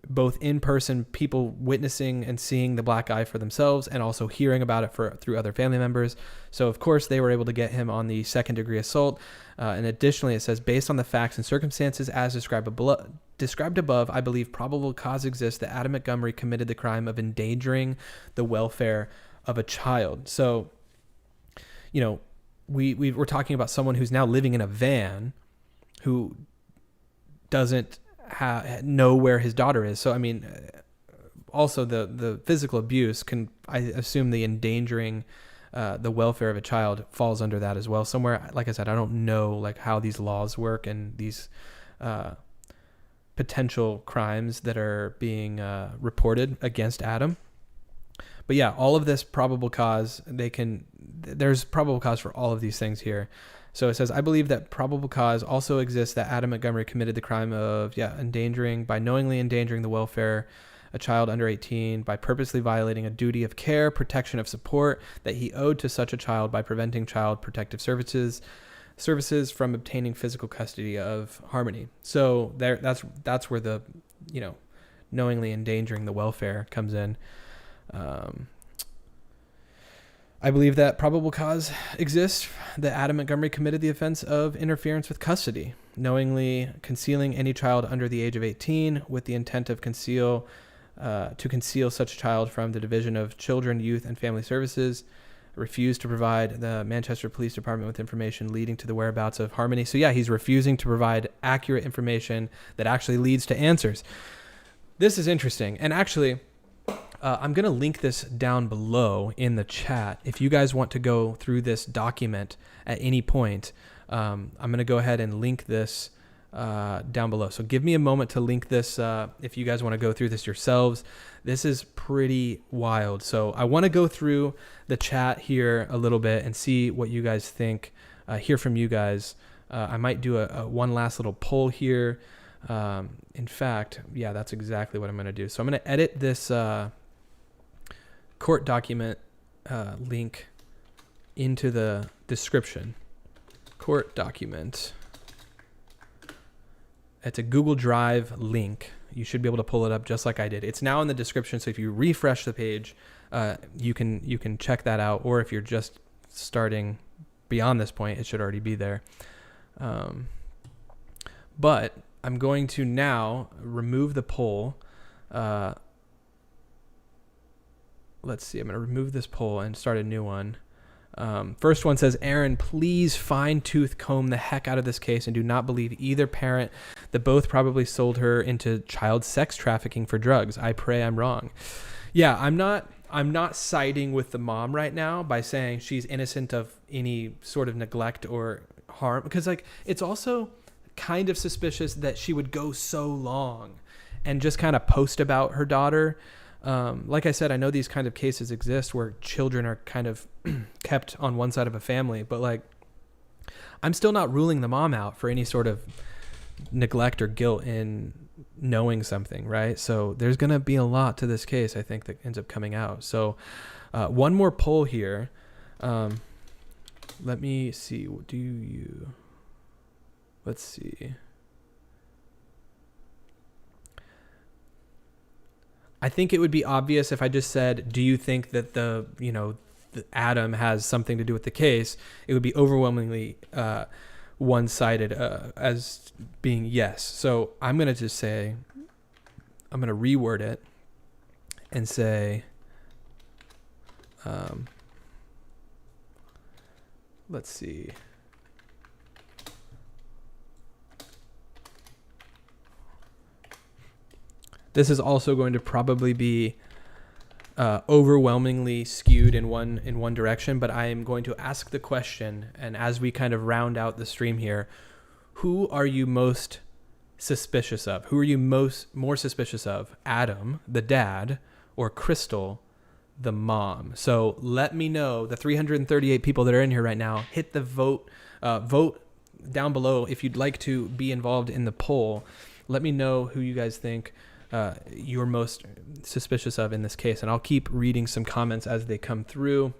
both in-person people witnessing and seeing the black eye for themselves, and also hearing about it through other family members. So of course they were able to get him on the second-degree assault. And additionally, it says, based on the facts and circumstances as described above, I believe probable cause exists that Adam Montgomery committed the crime of endangering the welfare of a child. So, you know, we're talking about someone who's now living in a van who doesn't know where his daughter is. So, I mean, also the physical abuse can, I assume the endangering the welfare of a child falls under that as well somewhere. Like I said, I don't know like how these laws work and these potential crimes that are being reported against Adam. But yeah, all of this probable cause, there's probable cause for all of these things here. So it says, I believe that probable cause also exists that Adam Montgomery committed the crime of, by knowingly endangering the welfare a child under 18 by purposely violating a duty of care, protection, of support that he owed to such a child by preventing child protective services from obtaining physical custody of Harmony. So that's where the, knowingly endangering the welfare comes in. I believe that probable cause exists that Adam Montgomery committed the offense of interference with custody, knowingly concealing any child under the age of 18 with the intent of conceal such child from the Division of Children, Youth, and Family Services, refused to provide the Manchester Police Department with information leading to the whereabouts of Harmony. So yeah, he's refusing to provide accurate information that actually leads to answers. This is interesting. And actually, I'm going to link this down below in the chat. If you guys want to go through this document at any point, I'm going to go ahead and link this down below. So give me a moment to link this if you guys want to go through this yourselves. This is pretty wild. So I want to go through the chat here a little bit and see what you guys think, hear from you guys. I might do a one last little poll here. In fact, yeah, that's exactly what I'm going to do. So I'm going to edit this court document link into the description. Court document. It's a Google Drive link. You should be able to pull it up just like I did. It's now in the description, so if you refresh the page, you can check that out. Or if you're just starting beyond this point, it should already be there. But I'm going to now remove the poll. Let's see. I'm going to remove this poll and start a new one. First one says, Aaron, please fine-tooth comb the heck out of this case and do not believe either parent that both probably sold her into child sex trafficking for drugs. I pray I'm wrong. Yeah, I'm not siding with the mom right now by saying she's innocent of any sort of neglect or harm, because like it's also kind of suspicious that she would go so long and just kind of post about her daughter. Like I said, I know these kind of cases exist where children are kind of kept on one side of a family, but like, I'm still not ruling the mom out for any sort of neglect or guilt in knowing something, right? So there's going to be a lot to this case, I think, that ends up coming out. So one more poll here. Let me see. Let's see. I think it would be obvious if I just said, do you think that the Adam has something to do with the case? It would be overwhelmingly one-sided as being yes. So I'm going to just say, I'm going to reword it and say, let's see. This is also going to probably be overwhelmingly skewed in one direction, but I am going to ask the question, and as we kind of round out the stream here, who are you most suspicious of? Who are you more suspicious of? Adam, the dad, or Crystal, the mom. So let me know, the 338 people that are in here right now, hit the vote down below if you'd like to be involved in the poll. Let me know who you guys think you're most suspicious of in this case, and I'll keep reading some comments as they come through.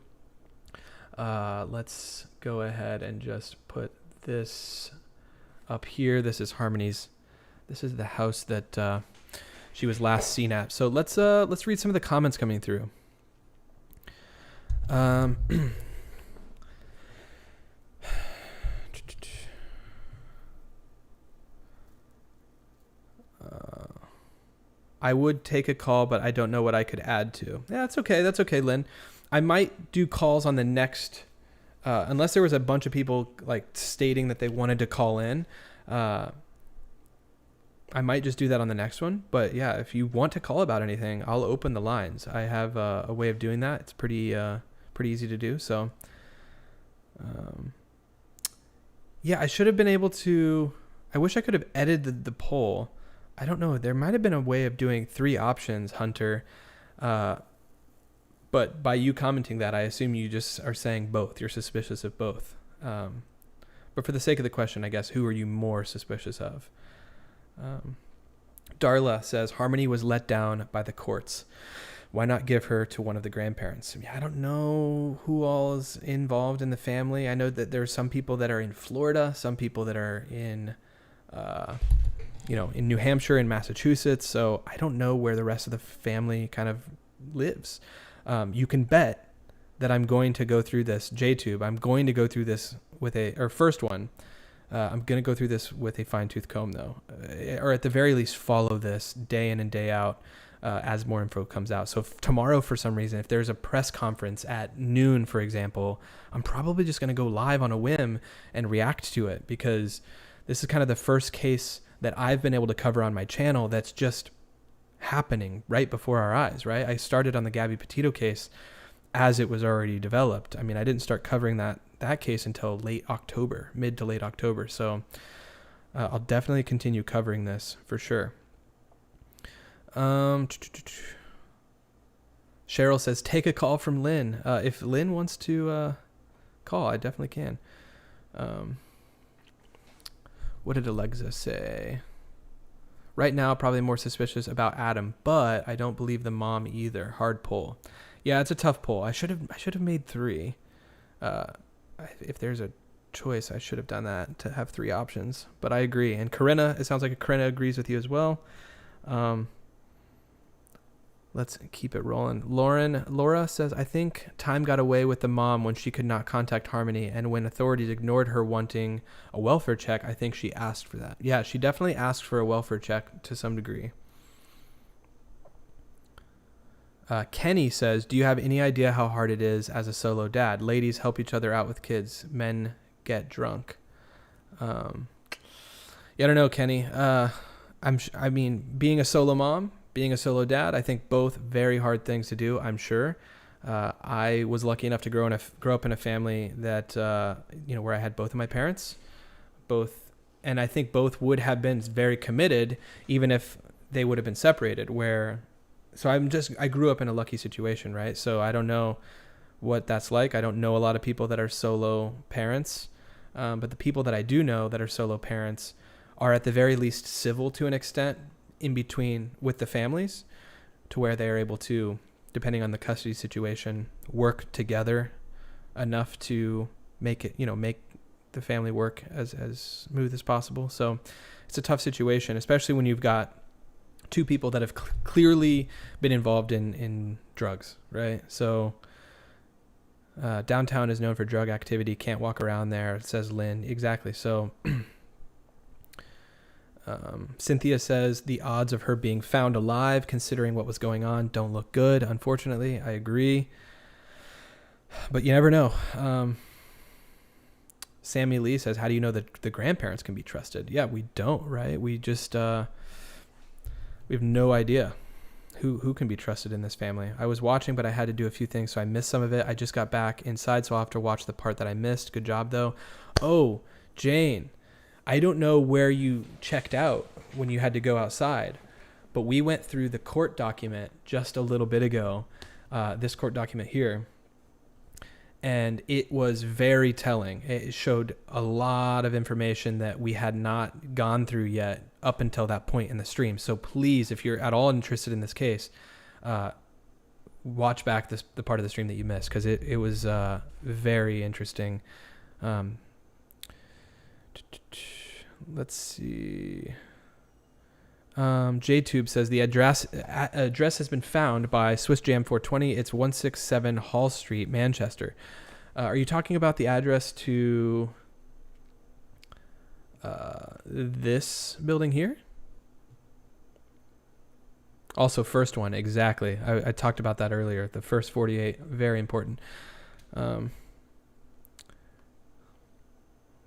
Let's go ahead and just put this up here. This is Harmony's. This is the house that she was last seen at. So let's read some of the comments coming through. I would take a call, but I don't know what I could add to. Yeah, that's okay. That's okay, Lynn. I might do calls on the next, unless there was a bunch of people like stating that they wanted to call in. I might just do that on the next one. But yeah, if you want to call about anything, I'll open the lines. I have a way of doing that. It's pretty easy to do. So, yeah, I should have been able to. I wish I could have edited the poll. I don't know. There might have been a way of doing 3 options, Hunter. But by you commenting that, I assume you just are saying both. You're suspicious of both. But for the sake of the question, I guess, who are you more suspicious of? Darla says, Harmony was let down by the courts. Why not give her to one of the grandparents? I don't know who all is involved in the family. I know that there's some people that are in Florida, some people that are in in New Hampshire and Massachusetts. So I don't know where the rest of the family kind of lives. You can bet that I'm going to go through this JTube. I'm going to go through this first one. I'm going to go through this with a fine tooth comb though, or at the very least follow this day in and day out as more info comes out. So tomorrow, for some reason, if there's a press conference at noon, for example, I'm probably just going to go live on a whim and react to it, because this is kind of the first case that I've been able to cover on my channel that's just happening right before our eyes, right? I started on the Gabby Petito case as it was already developed. I mean, I didn't start covering that case until mid to late October. So I'll definitely continue covering this for sure. Cheryl says, take a call from Lynn. If Lynn wants to call, I definitely can. What did Alexa say? Right now, probably more suspicious about Adam, but I don't believe the mom either. Hard pull. Yeah, it's a tough pull. I should have made 3. If there's a choice, I should have done that to have 3 options. But I agree. And Corinna, it sounds like Corinna agrees with you as well. Let's keep it rolling. Laura says, I think time got away with the mom when she could not contact Harmony, and when authorities ignored her wanting a welfare check, I think she asked for that. Yeah, she definitely asked for a welfare check to some degree. Kenny says, do you have any idea how hard it is as a solo dad? Ladies help each other out with kids. Men get drunk. Yeah, I don't know, Kenny. I mean, being a solo mom, being a solo dad, I think both very hard things to do, I'm sure. I was lucky enough to grow up in a family that, where I had both of my parents, and I think both would have been very committed, even if they would have been separated, I grew up in a lucky situation, right? So I don't know what that's like. I don't know a lot of people that are solo parents, but the people that I do know that are solo parents are at the very least civil to an extent in between with the families, to where they are able to, depending on the custody situation, work together enough to make the family work as smooth as possible. So it's a tough situation, especially when you've got 2 people that have clearly been involved in drugs, right? So downtown is known for drug activity. Can't walk around there, says Lynn. Exactly. So Cynthia says the odds of her being found alive, considering what was going on, don't look good. Unfortunately, I agree. But you never know. Sammy Lee says, how do you know that the grandparents can be trusted? Yeah, we don't, right? We just... we have no idea who can be trusted in this family. I was watching, but I had to do a few things, so I missed some of it. I just got back inside, so I'll have to watch the part that I missed. Good job, though. Oh, Jane, I don't know where you checked out when you had to go outside, but we went through the court document just a little bit ago. this court document here. And it was very telling. It showed a lot of information that we had not gone through yet up until that point in the stream. So please, if you're at all interested in this case, watch back the part of the stream that you missed, because it was very interesting. Let's see. JTube says the address has been found by Swiss Jam 420. It's 167 Hall Street, Manchester. Are you talking about the address to this building here? Also, first one, exactly. I talked about that earlier. The first 48, very important.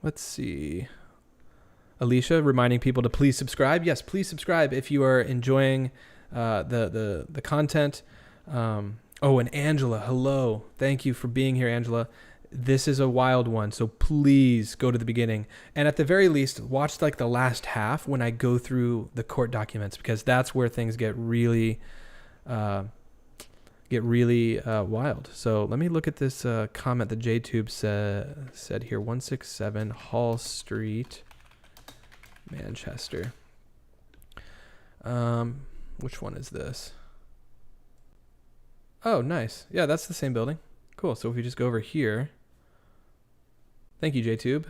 Let's see. Alicia reminding people to please subscribe. Yes, please subscribe if you are enjoying the content. Oh, and Angela, hello. Thank you for being here, Angela. This is a wild one, so please go to the beginning. And at the very least, watch like the last half when I go through the court documents, because that's where things get really wild. So let me look at this comment that JTube said here. 167 Hall Street, Manchester. Which one is this? Oh, nice. Yeah, that's the same building. Cool. So if we just go over here. Thank you, JTube.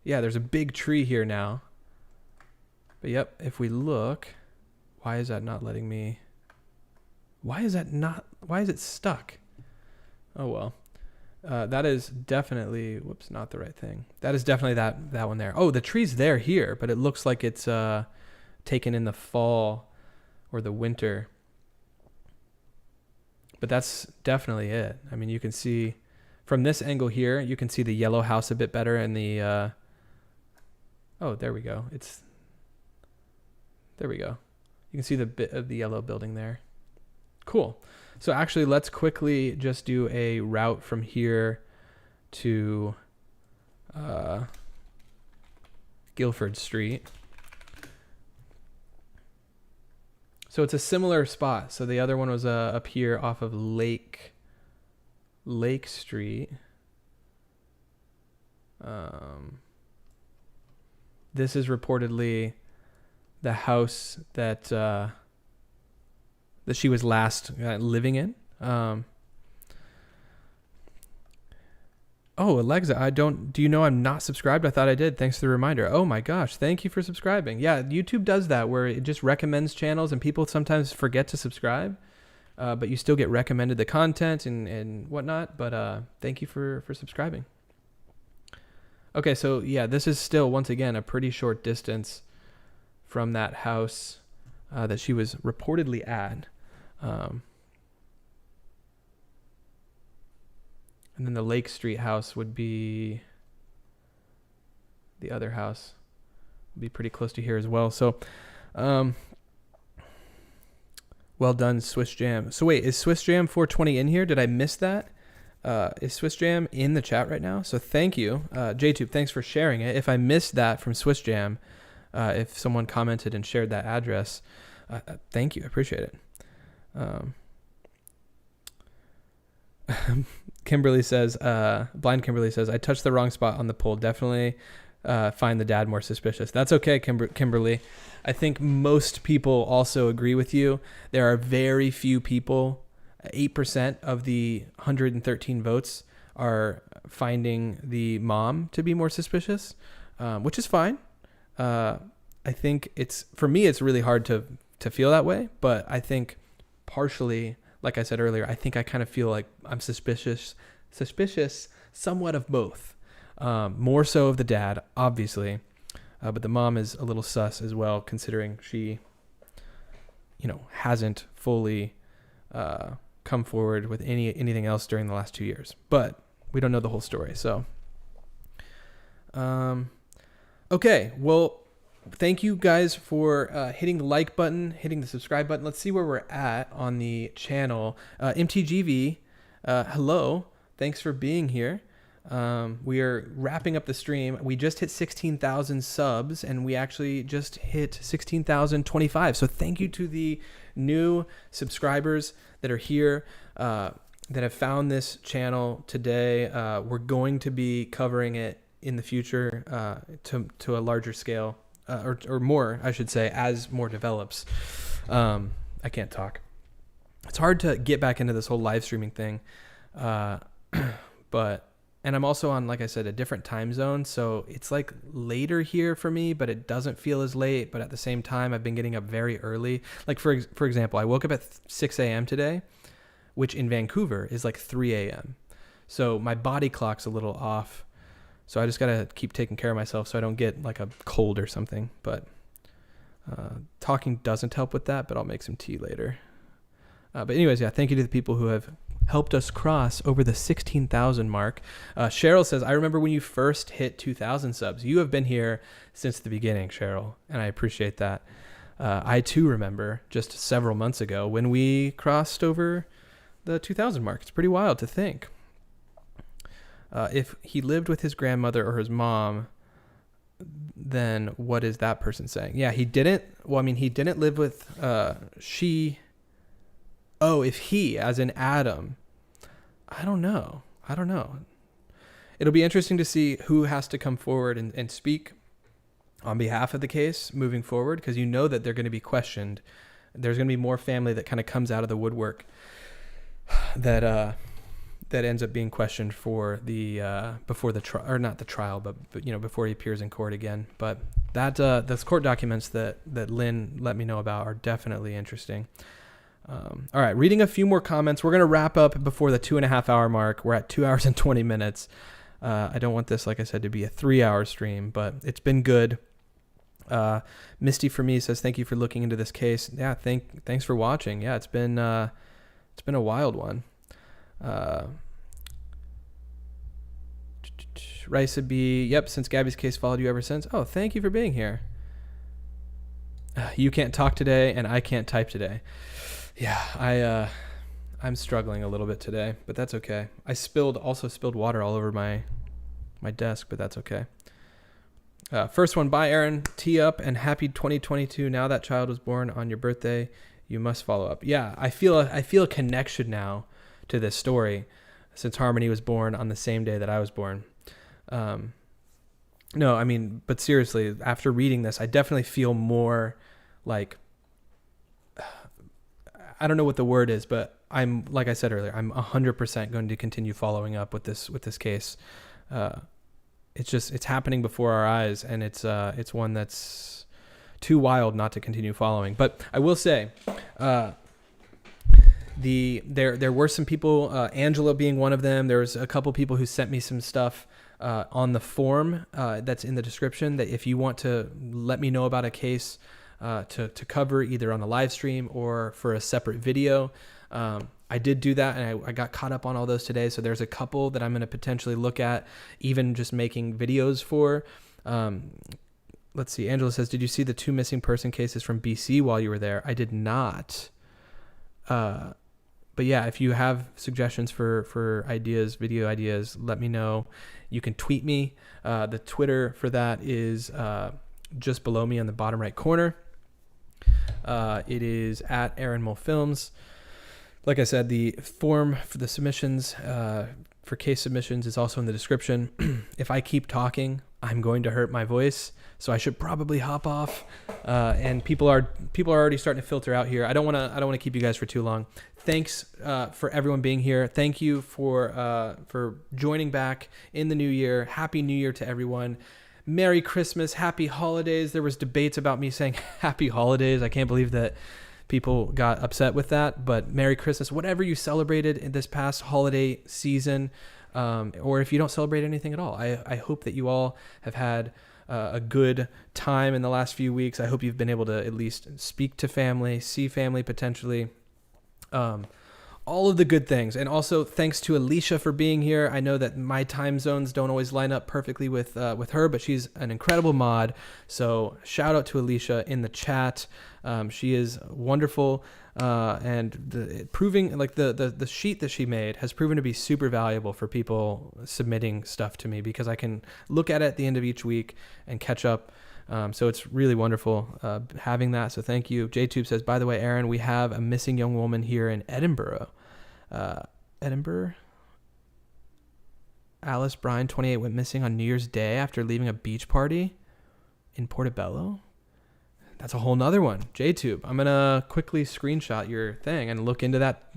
Yeah, there's a big tree here now. But yep, if we look, why is that not letting me? Why is it stuck? Oh, well. That is definitely, whoops, not the right thing. That is definitely that one there. Oh, the tree's there here, but it looks like it's taken in the fall or the winter. But that's definitely it. I mean, you can see from this angle here, you can see the yellow house a bit better, and the oh, there we go. There we go. You can see the bit of the yellow building there. Cool. So actually, let's quickly just do a route from here to Guilford Street. So it's a similar spot. So the other one was up here off of Lake Street. This is reportedly the house that she was last living in. Oh, Alexa, do you know I'm not subscribed? I thought I did. Thanks for the reminder. Oh my gosh. Thank you for subscribing. Yeah, YouTube does that where it just recommends channels and people sometimes forget to subscribe, but you still get recommended the content and whatnot. But thank you for subscribing. Okay, so yeah, this is still, once again, a pretty short distance from that house that she was reportedly at. And then the Lake Street house would be, the other house would be pretty close to here as well. So, well done, Swiss Jam. So wait, is Swiss Jam 420 in here? Did I miss that? Is Swiss Jam in the chat right now? So thank you, JTube. Thanks for sharing it. If I missed that from Swiss Jam, if someone commented and shared that address, thank you. I appreciate it. Kimberly says, blind Kimberly says, I touched the wrong spot on the poll. Definitely find the dad more suspicious. That's okay, Kimberly. I think most people also agree with you. There are very few people, 8% of the 113 votes are finding the mom to be more suspicious, which is fine. I think for me, it's really hard to feel that way, but I think partially, like I said earlier, I think I kind of feel like I'm suspicious somewhat of both. More so of the dad, obviously, but the mom is a little sus as well, considering she, hasn't fully come forward with anything else during the last 2 years. But we don't know the whole story, so. Okay, well, thank you guys for hitting the like button, hitting the subscribe button. Let's see where we're at on the channel. MTGV, hello. Thanks for being here. We are wrapping up the stream. We just hit 16,000 subs, and we actually just hit 16,025. So thank you to the new subscribers that are here, that have found this channel today. We're going to be covering it in the future to a larger scale, or more, I should say, as more develops. I can't talk. It's hard to get back into this whole live streaming thing, but... And I'm also on, like I said, a different time zone. So it's like later here for me, but it doesn't feel as late. But at the same time, I've been getting up very early. Like, for example, I woke up at 6 a.m. today, which in Vancouver is like 3 a.m. So my body clock's a little off. So I just got to keep taking care of myself so I don't get like a cold or something. But talking doesn't help with that, but I'll make some tea later. But anyways, yeah, thank you to the people who have helped us cross over the 16,000 mark. Cheryl says, I remember when you first hit 2,000 subs. You have been here since the beginning, Cheryl, and I appreciate that. I too remember just several months ago when we crossed over the 2,000 mark. It's pretty wild to think. If he lived with his grandmother or his mom, then what is that person saying? Yeah, he didn't. Well, I mean, he didn't live with she. Oh, if he, as in Adam, I don't know. It'll be interesting to see who has to come forward and speak on behalf of the case moving forward, because you know that they're going to be questioned. There's going to be more family that kind of comes out of the woodwork that ends up being questioned for the before the trial, or not the trial, but you know, before he appears in court again. But that those court documents that Lynn let me know about are definitely interesting. All right, reading a few more comments. We're going to wrap up before the 2.5 hour mark. We're at 2 hours and 20 minutes. I don't want this, like I said, to be a 3 hour stream, but it's been good. Misty for me says, thank you for looking into this case. Yeah. Thanks for watching. Yeah. It's been a wild one. Risa B. Yep. Since Gabby's case followed you ever since. Oh, thank you for being here. You can't talk today and I can't type today. Yeah, I'm struggling a little bit today, but that's okay. I also spilled water all over my desk, but that's okay. First one, bye Aaron. Tee up and happy 2022. Now that child was born on your birthday, you must follow up. Yeah, I feel a connection now to this story since Harmony was born on the same day that I was born. No, I mean, but seriously, after reading this, I definitely feel more like, I don't know what the word is, but I'm, like I said earlier, I'm 100% going to continue following up with this case. It's happening before our eyes, and it's one that's too wild not to continue following. But I will say, there were some people, Angela being one of them. There was a couple people who sent me some stuff on the form that's in the description, that if you want to let me know about a case to cover either on a live stream or for a separate video. I did do that, and I got caught up on all those today. So there's a couple that I'm going to potentially look at, even just making videos for. Let's see. Angela says, did you see the 2 missing person cases from BC while you were there? I did not. But yeah, if you have suggestions for ideas, video ideas, let me know. You can tweet me. The Twitter for that is just below me on the bottom right corner. It is at Aaron Mull Films. Like I said, the form for the submissions, for case submissions, is also in the description. If I keep talking, I'm going to hurt my voice, so I should probably hop off. And people are already starting to filter out here. I don't want to keep you guys for too long. Thanks for everyone being here. Thank you for joining back in the new year. Happy New Year to everyone. Merry Christmas, happy holidays. There was debates about me saying happy holidays. I can't believe that people got upset with that, but Merry Christmas, whatever you celebrated in this past holiday season, or if you don't celebrate anything at all. I hope that you all have had a good time in the last few weeks. I hope you've been able to at least speak to family, see family potentially. all of the good things. And also thanks to Alicia for being here. I know that my time zones don't always line up perfectly with her, but she's an incredible mod. So shout out to Alicia in the chat. She is wonderful. And proving like the sheet that she made has proven to be super valuable for people submitting stuff to me, because I can look at it at the end of each week and catch up. So it's really wonderful having that. So thank you. JTube says, by the way, Aaron, we have a missing young woman here in Edinburgh. Edinburgh? Alice Bryan, 28, went missing on New Year's Day after leaving a beach party in Portobello. That's a whole nother one. JTube, I'm going to quickly screenshot your thing and look into that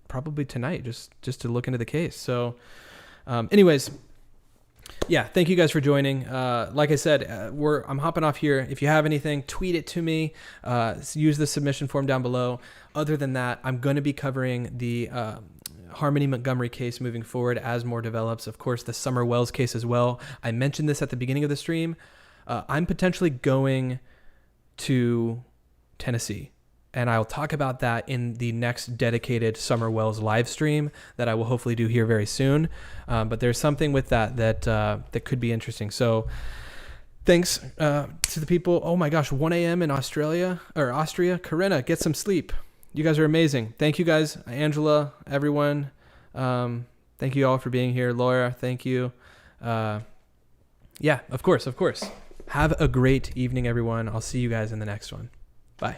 probably tonight, just to look into the case. So anyways, yeah, thank you guys for joining. Like I said, I'm hopping off here. If you have anything, tweet it to me. Use the submission form down below. Other than that, I'm going to be covering the Harmony Montgomery case moving forward as more develops. Of course, the Summer Wells case as well. I mentioned this at the beginning of the stream. I'm potentially going to Tennessee, and I'll talk about that in the next dedicated Summer Wells live stream that I will hopefully do here very soon. But there's something with that could be interesting. So thanks to the people. Oh my gosh, 1 a.m. in Austria. Corinna, get some sleep. You guys are amazing. Thank you guys, Angela, everyone. Thank you all for being here. Laura, thank you. Yeah, of course. Have a great evening, everyone. I'll see you guys in the next one. Bye.